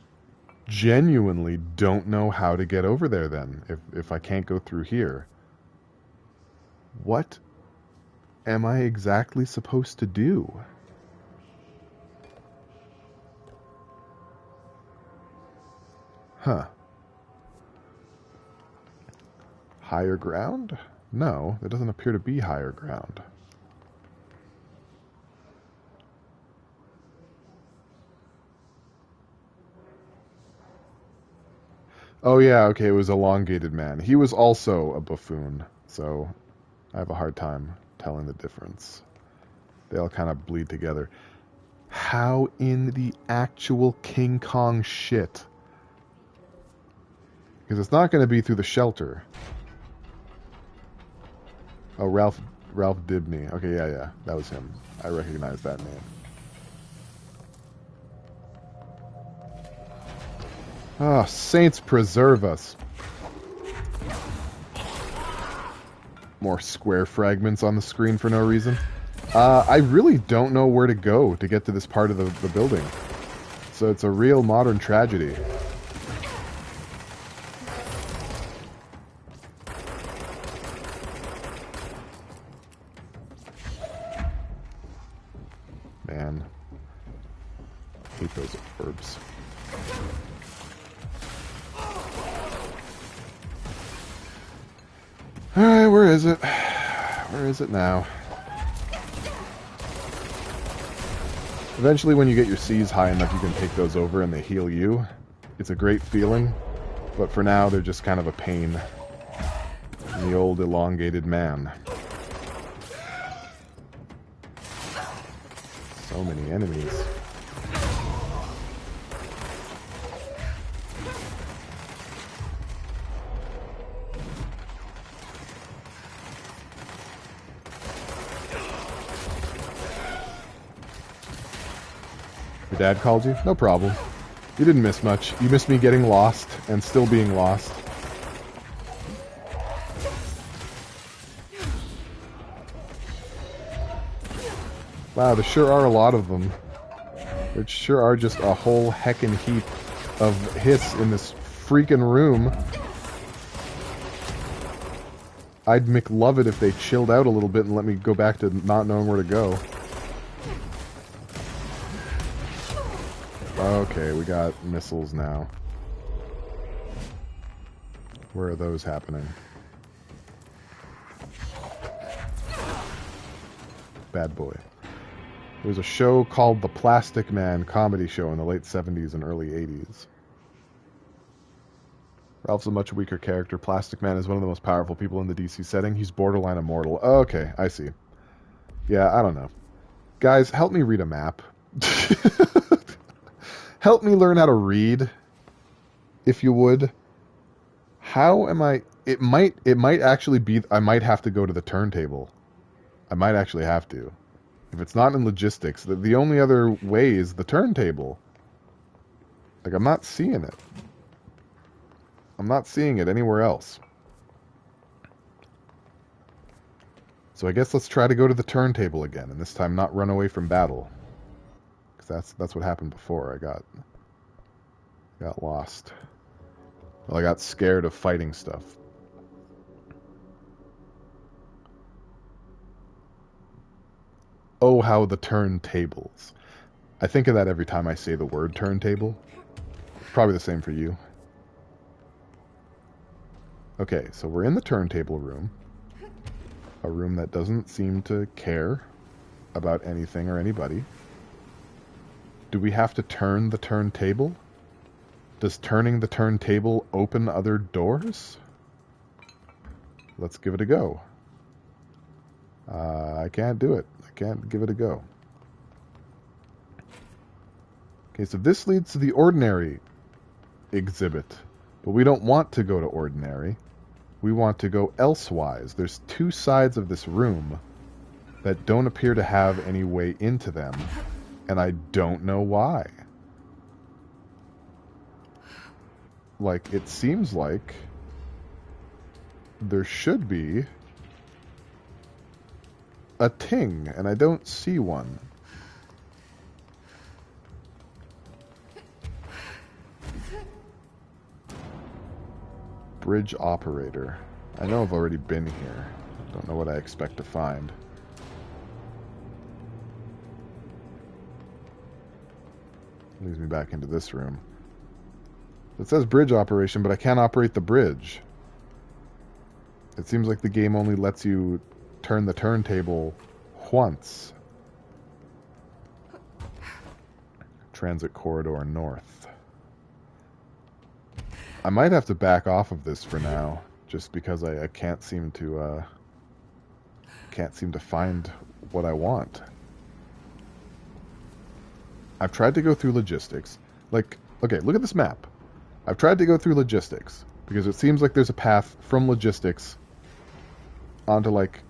genuinely don't know how to get over there then, if I can't go through here. What am I exactly supposed to do? Huh. Higher ground? No, there doesn't appear to be higher ground. Oh yeah, okay, it was Elongated Man. He was also a buffoon, so I have a hard time telling the difference. They all kind of bleed together. How in the actual King Kong shit? Because it's not going to be through the shelter. Oh, Ralph Dibney. Okay, yeah, that was him. I recognize that name. Ah, saints preserve us. More square fragments on the screen for no reason. I really don't know where to go to get to this part of the building. So it's a real modern tragedy. Man. I hate those orbs. Alright, where is it? Where is it now? Eventually, when you get your C's high enough, you can take those over and they heal you. It's a great feeling, but for now, they're just kind of a pain in the old elongated man. So many enemies. Your dad called you? No problem. You didn't miss much. You missed me getting lost and still being lost. Wow, there sure are a lot of them. There sure are just a whole heckin' heap of hiss in this freaking room. I'd McLove it if they chilled out a little bit and let me go back to not knowing where to go. Okay, we got missiles now. Where are those happening? Bad boy. There was a show called The Plastic Man comedy show in the late 70s and early 80s. Ralph's a much weaker character. Plastic Man is one of the most powerful people in the DC setting. He's borderline immortal. Oh, okay, I see. Yeah, I don't know. Guys, help me read a map. Help me learn how to read, if you would. How am I... It might actually be... I might have to go to the turntable I might actually have to. If it's not in logistics, the only other way is the turntable. Like, I'm not seeing it. I'm not seeing it anywhere else. So I guess let's try to go to the turntable again, and this time not run away from battle. Because that's what happened before. I got lost. Well, I got scared of fighting stuff. Oh, how the turntables. I think of that every time I say the word turntable. Probably the same for you. Okay, so we're in the turntable room. A room that doesn't seem to care about anything or anybody. Do we have to turn the turntable? Does turning the turntable open other doors? Let's give it a go. I can't do it. I can't give it a go. Okay, so this leads to the ordinary exhibit. But we don't want to go to ordinary. We want to go elsewise. There's two sides of this room that don't appear to have any way into them. And I don't know why. Like, it seems like there should be a ting, and I don't see one. Bridge operator. I know I've already been here. Don't know what I expect to find. Leads me back into this room. It says bridge operation, but I can't operate the bridge. It seems like the game only lets you turn the turntable once. Transit corridor north. I might have to back off of this for now, just because I can't seem to find what I want. I've tried to go through logistics. Like, okay, look at this map. I've tried to go through logistics, because it seems like there's a path from logistics onto, like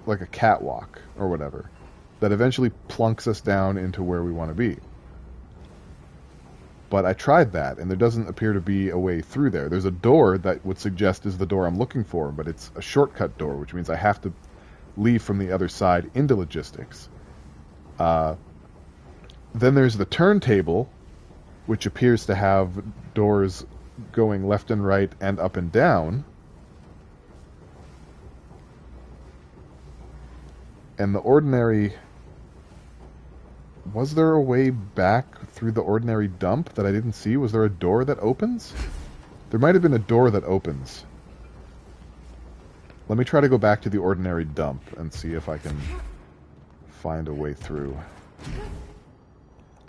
a catwalk, or whatever, that eventually plunks us down into where we want to be. But I tried that, and there doesn't appear to be a way through there. There's a door that would suggest is the door I'm looking for, but it's a shortcut door, which means I have to leave from the other side into logistics. Then there's the turntable, which appears to have doors going left and right and up and down. And the ordinary... Was there a way back through the ordinary dump that I didn't see? Was there a door that opens? There might have been a door that opens. Let me try to go back to the ordinary dump and see if I can find a way through.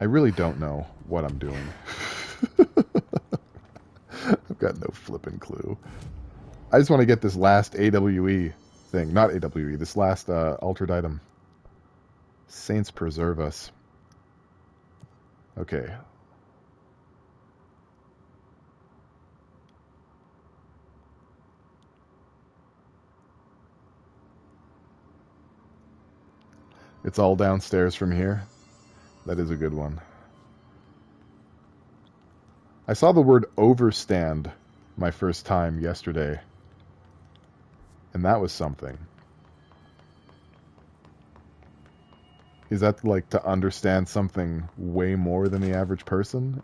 I really don't know what I'm doing. I've got no flippin' clue. I just want to get this last AWE thing. Not AWE, this last altered item. Saints preserve us. Okay. It's all downstairs from here. That is a good one. I saw the word overstand my first time yesterday. And that was something. Is that like to understand something way more than the average person?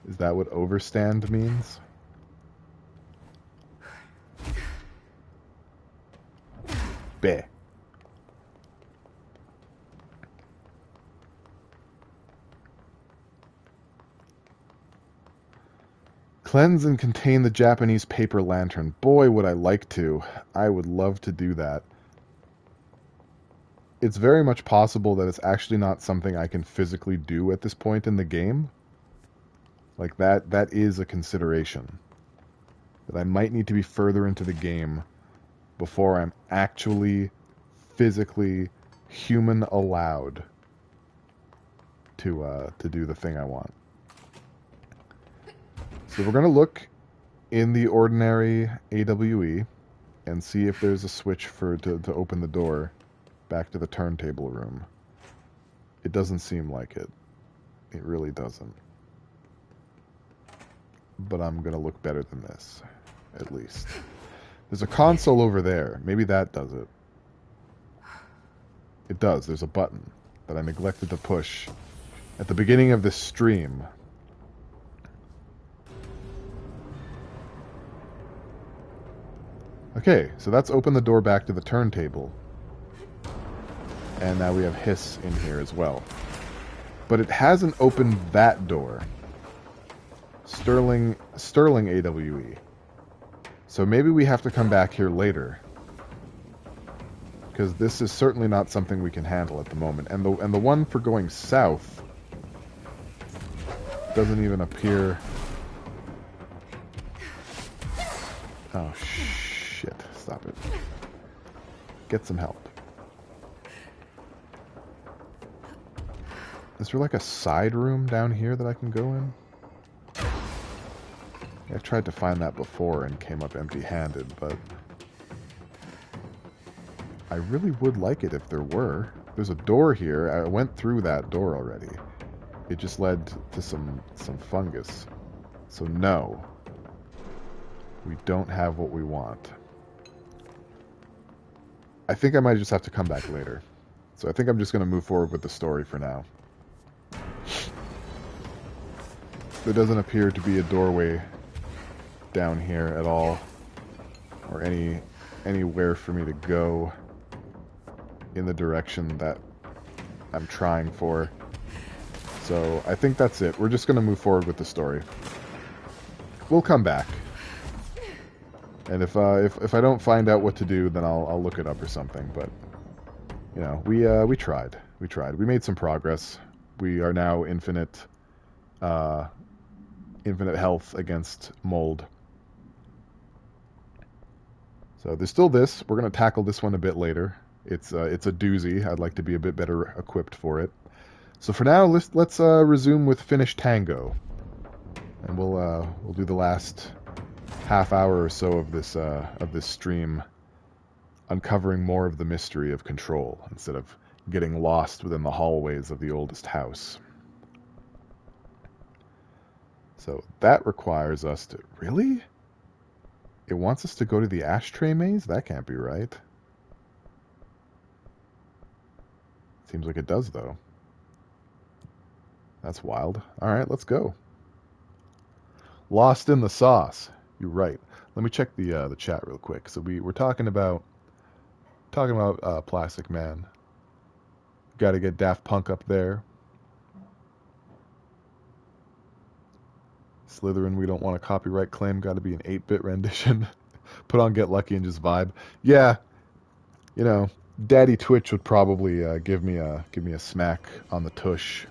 Is that what overstand means? Beh. Cleanse and contain the Japanese paper lantern. Boy, would I like to. I would love to do that. It's very much possible that it's actually not something I can physically do at this point in the game. Like, that is a consideration. That I might need to be further into the game before I'm actually physically human allowed to do the thing I want. So we're going to look in the ordinary AWE. and see if there's a switch to open the door back to the turntable room. It doesn't seem like it. It really doesn't. But I'm going to look better than this, at least. There's a console over there. Maybe that does it. It does. There's a button that I neglected to push at the beginning of this stream. Okay, so that's opened the door back to the turntable. And now we have Hiss in here as well. But it hasn't opened that door. Sterling AWE. So maybe we have to come back here later. Because this is certainly not something we can handle at the moment. And the one for going south doesn't even appear. Oh shit. Stop it. Get some help. Is there like a side room down here that I can go in? I've tried to find that before and came up empty-handed, but I really would like it if there were. There's a door here. I went through that door already. It just led to some fungus. So no. We don't have what we want. I think I might just have to come back later. So I think I'm just going to move forward with the story for now. There doesn't appear to be a doorway down here at all, or anywhere for me to go in the direction that I'm trying for. So I think that's it. We're just going to move forward with the story. We'll come back, and if I don't find out what to do, then I'll look it up or something. But you know, we tried. We made some progress. We are now infinite health against mold. So there's still this. We're going to tackle this one a bit later. It's a doozy. I'd like to be a bit better equipped for it. So for now, let's resume with Finish Tango, and we'll do the last half hour or so of this stream, uncovering more of the mystery of control instead of getting lost within the hallways of the oldest house. So that requires us to... Really? It wants us to go to the Ashtray Maze? That can't be right. Seems like it does, though. That's wild. Alright, let's go. Lost in the sauce. You're right. Let me check the chat real quick. So we're talking about Plastic Man. Got to get Daft Punk up there. Slytherin, we don't want a copyright claim. Got to be an 8-bit rendition. Put on Get Lucky and just vibe. Yeah, you know, Daddy Twitch would probably give me a smack on the tush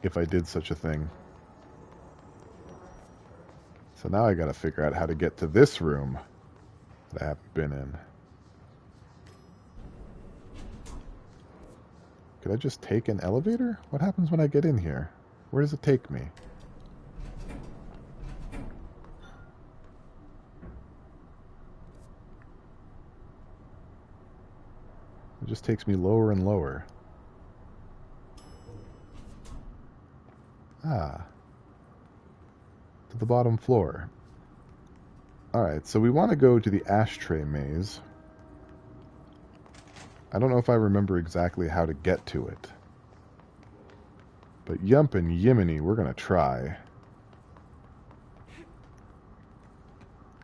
if I did such a thing. So now I got to figure out how to get to this room that I haven't been in. Could I just take an elevator? What happens when I get in here? Where does it take me? It just takes me lower and lower. Ah. To the bottom floor. Alright, so we want to go to the Ashtray Maze. I don't know if I remember exactly how to get to it. But yump and yiminy, we're going to try.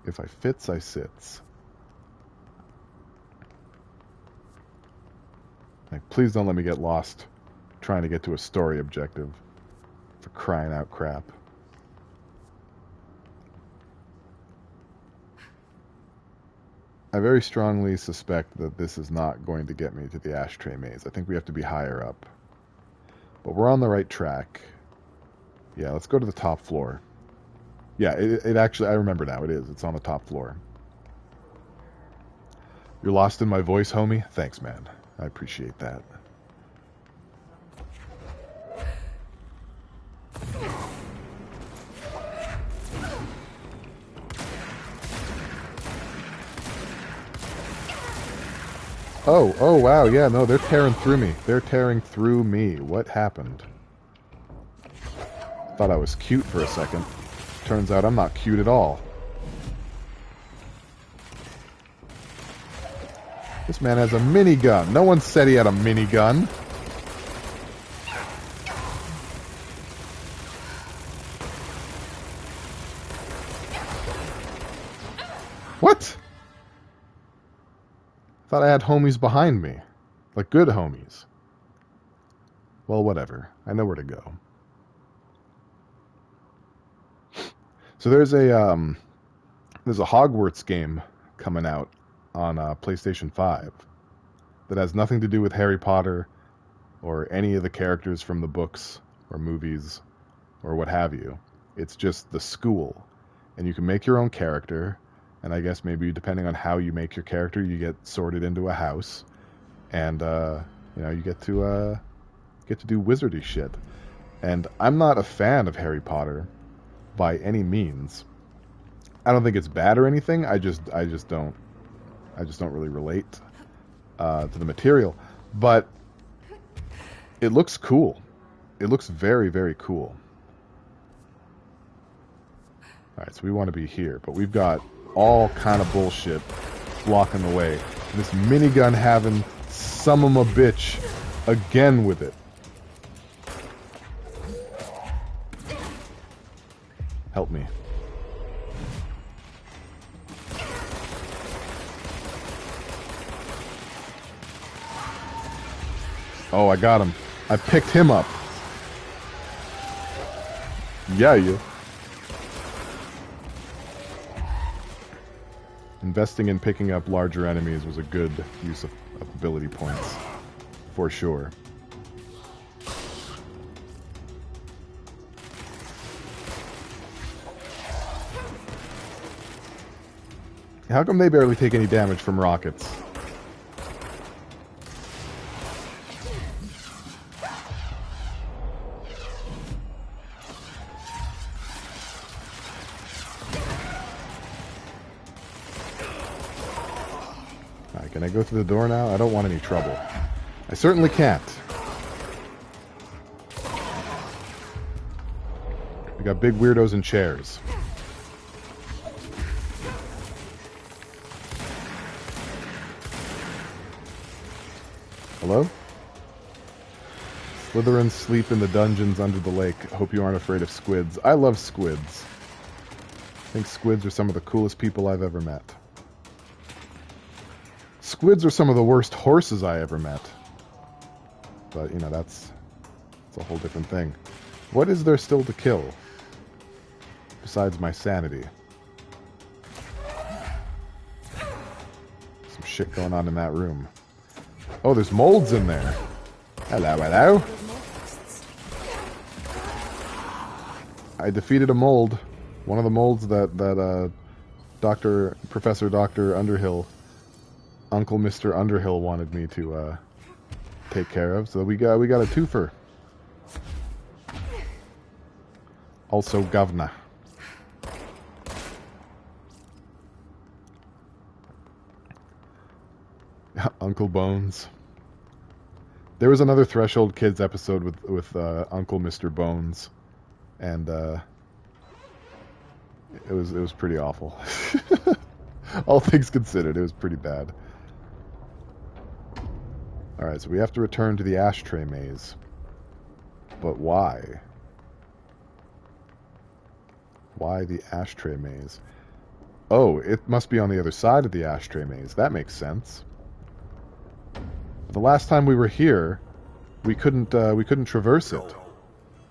If I fits, I sits. Like, please don't let me get lost trying to get to a story objective. For crying out crap. I very strongly suspect that this is not going to get me to the Ashtray Maze. I think we have to be higher up. But we're on the right track. Yeah, let's go to the top floor. Yeah, it actually, I remember now, it is. It's on the top floor. You're lost in my voice, homie? Thanks, man. I appreciate that. Oh, wow, yeah, no, they're tearing through me. They're tearing through me. What happened? Thought I was cute for a second. Turns out I'm not cute at all. This man has a minigun. No one said he had a minigun. What? Thought I had homies behind me. Like good homies. Well, whatever. I know where to go. So there's a Hogwarts game coming out on PlayStation 5 that has nothing to do with Harry Potter or any of the characters from the books or movies or what have you. It's just the school. And you can make your own character, and I guess maybe depending on how you make your character, you get sorted into a house, and you get to do wizardy shit. And I'm not a fan of Harry Potter by any means. I don't think it's bad or anything. I just don't really relate to the material. But it looks cool. It looks very, very cool. Alright, so we want to be here, but we've got all kind of bullshit blocking the way. This minigun having some of a bitch again with it. Help me. Oh, I got him. I picked him up. Yeah, you. Investing in picking up larger enemies was a good use of ability points. For sure. How come they barely take any damage from rockets? Alright, can I go through the door now? I don't want any trouble. I certainly can't. We got big weirdos in chairs. Hello? Slytherins sleep in the dungeons under the lake. Hope you aren't afraid of squids. I love squids. I think squids are some of the coolest people I've ever met. Squids are some of the worst horses I ever met. But, you know, that's a whole different thing. What is there still to kill? Besides my sanity. Some shit going on in that room. Oh, there's molds in there. Hello, hello. I defeated a mold. One of the molds that Professor Dr. Underhill, Uncle Mr. Underhill wanted me to take care of. So we got a twofer. Also governor. Uncle Bones. There was another Threshold Kids episode with Uncle Mr. Bones, and it was pretty awful. All things considered, it was pretty bad. All right, so we have to return to the Ashtray Maze, but why? Why the Ashtray Maze? Oh, it must be on the other side of the Ashtray Maze. That makes sense. The last time we were here, we couldn't traverse it.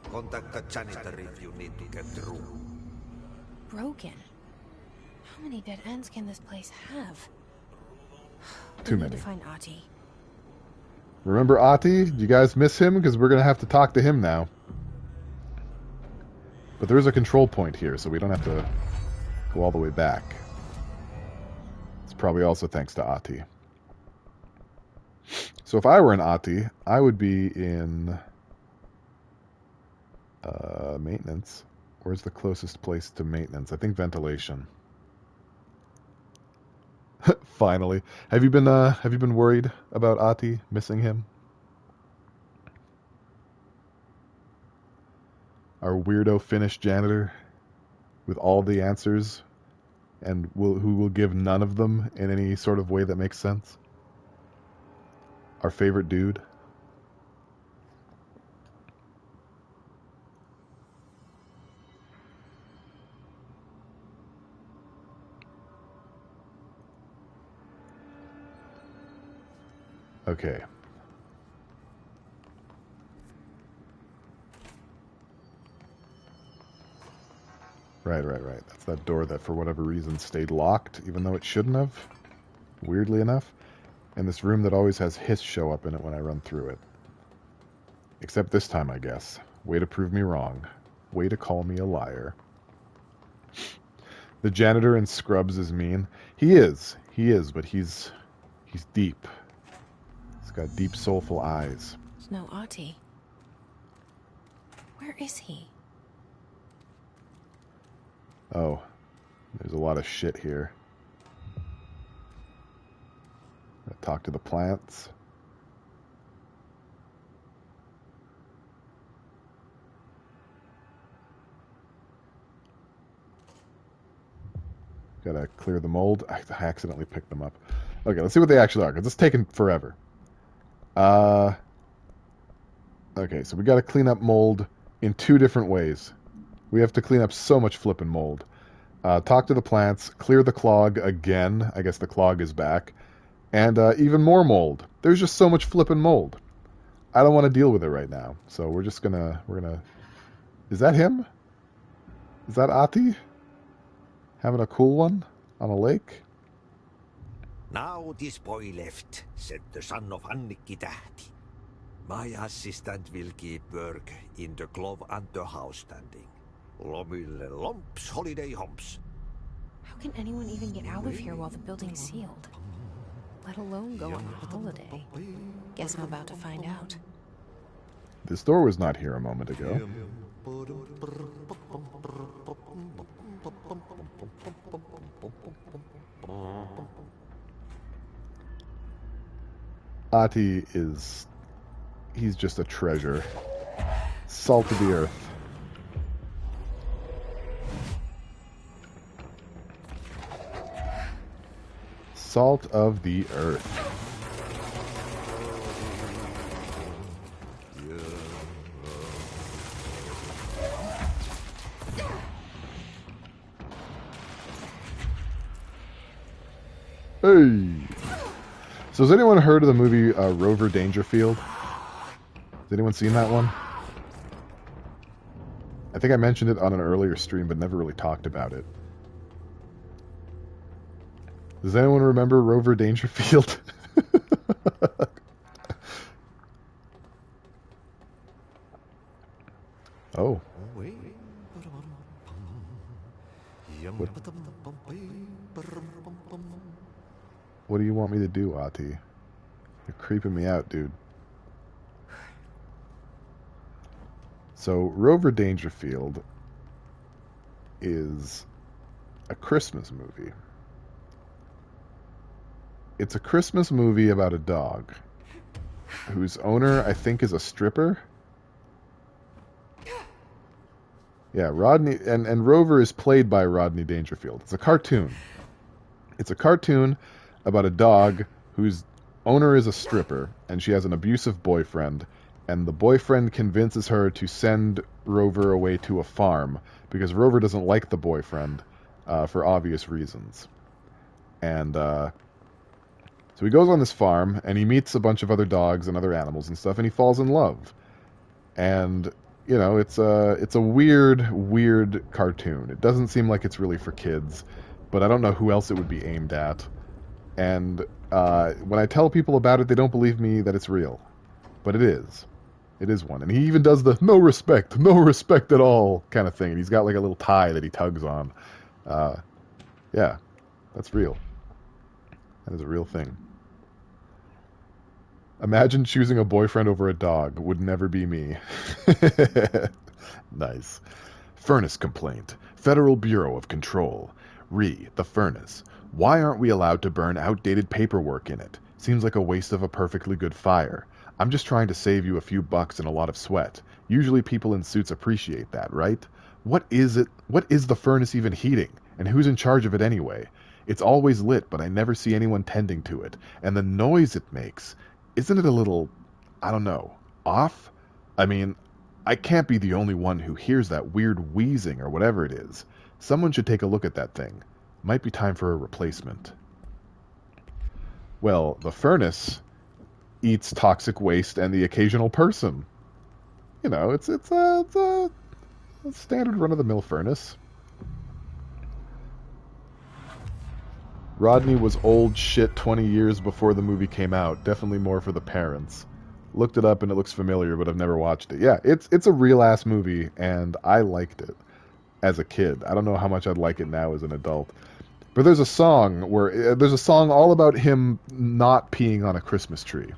Contact the janitor if you need to get through. Broken. How many dead ends can this place have? Too We many. need to find Ahti. Remember Ahti? Do you guys miss him? Because we're gonna have to talk to him now. But there is a control point here, so we don't have to go all the way back. It's probably also thanks to Ahti. So if I were an Ahti, I would be in maintenance. Where's the closest place to maintenance? I think ventilation. Finally. Have you been worried about Ati missing him? Our weirdo Finnish janitor with all the answers and who will give none of them in any sort of way that makes sense? Our favorite dude? Okay. Right. That's that door that for whatever reason stayed locked, even though it shouldn't have, weirdly enough. And this room that always has hiss show up in it when I run through it. Except this time, I guess. Way to prove me wrong. Way to call me a liar. The janitor in Scrubs is mean. He is, but he's deep. He's got deep, soulful eyes. There's no Ati. Where is he? Oh, there's a lot of shit here. Talk to the plants. Gotta clear the mold. I accidentally picked them up. Okay, let's see what they actually are, because it's taken forever. Okay, so we gotta clean up mold in 2 different ways. We have to clean up so much flippin' mold. Talk to the plants, clear the clog again. I guess the clog is back. And even more mold. There's just so much flippin' mold. I don't want to deal with it right now. So we're gonna... Is that him? Is that Ati? Having a cool one on a lake? Now this boy left, said the son of Annikki Tähti. My assistant will keep work in the glove and the house standing. Lomille lomps, holiday humps. How can anyone even get out of here while the building's sealed? Let alone go on a holiday. Guess I'm about to find out. This door was not here a moment ago. Ati is... he's just a treasure. Salt of the earth. Salt of the earth. Hey! So has anyone heard of the movie Rover Dangerfield? Has anyone seen that one? I think I mentioned it on an earlier stream, but never really talked about it. Does anyone remember Rover Dangerfield? Oh. What do you want me to do, Ati? You're creeping me out, dude. So, Rover Dangerfield is a Christmas movie. It's a Christmas movie about a dog whose owner, I think, is a stripper. Yeah, Rodney, and Rover is played by Rodney Dangerfield. It's a cartoon. It's a cartoon about a dog whose owner is a stripper, and she has an abusive boyfriend, and the boyfriend convinces her to send Rover away to a farm, because Rover doesn't like the boyfriend, for obvious reasons. And, so he goes on this farm, and he meets a bunch of other dogs and other animals and stuff, and he falls in love. And, you know, it's a weird cartoon. It doesn't seem like it's really for kids, but I don't know who else it would be aimed at. And when I tell people about it, they don't believe me that it's real. But it is. It is one. And he even does the no respect at all kind of thing. And he's got like a little tie that he tugs on. Yeah, that's real. That is a real thing. Imagine choosing a boyfriend over a dog. Would never be me. Nice. Furnace complaint. Federal Bureau of Control. The furnace. Why aren't we allowed to burn outdated paperwork in it? Seems like a waste of a perfectly good fire. I'm just trying to save you a few bucks and a lot of sweat. Usually people in suits appreciate that, right? What is it? What is the furnace even heating? And who's in charge of it anyway? It's always lit, but I never see anyone tending to it. And the noise it makes, isn't it a little, I don't know, off? I mean, I can't be the only one who hears that weird wheezing or whatever it is. Someone should take a look at that thing. Might be time for a replacement. Well, the furnace eats toxic waste and the occasional person. You know, it's a standard run-of-the-mill furnace. Rodney was old shit 20 years before the movie came out. Definitely more for the parents. Looked it up and it looks familiar, but I've never watched it. Yeah, it's a real-ass movie, and I liked it as a kid. I don't know how much I'd like it now as an adult. But there's a song all about him not peeing on a Christmas tree.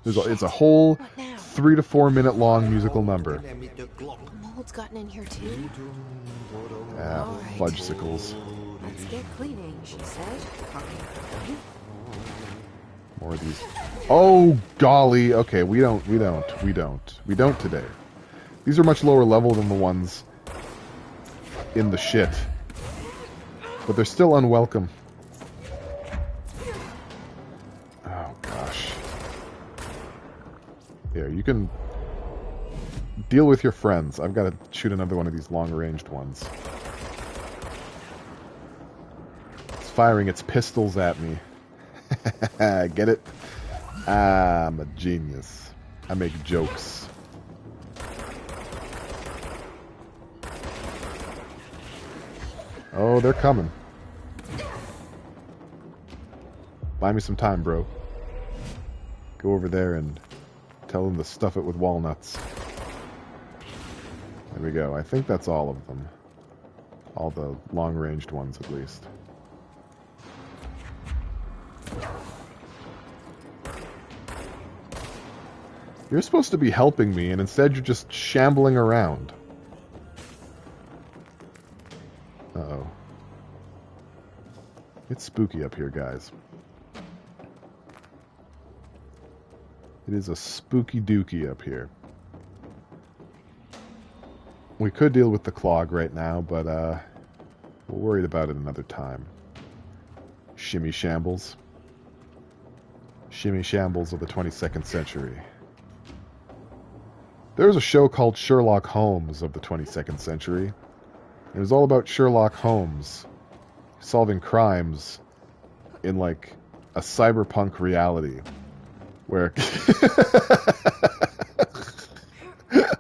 It's a whole 3 to 4 minute long musical number. Mold's gotten in here too. Fudgesicles. Let's get cleaning, she said. More of these. Oh golly. Okay, we don't today. These are much lower level than the ones in the shit. But they're still unwelcome. Oh gosh. Here, you can deal with your friends. I've got to shoot another one of these long-ranged ones. It's firing its pistols at me. Get it? I'm a genius. I make jokes. Oh, they're coming. Buy me some time, bro. Go over there and tell them to stuff it with walnuts. There we go. I think that's all of them. All the long-ranged ones, at least. You're supposed to be helping me, and instead you're just shambling around. Uh-oh. It's spooky up here, guys. It is a spooky dookie up here. We could deal with the clog right now, but we're worried about it another time. Shimmy shambles. Shimmy shambles of the 22nd century. There was a show called Sherlock Holmes of the 22nd century. It was all about Sherlock Holmes solving crimes in, like, a cyberpunk reality. Where...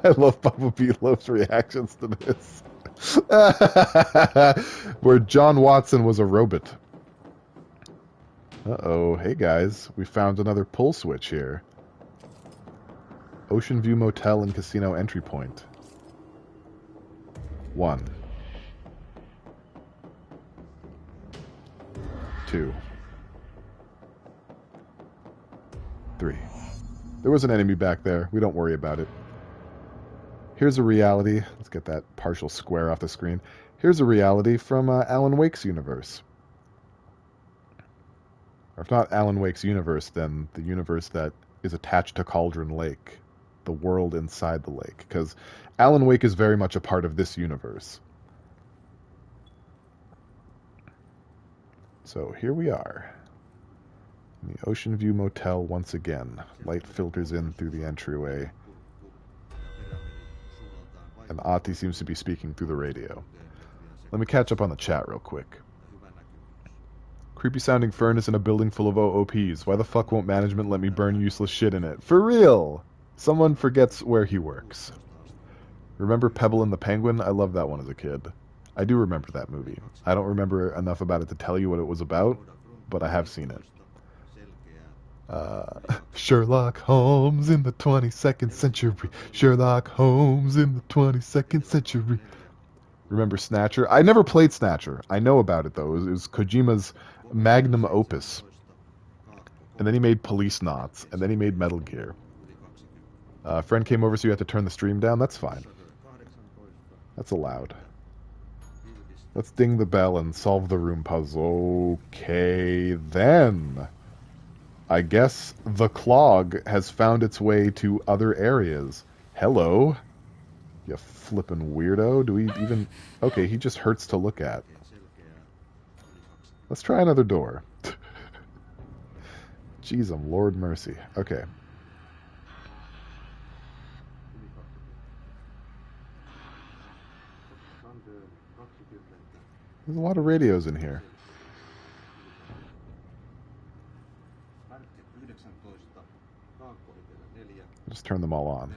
I love Bubba Beatloaf's reactions to this. Where John Watson was a robot. Uh-oh. Hey, guys. We found another pull switch here. Ocean View Motel and Casino entry point. 1. 2. 3. There was an enemy back there. We don't worry about it. Here's a reality. Let's get that partial square off the screen. Here's a reality from Alan Wake's universe. Or if not Alan Wake's universe, then the universe that is attached to Cauldron Lake. The world inside the lake. Because Alan Wake is very much a part of this universe. So here we are. In the Ocean View Motel once again. Light filters in through the entryway. And Ati seems to be speaking through the radio. Let me catch up on the chat real quick. Creepy sounding furnace in a building full of OOPs. Why the fuck won't management let me burn useless shit in it? For real! Someone forgets where he works. Remember Pebble and the Penguin? I loved that one as a kid. I do remember that movie. I don't remember enough about it to tell you what it was about, but I have seen it. Sherlock Holmes in the 22nd century. Sherlock Holmes in the 22nd century. Remember Snatcher? I never played Snatcher. I know about it, though. It was Kojima's magnum opus. And then he made Police Knots. And then he made Metal Gear. A friend came over, so you had to turn the stream down. That's fine. That's allowed. Let's ding the bell and solve the room puzzle. Okay, then. I guess the clog has found its way to other areas. Hello, you flippin' weirdo. Do we even... Okay, he just hurts to look at. Let's try another door. Jeez, Lord mercy. Okay. There's a lot of radios in here. Just turn them all on.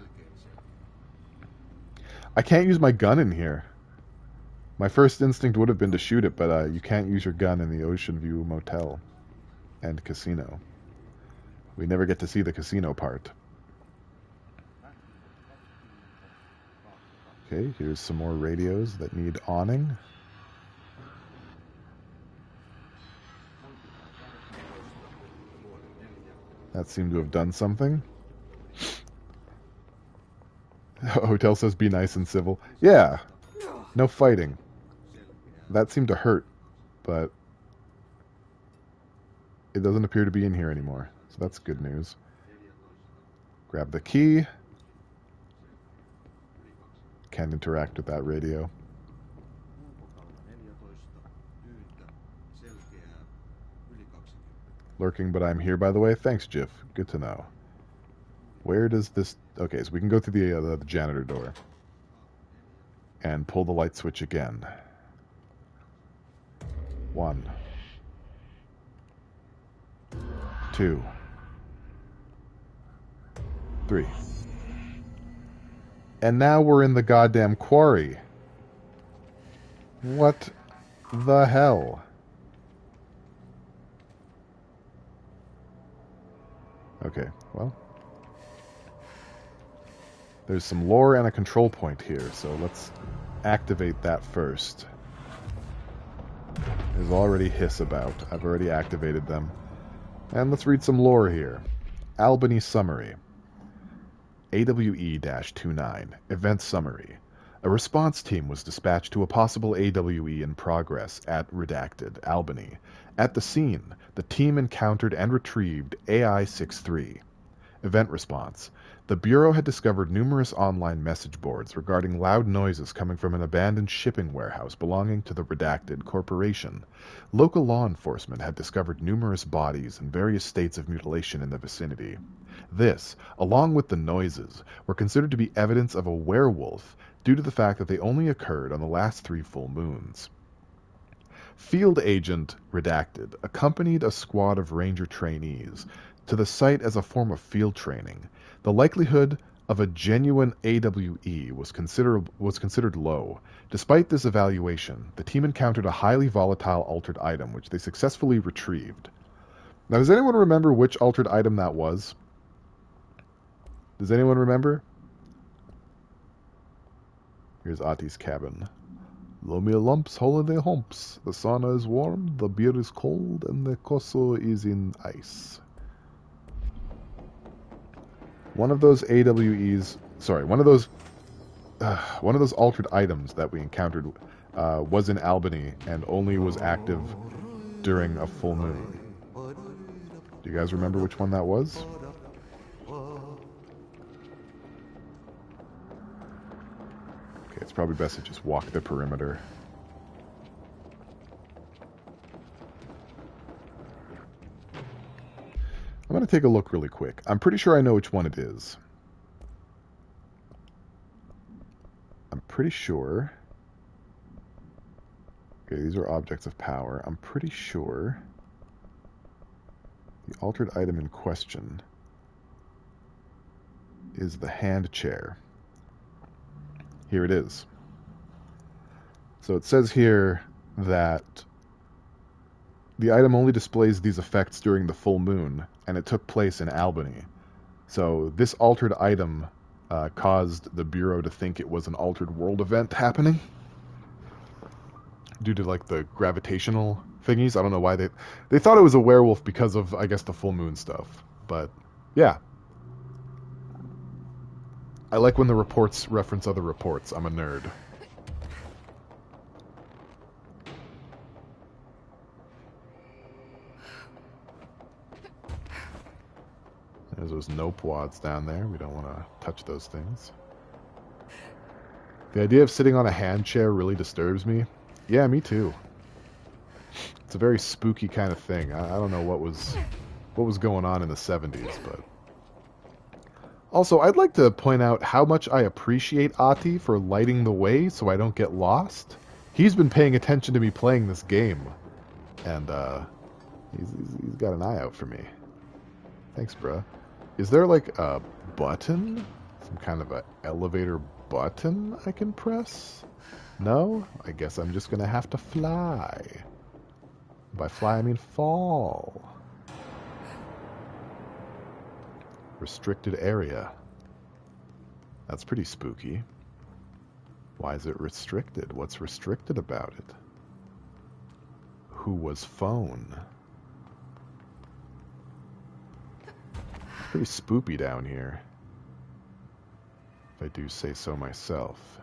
I can't use my gun in here. My first instinct would have been to shoot it, but you can't use your gun in the Ocean View Motel and casino. We never get to see the casino part. Okay, here's some more radios that need awning. That seemed to have done something. Hotel says be nice and civil. Yeah, no fighting. That seemed to hurt, but it doesn't appear to be in here anymore. So that's good news. Grab the key. Can't interact with that radio. Lurking, but I'm here, by the way. Thanks, Jiff. Good to know. Where does this... Okay, so we can go through the janitor door. And pull the light switch again. 1. 2. 3. And now we're in the goddamn quarry. What the hell? Okay, well. There's some lore and a control point here, so let's activate that first. There's already hiss about. I've already activated them. And let's read some lore here. Albany Summary. AWE-29. Event Summary. A response team was dispatched to a possible AWE in progress at Redacted, Albany. At the scene, the team encountered and retrieved AI-63. Event response. The Bureau had discovered numerous online message boards regarding loud noises coming from an abandoned shipping warehouse belonging to the Redacted Corporation. Local law enforcement had discovered numerous bodies in various states of mutilation in the vicinity. This, along with the noises, were considered to be evidence of a werewolf due to the fact that they only occurred on the last 3 full moons. Field Agent Redacted accompanied a squad of Ranger trainees to the site as a form of field training. The likelihood of a genuine AWE was considered low. Despite this evaluation, the team encountered a highly volatile altered item, which they successfully retrieved. Now, does anyone remember which altered item that was? Does anyone remember? Here's Ati's cabin. Low me lumps, holiday humps. The sauna is warm, the beer is cold, and the koso is in ice. One of those AWEs, sorry, one of those altered items that we encountered was in Albany and only was active during a full moon. Do you guys remember which one that was? Okay, it's probably best to just walk the perimeter. I'm going to take a look really quick. I'm pretty sure I know which one it is. I'm pretty sure... Okay, these are objects of power. I'm pretty sure the altered item in question is the hand chair. Here it is. So it says here that the item only displays these effects during the full moon, and it took place in Albany. So this altered item caused the Bureau to think it was an altered world event happening due to like the gravitational thingies. I don't know why they thought it was a werewolf because of, I guess, the full moon stuff. But yeah, I like when the reports reference other reports. I'm a nerd. There's those nope wads down there. We don't want to touch those things. The idea of sitting on a hand chair really disturbs me. Yeah, me too. It's a very spooky kind of thing. I don't know what was going on in the 70s, but... Also, I'd like to point out how much I appreciate Ati for lighting the way so I don't get lost. He's been paying attention to me playing this game. And, he's got an eye out for me. Thanks, bruh. Is there, like, a button? Some kind of an elevator button I can press? No? I guess I'm just gonna have to fly. By fly, I mean fall. Restricted area. That's pretty spooky. Why is it restricted? What's restricted about it? Who was phone? Pretty spoopy down here, if I do say so myself.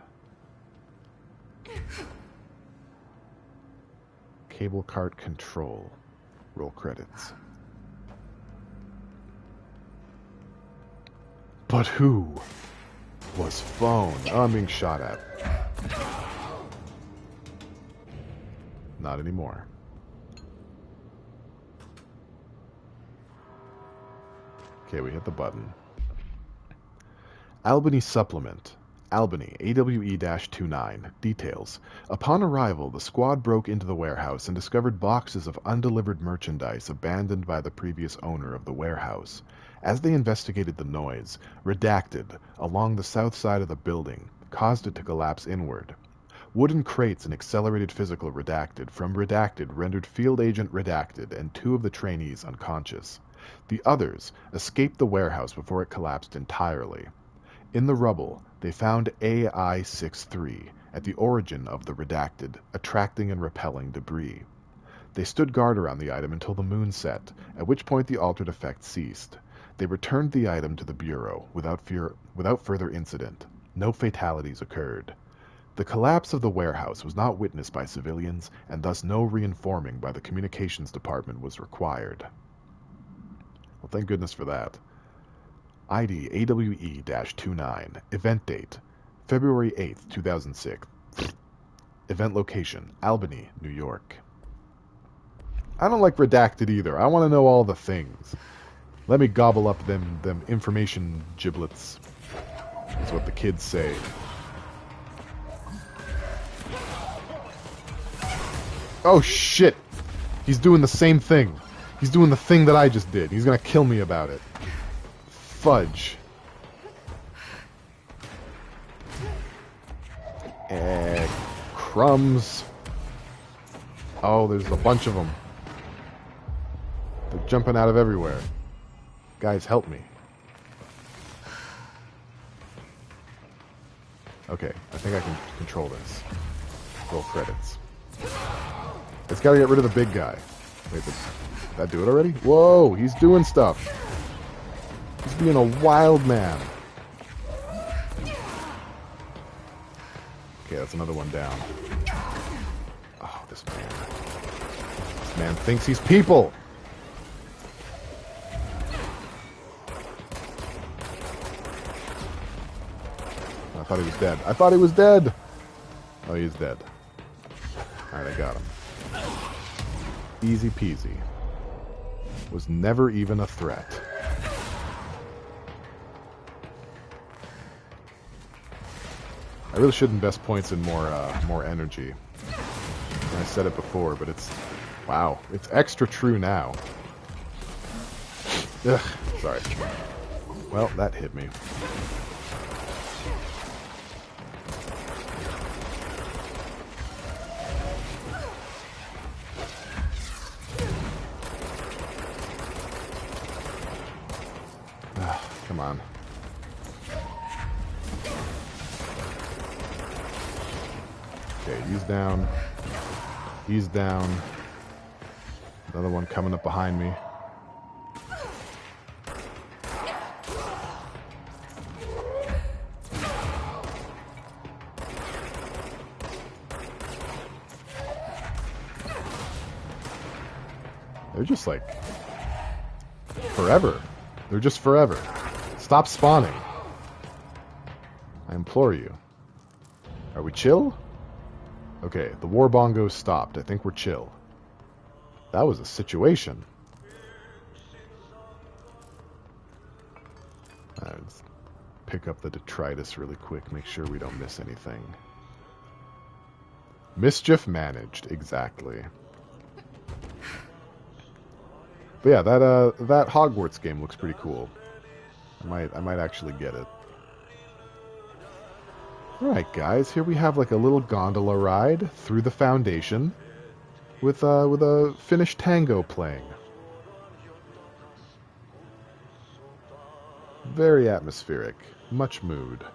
Cable cart control. Roll credits. But who was phone? Oh, I'm being shot at. Not anymore. Okay, we hit the button. Albany Supplement. Albany, AWE-29. Details. Upon arrival, the squad broke into the warehouse and discovered boxes of undelivered merchandise abandoned by the previous owner of the warehouse. As they investigated the noise, Redacted, along the south side of the building, caused it to collapse inward. Wooden crates and accelerated physical Redacted from Redacted rendered Field Agent Redacted and 2 of the trainees unconscious. The others escaped the warehouse before it collapsed entirely. In the rubble, they found AI-63 at the origin of the Redacted, attracting and repelling debris. They stood guard around the item until the moon set, at which point the altered effect ceased. They returned the item to the Bureau without further incident. No fatalities occurred. The collapse of the warehouse was not witnessed by civilians, and thus no reinforming by the communications department was required. Well, thank goodness for that. ID AWE-29. Event date, February 8th, 2006. Event location, Albany, New York. I don't like Redacted either. I want to know all the things. Let me gobble up them information giblets, is what the kids say. Oh shit! He's doing the same thing. He's doing the thing that I just did. He's gonna kill me about it. Fudge. Crumbs. Oh, there's a bunch of them. They're jumping out of everywhere. Guys, help me. Okay, I think I can control this. Roll credits. It's gotta get rid of the big guy. Wait, did that do it already? Whoa, he's doing stuff. He's being a wild man. Okay, that's another one down. Oh, this man. This man thinks he's people. I thought he was dead. I thought he was dead. Oh, he's dead. Alright, I got him. Easy peasy. Was never even a threat. I really should invest points in more energy. I said it before, but it's... Wow, it's extra true now. Ugh, sorry. Well, that hit me. Come on. Okay, he's down. He's down. Another one coming up behind me. They're just like forever. They're just forever. Stop spawning. I implore you. Are we chill? Okay, the war bongo stopped. I think we're chill. That was a situation. Let's pick up the detritus really quick, make sure we don't miss anything. Mischief managed, exactly. But yeah, that Hogwarts game looks pretty cool. I might actually get it. Alright guys, here we have like a little gondola ride through the Foundation with a Finnish tango playing. Very atmospheric, much mood.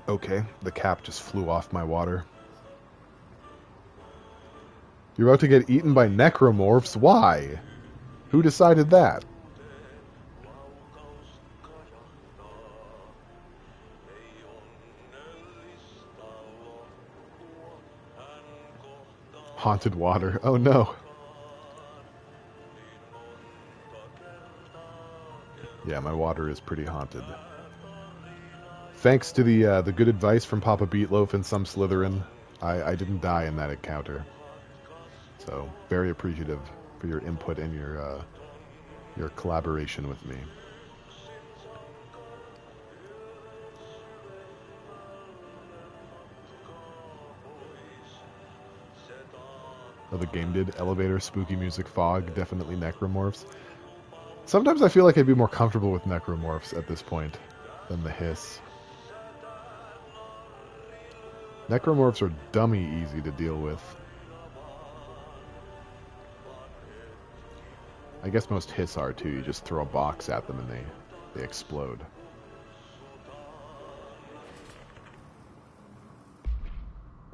Okay, the cap just flew off my water. You're about to get eaten by necromorphs? Why? Who decided that? Haunted water. Oh no. Yeah, my water is pretty haunted. Thanks to the good advice from Papa Beatloaf and some Slytherin, I didn't die in that encounter. So, very appreciative for your input and your collaboration with me. Oh, the game did. Elevator, spooky music, fog, definitely necromorphs. Sometimes I feel like I'd be more comfortable with necromorphs at this point than the hiss. Necromorphs are dummy easy to deal with. I guess most hiss are too. You just throw a box at them and they explode.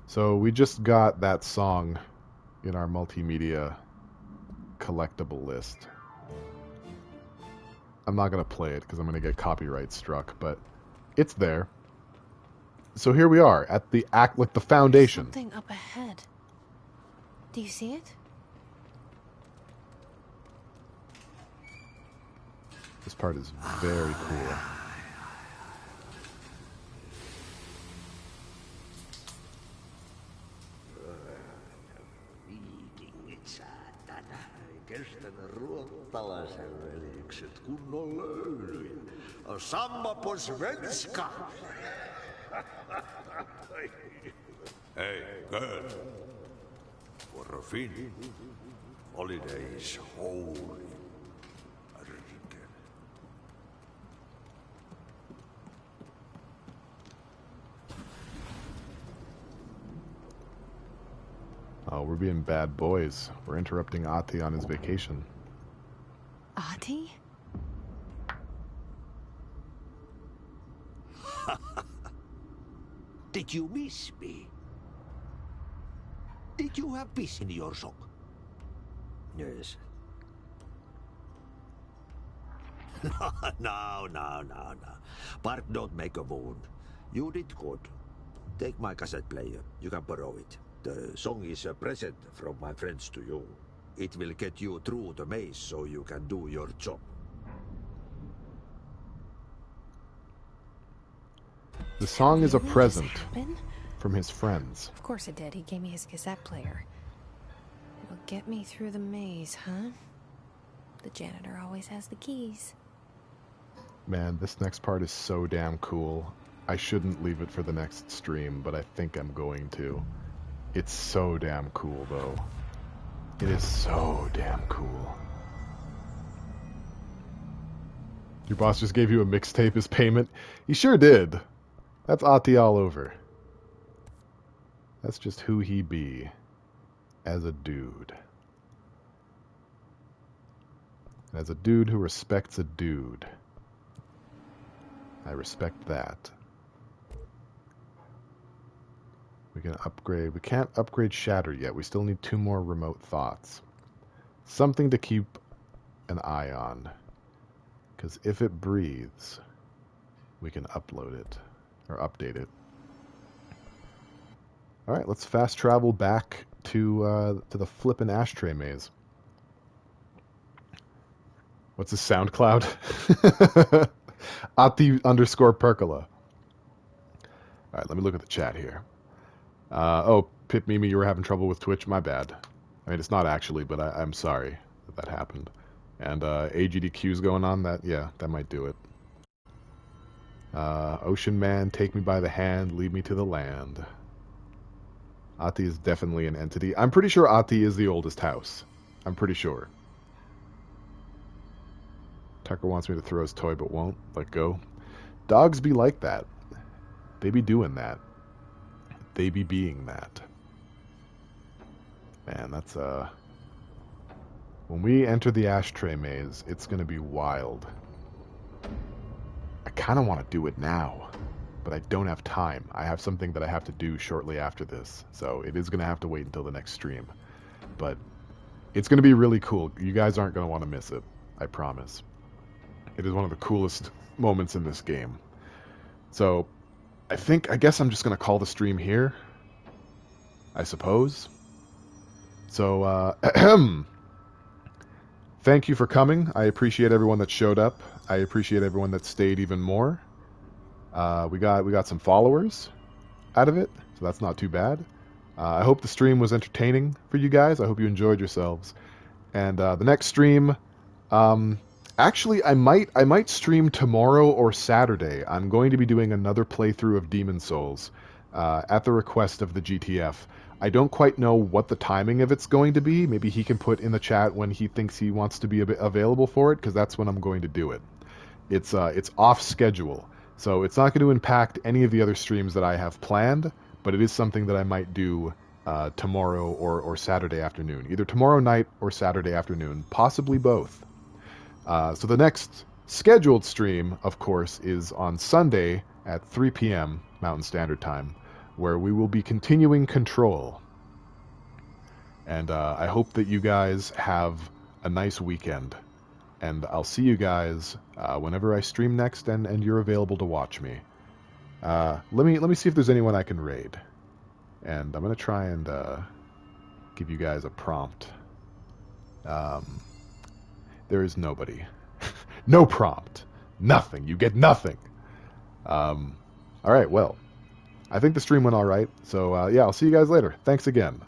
So we just got that song in our multimedia collectible list. I'm not going to play it because I'm going to get copyright struck, but it's there. So here we are at the the Foundation. There's something up ahead. Do you see it? This part is very cool. Samma på svenska. Hey, girl. For a Finn, holiday is holy. Oh, we're being bad boys. We're interrupting Ati on his vacation. Ati? Did you miss me? Did you have piss in your sock? Yes. No. Bart, don't make a wound. You did good. Take my cassette player. You can borrow it. The song is a present from my friends to you. It will get you through the maze so you can do your job. The song is a present from his friends. Of course it did. He gave me his cassette player. It'll get me through the maze, huh? The janitor always has the keys. Man, this next part is so damn cool. I shouldn't leave it for the next stream, but I think I'm going to. It's so damn cool, though. It is so damn cool. Your boss just gave you a mixtape as payment? He sure did. That's Ati all over. That's just who he be as a dude. And as a dude who respects a dude. I respect that. We can upgrade. We can't upgrade Shatter yet. We still need 2 more remote thoughts. Something to keep an eye on. Because if it breathes, we can upload it. Or update it. All right, let's fast travel back to the flippin' Ashtray Maze. What's his SoundCloud? Ati_Percola. All right, let me look at the chat here. Oh, Pip Mimi, you were having trouble with Twitch? My bad. I mean, it's not actually, but I'm sorry that happened. And AGDQ's going on. That might do it. Ocean Man, take me by the hand, lead me to the land. Ati is definitely an entity. I'm pretty sure Ati is the oldest house. I'm pretty sure. Tucker wants me to throw his toy but won't. Let go. Dogs be like that. They be doing that. They be being that. Man, that's when we enter the Ashtray Maze, it's gonna be wild. I kind of want to do it now, but I don't have time. I have something that I have to do shortly after this, so it is gonna have to wait until the next stream. But it's gonna be really cool. You guys aren't gonna want to miss it. I promise. It is one of the coolest moments in this game. So, I guess I'm just gonna call the stream here. I suppose. So, thank you for coming. I appreciate everyone that showed up. I appreciate everyone that stayed even more. We got some followers out of it, so that's not too bad. I hope the stream was entertaining for you guys. I hope you enjoyed yourselves. And the next stream, actually, I might stream tomorrow or Saturday. I'm going to be doing another playthrough of Demon's Souls at the request of the GTF. I don't quite know what the timing of it's going to be. Maybe he can put in the chat when he thinks he wants to be available for it, because that's when I'm going to do it. It's off schedule, so it's not going to impact any of the other streams that I have planned, but it is something that I might do tomorrow or Saturday afternoon. Either tomorrow night or Saturday afternoon, possibly both. So the next scheduled stream, of course, is on Sunday at 3 p.m. Mountain Standard Time, where we will be continuing Control. And I hope that you guys have a nice weekend. And I'll see you guys whenever I stream next and you're available to watch me. Let me see if there's anyone I can raid. And I'm going to try and give you guys a prompt. There is nobody. No prompt. Nothing. You get nothing. Alright, well. I think the stream went alright. So, yeah, I'll see you guys later. Thanks again.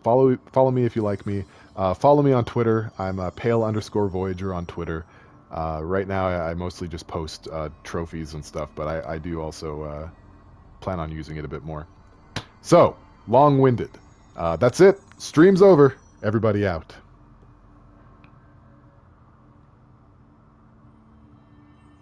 Follow me if you like me. Follow me on Twitter. I'm pale_Voyager on Twitter. Right now, I mostly just post trophies and stuff, but I do also plan on using it a bit more. So, long-winded. That's it. Stream's over. Everybody out.